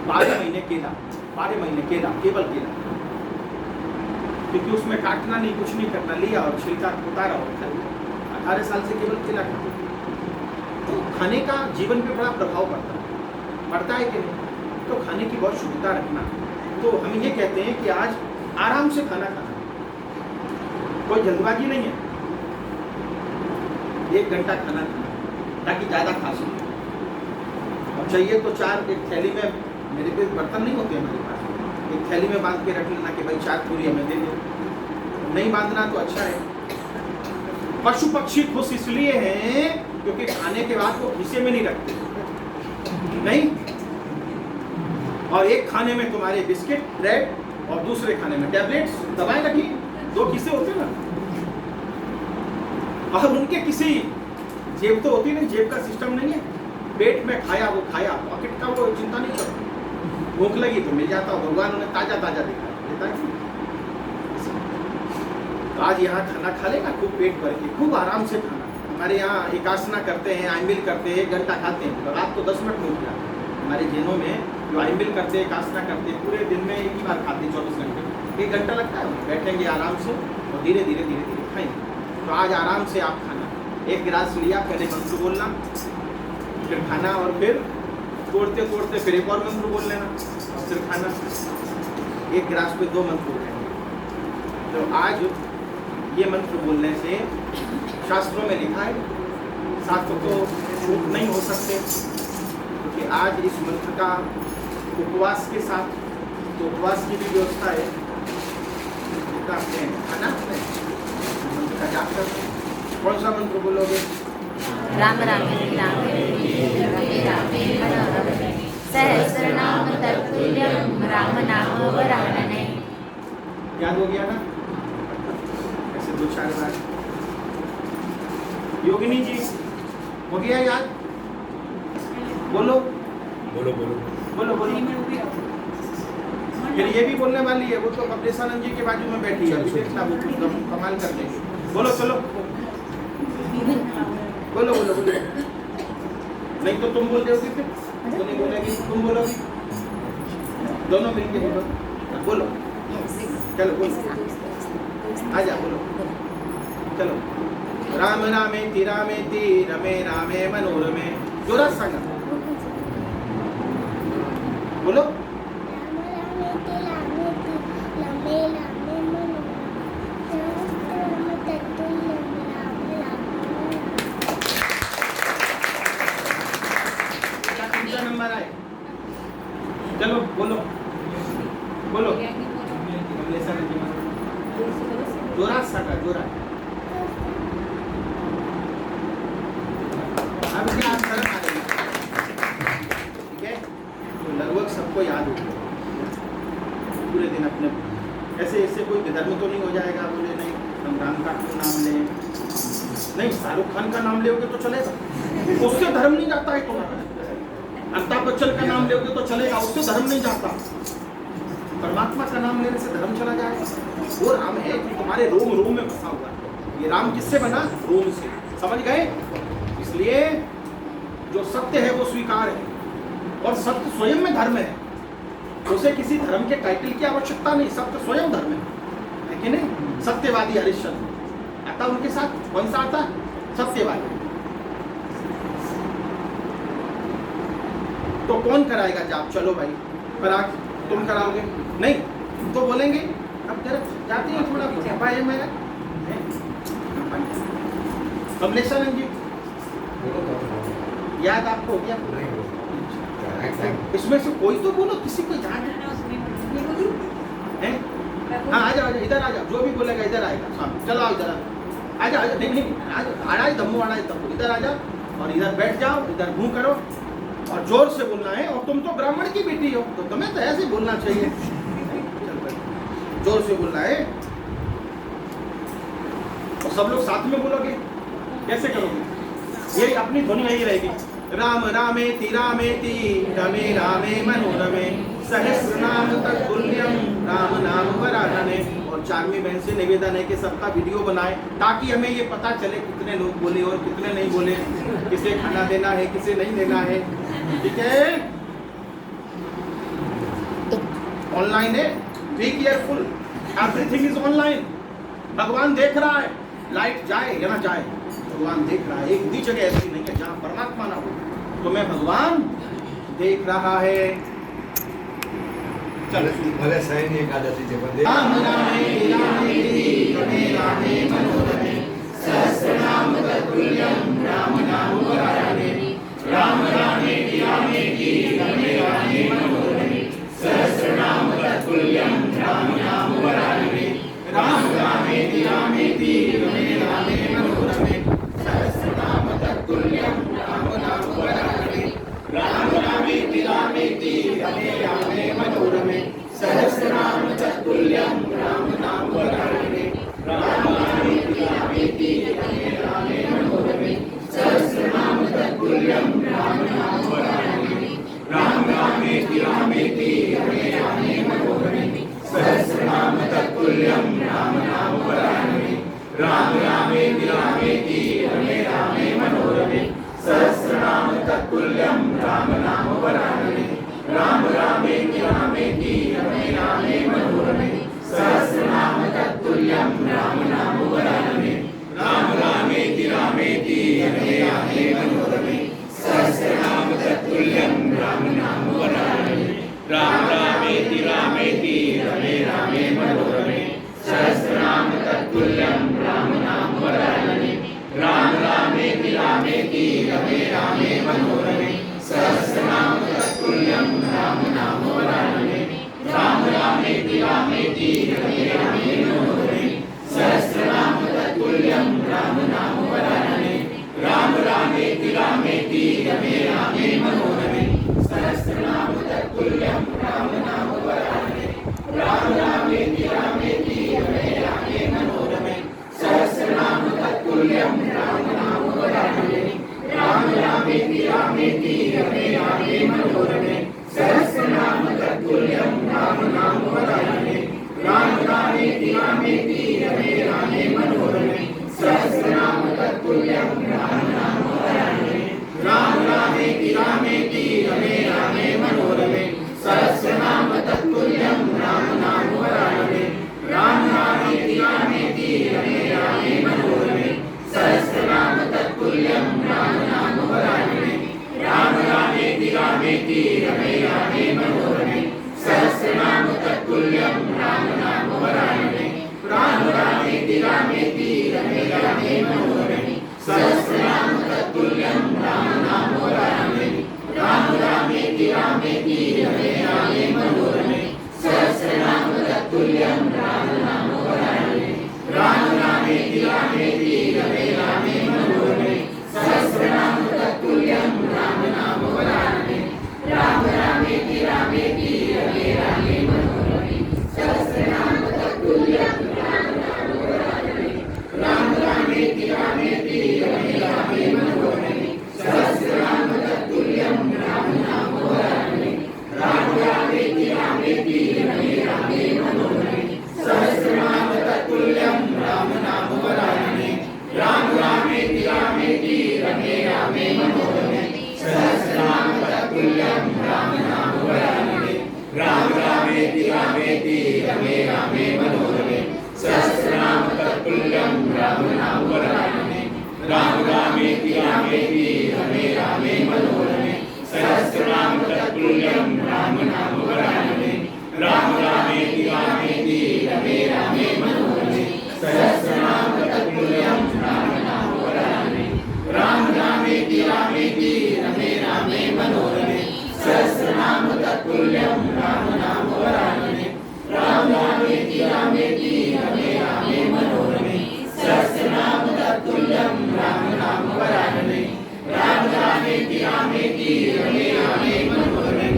12 महीने केला, 12 महीने केला, केवल केला, क्योंकि उसमें काटना नहीं, कुछ नहीं करना, लिया और छिलका उतारा और खा लिया। 18 साल से केवल केला खाते। तो खाने का जीवन पे बड़ा प्रभाव पड़ता है कि नहीं? तो खाने की बहुत शुद्धता रखना। तो हम ये कहते हैं कि आज आराम से खाना खाना, कोई जल्दबाजी नहीं है, 1 घंटा खाना खाना ताकि ज़्यादा खा सके। और चाहिए तो 4 एक थैली में, मेरे पे बर्तन नहीं होते हमारे पास, एक थैली में बांध के रख लेना कि भाई 4 पूरी हमें दे दे, नहीं बांधना तो अच्छा है। पशु पक्षी खुश इसलिए हैं क्योंकि खाने के बाद वो खीसे में नहीं रखते, नहीं, और एक खाने में तुम्हारे बिस्किट, ब्रेड और दूसरे खाने में टैबलेट्स, दवाएं रखी, 2 खीसे होते ना। और उनके किसी जेब तो होती नहीं, जेब का सिस्टम नहीं है, पेट में खाया वो खाया, पॉकेट का वो चिंता नहीं करता, भूख लगी तो मिल जाता, भगवान उन्हें ताजा ताजा देता है। तो आज यहाँ खाना खा लेना खूब पेट भर के, खूब आराम से खाना। हमारे यहाँ एकासना करते हैं, आइमिल करते हैं, 1 घंटा खाते हैं, रात को 10 मिनट में उठ जाते हैं। हमारे जैनों में जो आइमिल करते हैं, एकासना करते हैं, पूरे दिन में एक ही बार खाते हैं, 24 घंटे, 1 घंटा लगता है, बैठेंगे आराम से और धीरे धीरे धीरे धीरे खाएंगे। तो आज आराम से आप खाना, 1 गिलास लिया, पहले मंत्र बोलना, फिर खाना, और फिर तोड़ते तोड़ते फिर एक और मंत्र बोल लेना और फिर खाना। 1 गिलास पे 2 मंत्र बोलेंगे। तो आज ये मंत्र बोलने से शास्त्रों में लिखा है, शास्त्र तो छूट नहीं हो सकते, क्योंकि आज इस मंत्र का उपवास के साथ, तो उपवास की भी व्यवस्था है, खाना मंत्र का जाप करते हैं। कौन सा मंत्र बोलोगे? राम रामे रामे रमे रामे हर सहस्रनाम तत्तुल्यं राम नाम वरानने। याद हो गया ना? ऐसे 2-4 बार। योगिनी जी, हो गया याद? बोलो बोलो बोलो बोलो बोलो। फिर ये भी बोलने वाली है, वो तो कपिलेशानंद जी के बाजू में बैठी है, देखना वो कमाल कर देंगे। बोलो चलो, बोलो बोलो बोलो। नहीं तो तुम बोल दोगे, फिर वो नहीं बोलेगी, तुम बोलोगी, दोनों मिलके बोलो। बोलो चलो, बोलो, आजा बोलो, चलो। राम रामेति रामेति रमे रामे मनोरमे। जोरात सांगा, बोलो। नंबर आए, चलो बोलो बोलो। जोरात सांगा, जोरात। अब क्या आप शर्म आ गई? ठीक है, तो लगभग सबको याद हो पूरे दिन अपने। ऐसे कोई धर्म तो नहीं हो जाएगा, बोले नहीं हम राम का क्यों नाम लें, नहीं शाहरुख खान का नाम लोगे तो चलेगा, उससे धर्म नहीं जाता है तुम्हारा। अमिताभ बच्चन का नाम लोगे तो चलेगा, उससे धर्म नहीं जाता। परमात्मा का नाम लेने से धर्म चला जाएगा। वो राम है कि तुम्हारे रोम रोम में बसा हुआ है। ये राम किससे बना? रोम से, समझ गए? इसलिए जो सत्य है वो स्वीकार है, और सत्य स्वयं में धर्म है, उसे किसी धर्म के टाइटल की आवश्यकता नहीं, सत्य स्वयं धर्म है कि नहीं? सत्यवादी हरिश्चंद्र आता उनके साथ, कौन सा आता? सत्यवादी। तो कौन कराएगा जाप? चलो भाई, पराग तुम कराओगे? नहीं, तो बोलेंगे अब जरा जाते हैं थोड़ा बुढ़ापा है मेरा। कमलेशानंद जी याद आपको हो गया? इसमें से कोई तो बोलो, किसी को याद है? हाँ आ जाओ इधर आ जाओ, जो भी बोलेगा इधर आएगा। हाँ चलो आओ इधर आ जाओ, नहीं आड़ा है दम्मू आड़ा है दम्मू, इधर आ जाओ और इधर बैठ जाओ, इधर मुँह करो और जोर से बोलना है। और तुम तो ब्राह्मण की बेटी हो तो तुम्हें तो ऐसे बोलना चाहिए, जोर से बोलना है। और सब लोग साथ में बोलोगे, कैसे करोगे? ये अपनी ध्वनि यही रहेगी, राम रामेति रामेति रमे रामे मनोरमे सहस्रनाम तत्तुल्यम राम नाम वरानने। और चारवीं बहन से निवेदन है कि सबका वीडियो बनाए ताकि हमें ये पता चले कितने लोग बोले और कितने नहीं बोले, किसे खाना देना है किसे नहीं देना है। ठीक है, ऑनलाइन है, be careful, everything is online. भगवान देख रहा है, लाइट जाए या ना जाए भगवान देख रहा है। एक भी जगह ऐसी नहीं है जहाँ परमात्मा ना हो, तो मैं भगवान देख रहा है। चलो भले सैनी एकादशी છે પણ राम रामे रामे रमे रामे मनोरमे सहस्रनाम तत्तुल्यम राम नाम वरानने। राम रामे रामे रमे रामे मनोरमे सहस्रनाम तत्तुल्यम राम नाम वरानने। राम रामे रामे रमे रामे मनोरमे सहस्रनाम तत्तुल्यम राम नाम वरानने। राम रामे रमे रामे मनोरमे सहस्रनाम तत्तुल्यम राम नाम वरानने। राम रामे रमे रामे मनोरमे सहस्रनाम तत्तुल्यम राम नाम वरानने। राम रामे रमे रामे मनोरमे सहस्रनाम तत्तुल्यम राम नाम वरानने। राम रामे रमे रामे मनोरमे सहस्रनाम तत्तुल्यम राम नाम वरानने। राम रामे रमे रामे मनोरमे सहस्रनाम तत्तुल्यम राम नाम वरानने। राम रामे रमे रामे मनोरमे सहस्रनाम तत्तुल्यम राम नाम वरानने। राम रामे रमे रामे मनोरमे सहस्रनाम तत्तुल्यम राम नाम वरानने। राम रामे रमे रामे मनोरमे सहस्रनाम तत्तुल्यम राम नाम वरानने। राम रामे रमे रामे मनोरमे सहस्रनाम तत्तुल्यम राम नाम वरानने। राम रामे रमे रामे मनोरमे सहस्रनाम तत्तुल्यम राम नाम वरानने। राम रामे रमे रामे मनोरमे सहस्रनाम तत्तुल्यम राम नाम वरानने। राम रामे रमे रामे मनोरमे सहस्रनाम तत्तुल्यम राम नाम वरानने। राम रामे रमे रामे मनोरमे सहस्रनाम तत्तुल्यम राम नाम वरानने। राम रामे रमे रामे मनोरमे सहस्रनाम तत्तुल्यम राम नाम वरानने। राम रामे रमे रामे मनोरमे सहस्रनाम तत्तुल्यम राम नाम वरानने। राम रामे रमे रामे मनोरमे सहस्रनाम तत्तुल्यम राम नाम वरानने। राम रामे रमे रामे मनोरमे सहस्रनाम तत्तुल्यम राम नाम वरानने। राम रामे रमे रामे मनोरमे सहस्रनाम तत्तुल्यम राम नाम वरानने। राम रामे रमे रामे मनोरमे सहस्रनाम तत्तुल्यम राम नाम वरानने। राम रामे रमे रामे मनोरमे सहस्रनाम तत्तुल्यम राम नाम वरानने। राम रामे रमे रामे तत्तुल्यं राम नाम वरानने राम रामेति रामेति रमे रामे मनोरमे सहस्रनाम तत्तुल्यं राम नाम वरानने राम रामेति रामेति रमे रामे मनोरमे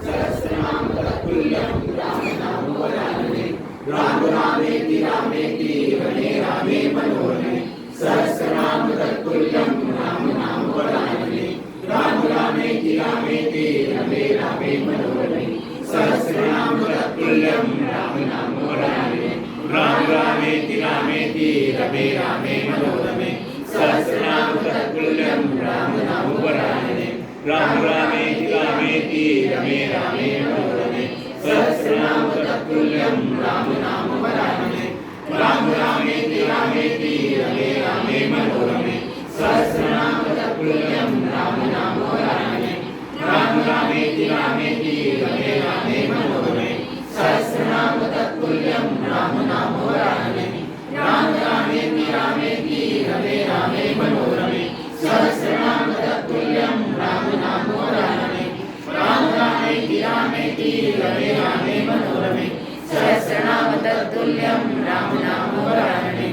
सहस्रनाम तत्तुल्यं राम नाम वरानने राम रामेति रामेति रमे रामे मनोरमे सहस्रनाम तत्तुल्यं राम नाम वरानने राम रामेति रामेति रमे रामे मनोरमे सहस्रनाम तत्तुल्यं राम नाम वरानने राम रामेति रामेति रमे रामे मनोरमे सहस्रनाम तत्तुल्यं राम नाम वरानने राम रामेति रामेति रमे रामे मनोरमे सहस्रनाम तत्तुल्यं राम नाम वरानने राम रामेति रामेति रमे रामे मनोरमे सहस्रनाम तत्तुल्यं राम नाम वरानने राम रामेति रामेति रमे रामे मनोरमे सहस्रनाम तत्तुल्यं राम नाम वरानने राम रामेति रामेति रमे रामे मनोरमे सहस्रनाम तत्तुल्यं राम नाम वरानने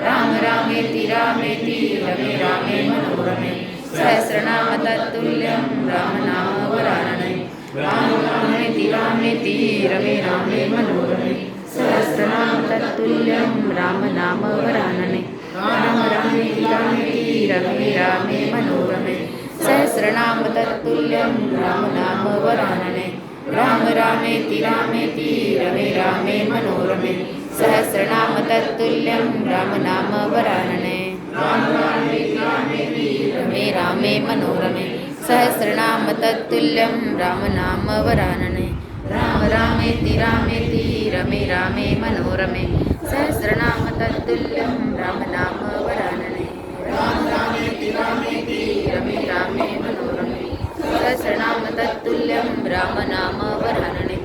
राम रामेति रामेति रमे रामे मनोरमे सहस्रनाम तत्तुल्यं राम नाम वरानने राम रामेति रामेति रमे रामे मनोरमे सहस्रनाम तत्तुल्यं राम नाम वरानने राम रामेति रामेति रमे रामे मनोरमे सहस्रनाम तत्तुल्यं राम नाम वरानने राम रामेति रामेति रमे रामे मनोरमे सहस्रनाम तत्तुल्यं राम नाम वरानने राम रामेति रामेति रमे रामे मनोरमे सहस्रनाम तत्तुल्यं राम नाम वरानने राम रामेति रामेति रमे रामे मनोरमे सहस्रनाम तत्तुल्यं राम नाम वरानने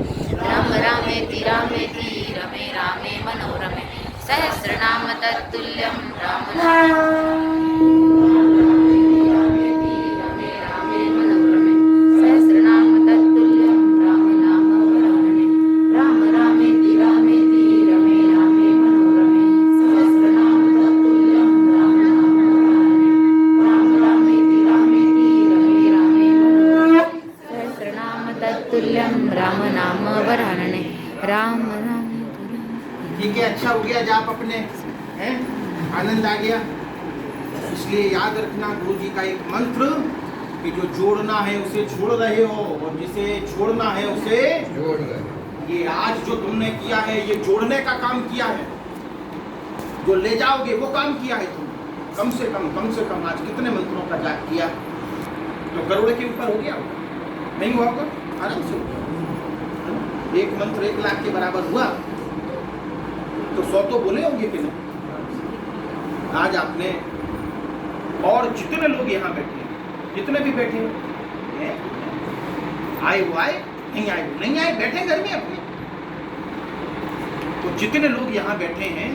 राम रामेति रामेति रमे रामे मनोरमे सहस्रनाम तत्तुल्यं राम नाम वरानने राम रामेति रामेति रमे रामे मनोरमे सहस्रनाम तत्तुल्यं राम नाम वरानने राम रामेति रामेति रमे रामे मनोरमे सहस्रनाम तत्तुल्यं राम नाम राम नाम वरानने राम राम। ठीक है, अच्छा हो गया जाप अपने हैं, आनंद आ गया। इसलिए याद रखना गुरु जी का एक मंत्र कि जो जोड़ना है उसे छोड़ रहे हो और जिसे छोड़ना है उसे जोड़ रहे। ये आज जो तुमने किया है ये जोड़ने का काम किया है, जो ले जाओगे वो काम किया है तुमने। कम से कम आज कितने मंत्रों का जाप किया? तो करोड़ के ऊपर हो गया होगा, नहीं हुआ होगा? आराम से होगा। एक मंत्र 1 लाख के बराबर हुआ तो 100 तो बोले होंगे कि नहीं? आज आपने, और जितने लोग यहाँ बैठे, जितने भी बैठे हैं, आए वो आए, नहीं आए वो नहीं आए, बैठे घर में अपने। तो जितने लोग यहाँ बैठे हैं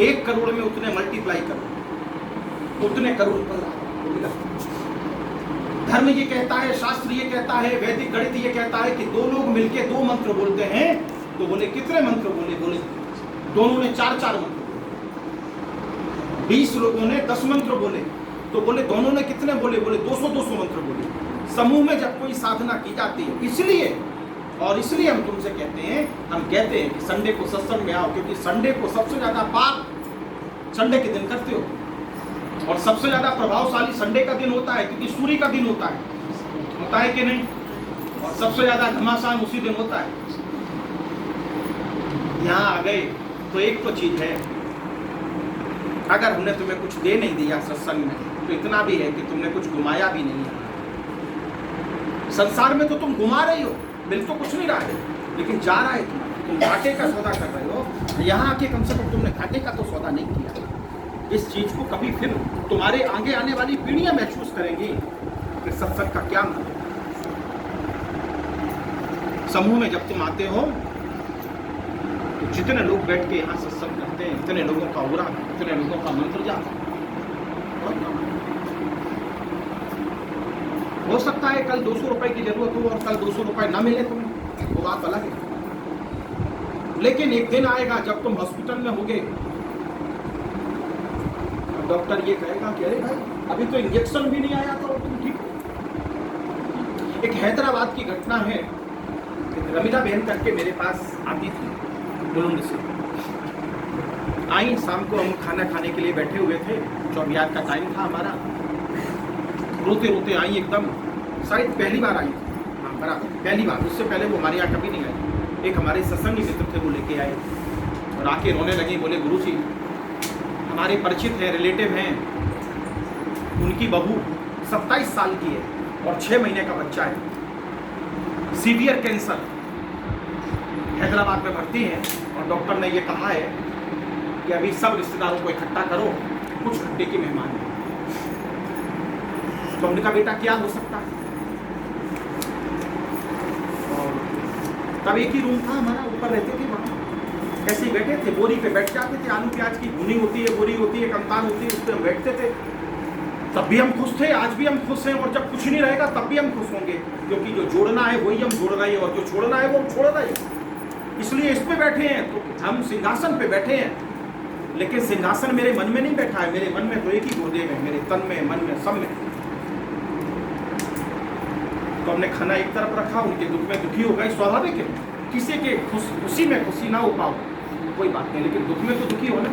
1 करोड़ में उतने मल्टीप्लाई करो, उतने करोड़ पर धर्म ये कहता है, शास्त्र ये कहता है, वैदिक गणित ये कहता है कि 2 लोग मिलके 2 मंत्र बोलते हैं तो बोले कितने मंत्र बोले? बोले दोनों ने 4 मंत्र बोले। 20 लोगों ने 10 मंत्र बोले तो बोले दोनों ने कितने बोले? बोले 200 मंत्र बोले। समूह में जब कोई साधना की जाती है इसलिए हम तुमसे कहते हैं, हम कहते हैं कि संडे को सत्संग में आओ, क्योंकि संडे को सबसे ज्यादा पाप संडे के दिन करते हो और सबसे ज्यादा प्रभावशाली संडे का दिन होता है, क्योंकि सूर्य का दिन होता है कि नहीं? और सबसे ज्यादा घमासान उसी दिन होता है। यहाँ आ गए तो एक तो चीज है, अगर हमने तुम्हें कुछ दे नहीं दिया सत्संग में तो इतना भी है कि तुमने कुछ घुमाया भी नहीं है। संसार में तो तुम घुमा रही हो, मिल तो कुछ नहीं रहा है, लेकिन जा रहा है तुम घाटे का सौदा कर रहे हो। यहाँ आके कम से कम तुमने घाटे का तो सौदा नहीं किया। इस चीज को कभी फिर तुम्हारे आगे आने वाली पीढ़ियां महसूस करेंगी कि सत्संग का क्या मतलब। समूह में जब तुम आते हो तो जितने लोग बैठ के यहाँ सत्संग करते हैं, इतने लोगों का उरा, इतने लोगों का मंत्र जाता है। हो सकता है कल 200 रुपए की जरूरत हो और कल 200 रुपए ना मिले तुम्हें, वो बात अलग है। लेकिन एक दिन आएगा जब तुम हॉस्पिटल में होगे, डॉक्टर ये कहेगा कि अरे भाई अभी तो इंजेक्शन भी नहीं आया था और तुम ठीक हो। एक हैदराबाद की घटना है, रमीला बहन करके मेरे पास आती थी बुलंद से। आई, शाम को हम खाना खाने के लिए बैठे हुए थे, चौबियार का टाइम था हमारा। रोते रोते आई एकदम, शायद पहली बार आई, हाँ बराबर पहली बार, उससे पहले वो हमारे यहाँ कभी नहीं आई। एक हमारे सत्संगी मित्र थे, वो लेके आए और आके रोने लगी, बोले गुरुजी हमारे परिचित हैं, रिलेटिव हैं, उनकी बहू 27 साल की है और 6 महीने का बच्चा है, सीवियर कैंसर, हैदराबाद में भर्ती हैं और डॉक्टर ने ये कहा है कि अभी सब रिश्तेदारों को इकट्ठा करो, कुछ घंटे की मेहमान है। तो हमने कहा बेटा क्या हो सकता है। और तब एक ही रूम था हमारा, ऊपर रहते थे वहाँ, ऐसे ही बैठे थे, बोरी पे बैठ जाते थे, आलू प्याज की भुनी होती है, बोरी होती है, कंतान होती है, उस पर हम बैठते थे। तब भी हम खुश थे, आज भी हम खुश हैं, और जब कुछ नहीं रहेगा तब भी हम खुश होंगे, क्योंकि जो जोड़ना है वही हम जोड़ रहे हैं और जो छोड़ना है वो हम छोड़ रहे हैं। इसलिए इस पे बैठे हैं, तो हम सिंहासन पे बैठे हैं, लेकिन सिंहासन मेरे मन में नहीं बैठा है, मेरे मन में तो एक ही गुरुदेव है, मेरे तन में, मन में, सब में। तो हमने खाना एक तरफ रखा, उनके दुख में दुखी हो गए, स्वाभाविक है, किसी के खुशी में खुशी ना हो पाओ कोई बात नहीं, लेकिन दुख में तो दुखी हो ना।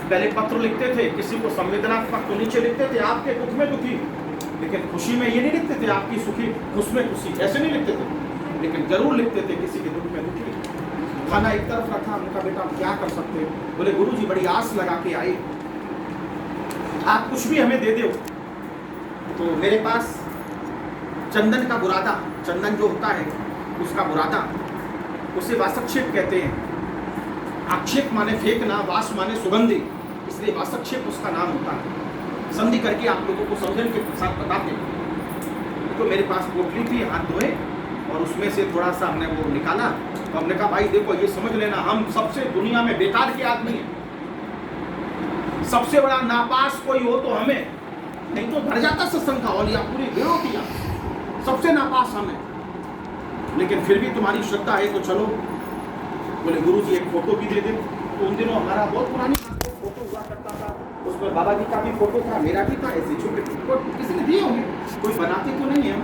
पहले पत्र लिखते थे, किसी को संवेदनात्मक तो नीचे लिखते थे आपके दुख में दुखी, लेकिन खुशी में ये नहीं लिखते थे आपकी सुखी, उसमें खुशी, ऐसे नहीं लिखते थे, लेकिन जरूर लिखते थे किसी के दुख में दुखी। खाना एक तरफ रखा, उनका बेटा आप क्या कर सकते हो, बोले गुरुजी बड़ी आस लगा के आए, आप कुछ भी हमें दे दो। तो मेरे पास चंदन का बुरादा, चंदन जो होता है उसका बुरादा, उसे वासक्षेप कहते हैं। आक्षेप माने फेंकना, वास माने सुगंधी, इसलिए वासक्षेप उसका नाम होता है। संधि करके आप लोगों को समझने के साथ बताते हैं। तो मेरे पास पोटली थी, हाथ धोए और उसमें से थोड़ा सा हमने वो निकाला, तो हमने कहा भाई देखो ये समझ लेना, हम सबसे दुनिया में बेकार के आदमी हैं, सबसे बड़ा नापास कोई हो तो हमें, नहीं तो भर जाता सत्संग का हॉल, या पूरी भीड़ होती है, सबसे नापास हमें, लेकिन फिर भी तुम्हारी श्रद्धा है तो चलो। बोले गुरुजी एक फोटो भी दे दे। तो उन दिनों हमारा बहुत पुरानी फोटो हुआ करता था, उसमें बाबा जी का भी फोटो था, मेरा भी था, ऐसे छोटे फोटो किसी ने दिए होंगे, कोई बनाते तो नहीं है,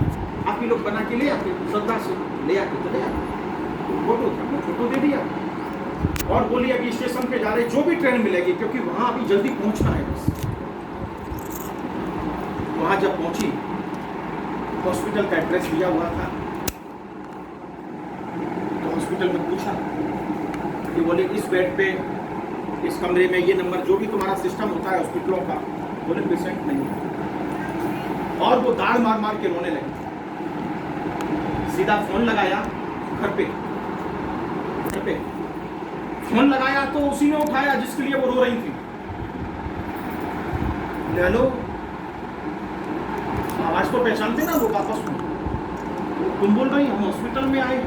आप ही लोग बना के ले आते, श्रद्धा से ले आते तो ले आते, फोटो था, मैं फोटो दे दिया और बोली अभी स्टेशन पे जा रहे, जो भी ट्रेन मिलेगी, क्योंकि वहाँ अभी जल्दी पहुँचना है बस। वहाँ जब पहुँची, हॉस्पिटल का एड्रेस दिया हुआ था, तो हॉस्पिटल में पूछा कि बोले इस बेड पे, इस कमरे में, ये नंबर, जो भी तुम्हारा सिस्टम होता है हॉस्पिटलों का, बोले पेशेंट नहीं है। और वो दाढ़ मार मार के रोने लगे। सीधा फोन लगाया घर पे फोन लगाया तो उसी ने उठाया जिसके लिए वो रो रही थी। हेलो, आवाज तो पहचानते ना वो, वापस तुम बोल रही, हम हॉस्पिटल में आए,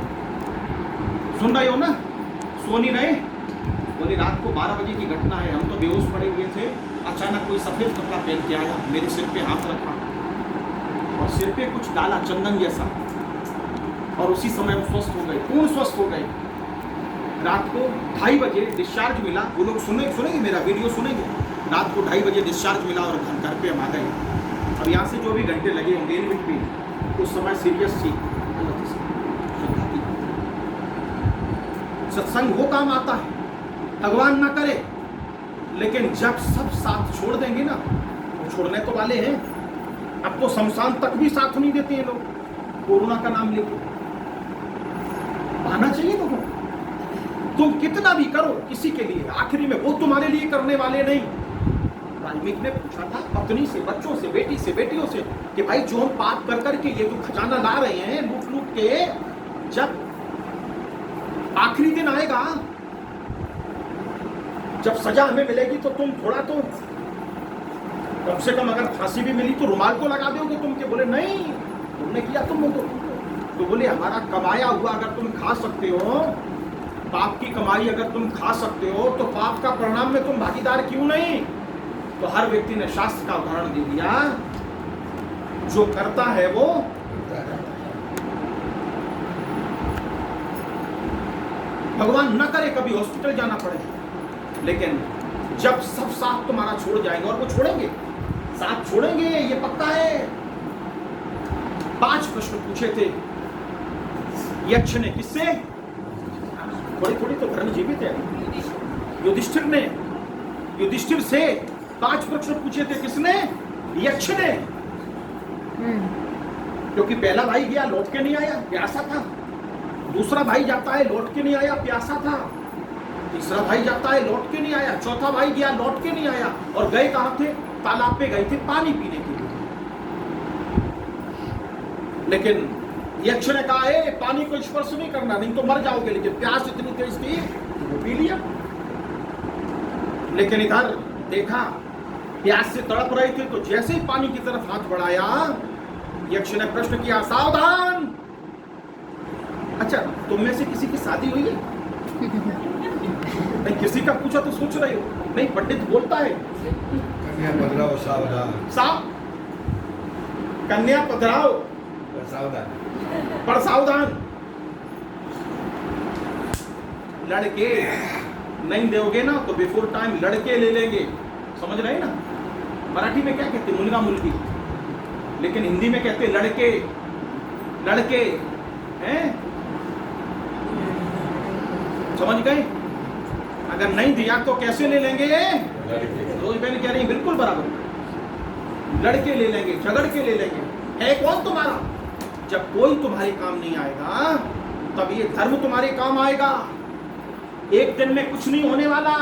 सुन रहे हो ना, सोनी रहे। बोली रात को 12 बजे की घटना है, हम तो बेहोश पड़े हुए थे, अचानक कोई सफेद कपड़ा पहन के आया, मेरे सिर पे हाथ रखा और सिर पे कुछ डाला चंदन जैसा, और उसी समय हम स्वस्थ हो गए, पूर्ण स्वस्थ हो गए। रात को 2:30 बजे डिस्चार्ज मिला, वो लोग सुनेंगे मेरा वीडियो सुनेंगे। रात को 2:30 बजे डिस्चार्ज मिला और घर पे हम आ गए। अब यहाँ से जो भी घंटे लगे होंगे इन भी, उस समय सीरियस थी, सत्संग वो काम आता है, भगवान ना करे, लेकिन जब सब साथ छोड़ देंगे ना, वो छोड़ने तो वाले हैं। अब तो शमशान तक भी साथ नहीं देते हैं लोग, कोरोना का नाम लेके। आना चाहिए लोगों, तुम कितना भी करो किसी के लिए, आखिरी में वो तुम्हारे लिए करने वाले नहीं। वाल्मीकि ने पूछा था पत्नी से, बच्चों से, बेटी से, बेटियों से कि भाई जो हम पाप कर करके ये जो खजाना ला रहे हैं लूट लूट के, जब आखिरी दिन आएगा, जब सजा हमें मिलेगी, तो तुम थोड़ा तो कम से कम, अगर फांसी भी मिली तो रुमाल को लगा दोगे तुम के? बोले नहीं, तुमने किया तुम लोगों को। तो बोले हमारा कमाया हुआ अगर तुम खा सकते हो, पाप की कमाई अगर तुम खा सकते हो, तो पाप का परिणाम में तुम भागीदार क्यों नहीं? तो हर व्यक्ति ने शास्त्र का उदाहरण दे दिया, जो करता है वो भगवान न करे कभी हॉस्पिटल जाना पड़े, लेकिन जब सब साथ तुम्हारा छोड़ जाएंगे, और वो छोड़ेंगे, साथ छोड़ेंगे, ये पक्का है। 5 प्रश्न पूछे थे यक्ष ने, किससे? थोड़ी थोड़ी तो घर में जीवित है। युधिष्ठिर ने, युधिष्ठिर से 5 प्रश्न पूछे थे, किसने? यक्ष ने। क्योंकि पहला भाई गया, लौट के नहीं आया, प्यासा था। दूसरा भाई जाता है, लौट के नहीं आया, प्यासा था। तीसरा भाई जाता है, लौट के नहीं आया। चौथा भाई गया, लौट के नहीं आया। और गए कहां थे? तालाब पे गए थे पानी पीने के लिए। लेकिन यक्ष ने कहा है पानी को स्पर्श नहीं करना, नहीं तो मर जाओगे। लेकिन प्यास इतनी तेज थी वो पी लिया। लेकिन इधर देखा प्यास से तड़प रहे थे, तो जैसे ही पानी की तरफ हाथ बढ़ाया, यक्ष ने प्रश्न किया, सावधान। अच्छा, तुम में से किसी की शादी हुई है? नहीं, किसी का पूछा तो सोच रहे हो। नहीं, पंडित बोलता है कन्या पधराओ सावधान। कन्या पधराओ सावधान, पर सावधान। लड़के नहीं दोगे ना तो बिफोर टाइम लड़के ले लेंगे। समझ रहे हैं ना? मराठी में क्या कहते? मुलगा मुलगी, लेकिन हिंदी में कहते लड़के। लड़के हैं, समझ गए? अगर नहीं दिया तो कैसे ले लेंगे? रोज बहन कह रही बिल्कुल बराबर, लड़के ले लेंगे, झगड़ के ले लेंगे। है कौन तुम्हारा? जब कोई तुम्हारे काम नहीं आएगा तब ये धर्म तुम्हारे काम आएगा। एक दिन में कुछ नहीं होने वाला।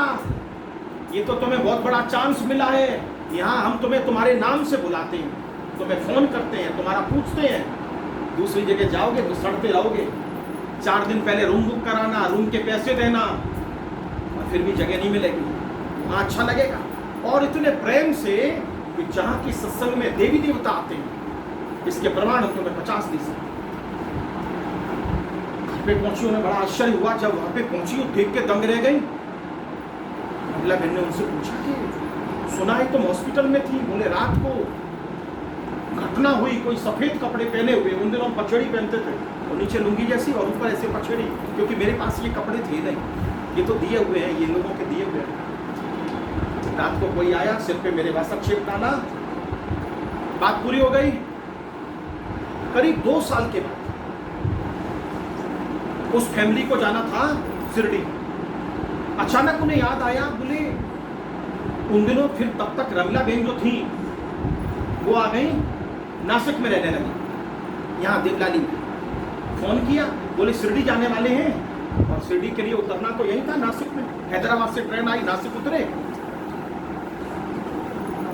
ये तो तुम्हें बहुत बड़ा चांस मिला है। यहाँ हम तुम्हें तुम्हारे नाम से बुलाते हैं, तुम्हें फोन करते हैं, तुम्हारा पूछते हैं। दूसरी जगह जाओगे तो सड़ते रहोगे। 4 दिन पहले रूम बुक कराना, रूम के पैसे देना, और फिर भी जगह नहीं मिलेगी। हाँ, अच्छा लगेगा। और इतने प्रेम से कि जहाँ की सत्संग में देवी देवता आते हैं, इसके प्रमाण हम तुम्हें 50 दी सकते। घर पे पहुंची, उन्हें बड़ा आश्चर्य हुआ। जब वहां पे पहुंची वो देख के दंग रह गई। महिला बहन ने उनसे पूछा कि सुना है तुम हॉस्पिटल में थी। बोले रात को घटना हुई, कोई सफेद कपड़े पहने हुए, उन दिनों हम पछड़ी पहनते थे, और नीचे लुंगी जैसी और ऊपर ऐसे पछड़ी, क्योंकि मेरे पास ये कपड़े थे नहीं, ये तो दिए हुए हैं, ये लोगों के दिए हुए हैं। रात को कोई आया, सिर पे मेरे हस्तक्षेप डाला, बात पूरी हो गई। करीब 2 साल के बाद उस फैमिली को जाना था शिरडी। अचानक उन्हें याद आया, बोले उन दिनों फिर तब तक रमीला बहन जो थी वो आ गई, नासिक में रहने लगी, यहाँ देवलाली में। फोन किया, बोले शिरडी जाने वाले हैं, और शिरडी के लिए उतरना तो यही था नासिक में। हैदराबाद से ट्रेन आई, नासिक उतरे।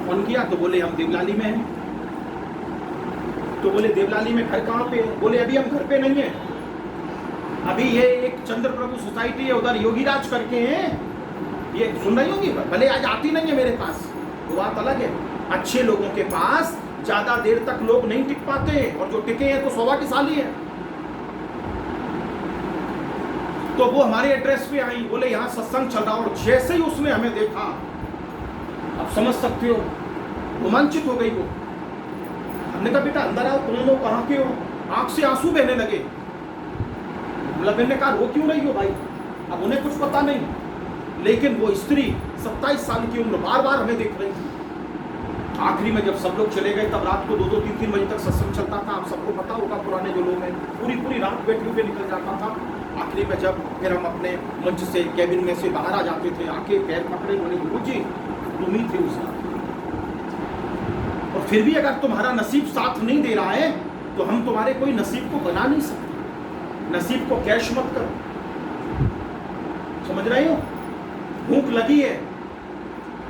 फोन किया तो बोले हम देवलाली में हैं। तो बोले देवलाली में घर कहाँ पे? बोले अभी हम घर पे नहीं है, अभी ये एक चंद्र प्रभु सोसाइटी है, उधर योगीराज करके हैं, ये सुन रही होंगी, भले आज आती नहीं है मेरे पास, वो बात अलग है। अच्छे लोगों के पास ज्यादा देर तक लोग नहीं टिक पाते, और जो टिके हैं तो सौभाग्यशाली है। तो वो हमारे एड्रेस पे आई, बोले यहाँ सत्संग चल रहा। और जैसे ही उसने हमें देखा, आप समझ सकते हो, रोमांचित हो गई वो। हमने कहा बेटा अंदर आओ, तुम लोग कहाँ के हो? आंख से आंसू बहने लगे। बहन ने कहा रो क्यों रही हो भाई? अब उन्हें कुछ पता नहीं, लेकिन वो स्त्री 27 साल की उम्र बार बार हमें देख रही थी। आखिरी में जब सब लोग चले गए, तब रात को 2-2, 3-3 बजे तक सत्संग चलता था। आप सबको पता होगा, पुराने जो लोग हैं, पूरी रात बैटरी पे निकल जाता था। आखिरी में जब फिर हम अपने मंच से, कैबिन में से बाहर आ जाते थे, आके पैर पकड़े, बोले गुरुजी तुम ही थे उसका। और फिर भी अगर तुम्हारा नसीब साथ नहीं दे रहा है तो हम तुम्हारे कोई नसीब को बना नहीं सकते। नसीब को कैश मत करो, समझ रहे हो? भूख लगी है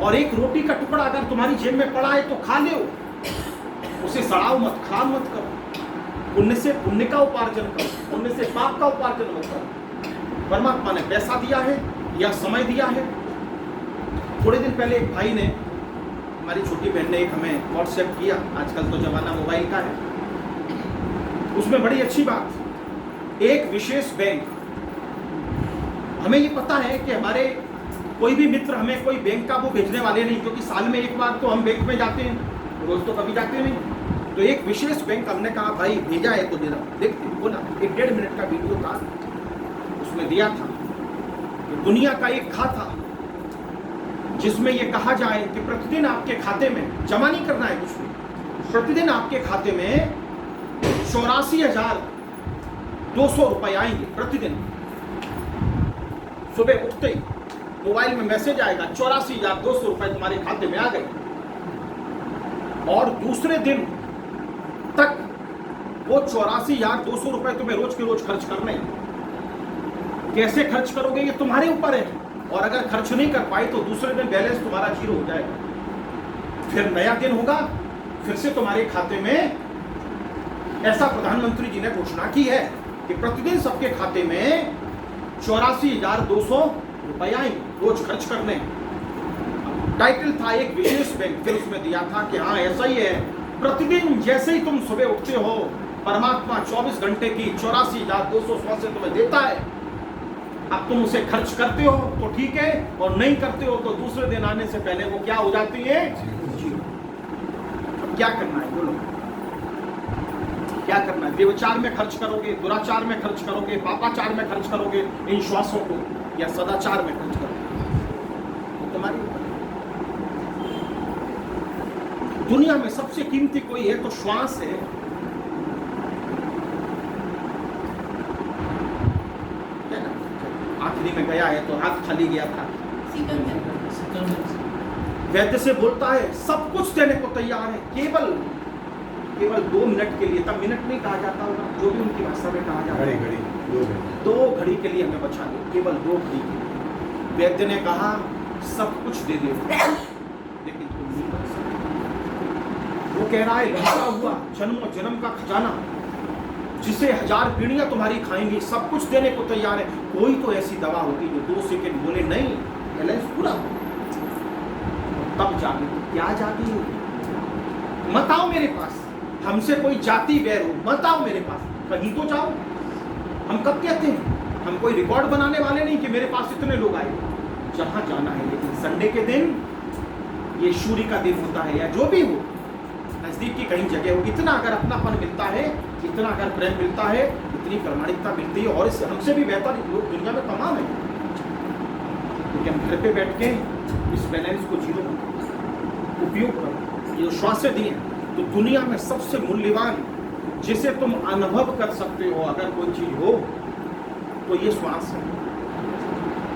और एक रोटी का टुकड़ा अगर तुम्हारी जेब में पड़ा है तो खा ले, उसे सड़ाओ मत, खराब मत करो। पुण्य से पुण्य का उपार्जन करो, पुण्य से पाप का उपार्जन मत करो। परमात्मा ने पैसा दिया है या समय दिया है। थोड़े दिन पहले एक भाई ने, हमारी छोटी बहन ने एक हमें व्हाट्सएप किया, आजकल तो जमाना मोबाइल का है, उसमें बड़ी अच्छी बात, एक विशेष बैंक, हमें ये पता है कि हमारे कोई भी मित्र हमें कोई बैंक का वो भेजने वाले नहीं, क्योंकि साल में एक बार तो हम बैंक में जाते हैं, रोज तो कभी जाते नहीं। तो एक विशेष बैंक हमने कहा भाई भेजा है तो देना, देखते बोला। 1-1.5 मिनट का वीडियो था, उसमें दिया था कि दुनिया का एक खाता जिसमें यह कहा जाए कि प्रतिदिन आपके खाते में जमा नहीं करना है कुछ भी, प्रतिदिन आपके खाते में 84,200 रुपए आएंगे प्रतिदिन। सुबह उठते ही मोबाइल में मैसेज आएगा 84,200 रुपए तुम्हारे खाते में आ गए, और दूसरे दिन तक वो 84,200 रुपए तुम्हें रोज के रोज खर्च करने हैं। कैसे खर्च करोगे ये तुम्हारे ऊपर है, और अगर खर्च नहीं कर पाए तो दूसरे दिन बैलेंस तुम्हारा जीरो हो जाएगा। फिर नया दिन होगा, फिर से तुम्हारे खाते में, ऐसा प्रधानमंत्री जी ने घोषणा की है कि प्रतिदिन सबके खाते में 84,200 रुपए आएंगे रोज खर्च करने। टाइटल था एक विशेष बैंक, फिर उसमें दिया था कि हाँ ऐसा ही है, प्रतिदिन जैसे ही तुम सुबह उठते हो परमात्मा 24 घंटे की 84,200 से तुम्हें देता है। अब तुम उसे खर्च करते हो तो ठीक है, और नहीं करते हो तो दूसरे दिन आने से पहले वो क्या हो जाती है, जीरो। अब क्या करना है बोलो, क्या करना है? व्यभिचार में खर्च करोगे, दुराचार में खर्च करोगे, पापाचार में खर्च करोगे इन श्वासों को, या सदाचार में खर्च करोगे, तो तुम्हारी दुनिया में सबसे कीमती कोई है तो श्वास है। आखिरी में गया है तो हाथ खाली गया था, वैद्य से बोलता है सब कुछ देने को तैयार है, केवल 2 मिनट के लिए, तब मिनट नहीं कहा जाता होगा, जो भी उनकी भाषा में कहा जाता है, 2 घड़ी के लिए हमें बचा लो, केवल 2 घड़ी के लिए। वैद्य ने कहा सब कुछ दे दे, लेकिन तुम नहीं बच सकते। वो कह रहा है लूटा हुआ जन्म जन्म का खजाना, जिसे 1000 पीढ़ियां तुम्हारी खाएंगी, सब कुछ देने को तैयार है। कोई तो ऐसी दवा होती जो 2 सेकंड बोले नहीं बैलेंस पूरा, तब जागे। क्या जाती हो? मत आओ मेरे पास, हमसे कोई जाति वैर हो, मत आओ मेरे पास, कहीं तो जाओ। हम कब कहते हैं? हम कोई रिकॉर्ड बनाने वाले नहीं कि मेरे पास इतने लोग आए, जहां जाना है। लेकिन संडे के दिन, ये सूर्य का दिन होता है या जो भी हो, नजदीक की कहीं जगह हो, इतना अगर अपनापन मिलता है, इतना अगर प्रेम मिलता है, इतनी प्रामाणिकता मिलती है, और इससे हमसे भी बेहतर लोग दुनिया में तमाम है। लेकिन घर पे बैठ के इस बैलेंस को जीरो उपयोग करो। ये जो श्वासें दी हैं, तो दुनिया में सबसे मूल्यवान जिसे तुम अनुभव कर सकते हो अगर कोई चीज हो तो ये श्वास है।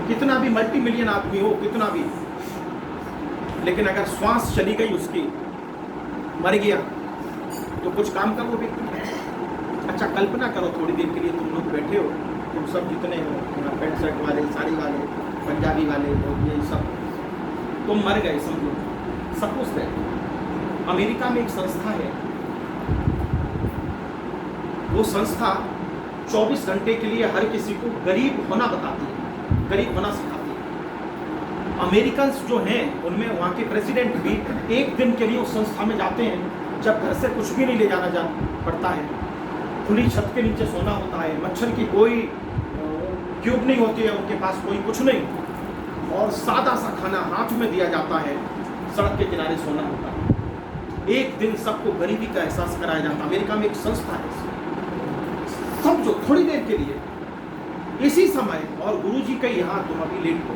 कितना भी मल्टी मिलियन आदमी हो, कितना भी, लेकिन अगर श्वास चली गई उसकी, मर गया, तो कुछ काम कर वो व्यक्ति। अच्छा कल्पना करो थोड़ी देर के लिए तुम लोग बैठे हो, तुम सब जितने हो, पैंट शर्ट वाले, साड़ी वाले, पंजाबी वाले, ये सब, तुम मर गए समझो, सब कुछ है। अमेरिका में एक संस्था है, वो संस्था 24 घंटे के लिए हर किसी को गरीब होना बताती है, गरीब होना सिखाती है। अमेरिकन जो हैं उनमें वहाँ के प्रेसिडेंट भी एक दिन के लिए उस संस्था में जाते हैं, जब घर से कुछ भी नहीं ले जाना पड़ता है, खुली छत के नीचे सोना होता है, मच्छर की कोई ट्यूब नहीं होती है उनके पास, कोई कुछ नहीं, और सादा सा खाना हाथ में दिया जाता है, सड़क के किनारे सोना होता है। एक दिन सबको गरीबी का एहसास कराया जाता है। अमेरिका में एक संस्था है, समझो थोड़ी देर के लिए इसी समय, और गुरुजी के यहाँ तुम अभी लेट हो,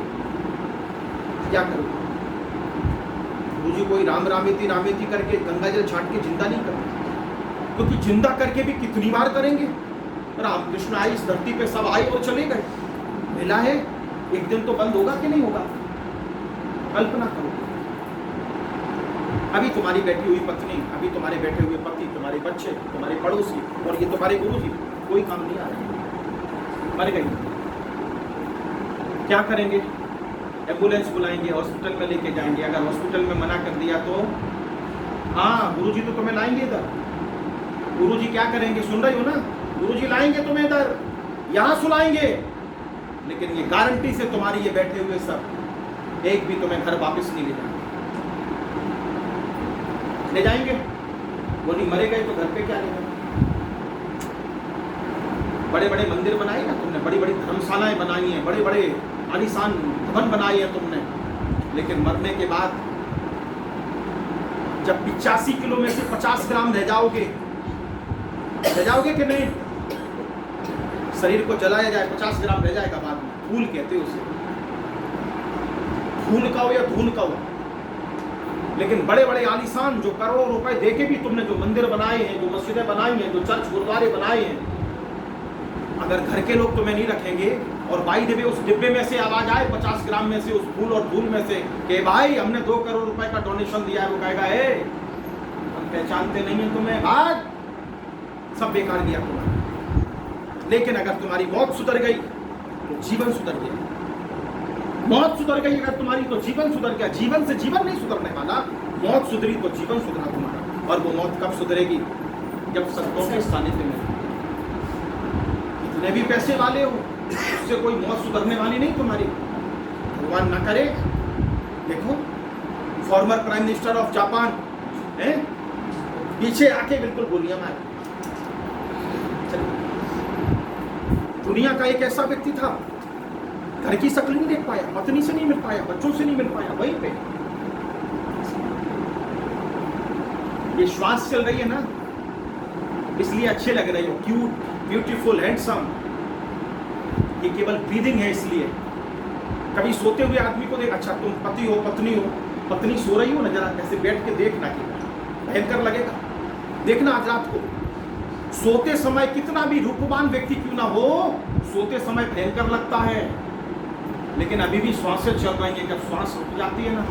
क्या करोगे? गुरुजी कोई राम रामेति रामेति करके गंगा जल छाट के जिंदा नहीं करते, क्योंकि जिंदा करके भी कितनी बार करेंगे? रामकृष्ण आए इस धरती पे, सब आए और चले गए, मिला है, एक दिन तो बंद होगा कि नहीं होगा? कल्पना करो, अभी तुम्हारी बैठी हुई पत्नी, अभी तुम्हारे बैठे हुए पति, तुम्हारे बच्चे, तुम्हारे पड़ोसी, और ये तुम्हारे गुरुजी, कोई काम नहीं आ रहा, मर गई, क्या करेंगे? एम्बुलेंस बुलाएंगे, हॉस्पिटल में लेके जाएंगे। अगर हॉस्पिटल में मना कर दिया तो हाँ गुरुजी तो तुम्हें लाएंगे इधर। गुरुजी क्या करेंगे? सुन रही हो ना? गुरुजी लाएंगे तुम्हें इधर, यहाँ सुलाएंगे, लेकिन ये गारंटी से तुम्हारी ये बैठे हुए सब, एक भी तुम्हें घर वापस नहीं ले जाएंगे। ले जाएंगे? बोली मरे गए तो घर पे क्या ले जाएंगे? बड़े बड़े मंदिर बनाए ना तुमने, बड़ी बड़ी धर्मशालाएं बनाई हैं, बड़े बड़े आलीशान भवन बनाए हैं तुमने, लेकिन मरने के बाद जब 85 किलो में से 50 ग्राम रह जाओगे कि नहीं? शरीर को जलाया जाए 50 ग्राम रह जाएगा बाद में, फूल कहते हैं उसे, खून का हो या धूल का हो, लेकिन बड़े बड़े आलीशान जो करोड़ों रुपए देके भी तुमने जो मंदिर बनाए हैं, जो मस्जिदें बनाई हैं, जो चर्च गुरुद्वारे बनाए हैं, अगर घर के लोग तुम्हें नहीं रखेंगे और बाई देवे उस डिब्बे में से आवाज आए 50 ग्राम में से, उस फूल और धूल में से कि भाई हमने 2 करोड़ रुपए का डोनेशन दिया है, वो कहेगा हम पहचानते नहीं है तुम्हें, भाग, सब बेकार दिया तुम्हारा। लेकिन अगर तुम्हारी मौत सुधर गई तो जीवन सुधर गया, मौत सुधर गई अगर तुम्हारी तो जीवन सुधर गया। जीवन से जीवन नहीं सुधरने वाला, मौत सुधरी तो जीवन सुधरा तुम्हारा। और वो मौत कब सुधरेगी? जब संतों के सानिध्य में। इतने भी पैसे वाले हो, उससे कोई मौत सुधरने वाली नहीं तुम्हारी, भगवान ना करे। देखो former prime minister of Japan है, पीछे आके बिल्कुल गोलियां मार। दुनिया का एक ऐसा व्यक्ति था, घर की शक्ल नहीं देख पाया, पत्नी से नहीं मिल पाया, बच्चों से नहीं मिल पाया, वहीं पे ये श्वास चल रही है ना, इसलिए अच्छे लग रहे हो, क्यूट, ब्यूटीफुल, हैंडसम, ये केवल ब्रीदिंग है। इसलिए कभी सोते हुए आदमी को देख, अच्छा तुम पति हो, पत्नी हो, पत्नी सो रही हो ना, जरा कैसे बैठ के देखना, कि भयंकर लगेगा। देखना आज रात को सोते समय, कितना भी रूपवान व्यक्ति क्यों ना हो, सोते समय भयंकर लगता है। लेकिन अभी भी श्वासें चल रही हैं, जब श्वास रुक जाती है ना,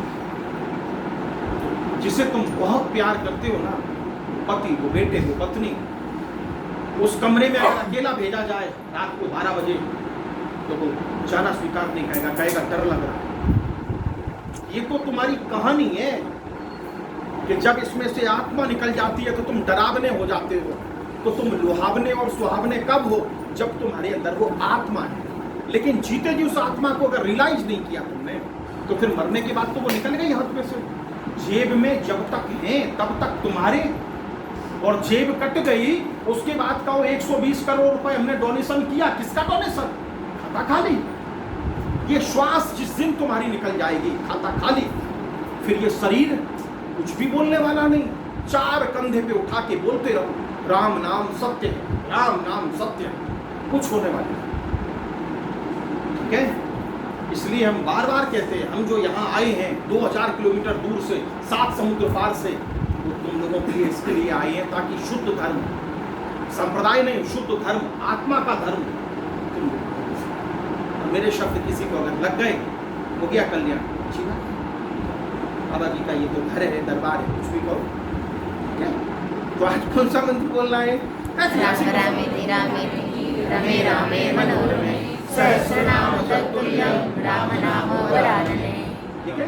जिसे तुम बहुत प्यार करते हो ना, पति हो, बेटे हो, पत्नी, उस कमरे में अगर अकेला भेजा जाए रात को 12 बजे, तो वो जाना स्वीकार नहीं करेगा, कहेगा डर लग रहा। ये तो तुम्हारी कहानी है कि जब इसमें से आत्मा निकल जाती है तो तुम डरावने हो जाते हो। तो तुम लुहावने और सुहावने कब हो? जब तुम्हारे अंदर वो आत्मा है। लेकिन जीते जी उस आत्मा को अगर रियलाइज नहीं किया तुमने, तो फिर मरने के बाद तो वो निकल गई हाथ में से। जेब में जब तक है तब तक तुम्हारे, और जेब कट गई उसके बाद का वो 120 करोड़ रुपए हमने डोनेशन किया, किसका डोनेशन? खाता खाली। ये श्वास जिस दिन तुम्हारी निकल जाएगी, खाता खाली, फिर ये शरीर कुछ भी बोलने वाला नहीं। 4 कंधे पे उठा के बोलते रहो, राम नाम सत्य है, राम नाम सत्य है, कुछ होने वाला नहीं। ठीक है, इसलिए हम बार बार कहते हैं, हम जो यहाँ आए हैं 2000 किलोमीटर दूर से, 7 समुद्र पार से, वो तुम लोगों के लिए इसके लिए आए हैं ताकि शुद्ध धर्म, संप्रदाय नहीं, शुद्ध धर्म, आत्मा का धर्म तुम, मेरे शब्द किसी को अगर लग गए, हो गया कल्याण। अच्छी बात, बाबा जी का ये तो घर है, दरबार है, कुछ भी करो। ठीक है, तो आज कौन सा मंत्र बोलना है? राम रामेति रामेति रमे रामे मनोरमे सहस्रनाम तत्तुल्यं राम नाम वरानने। ठीक है,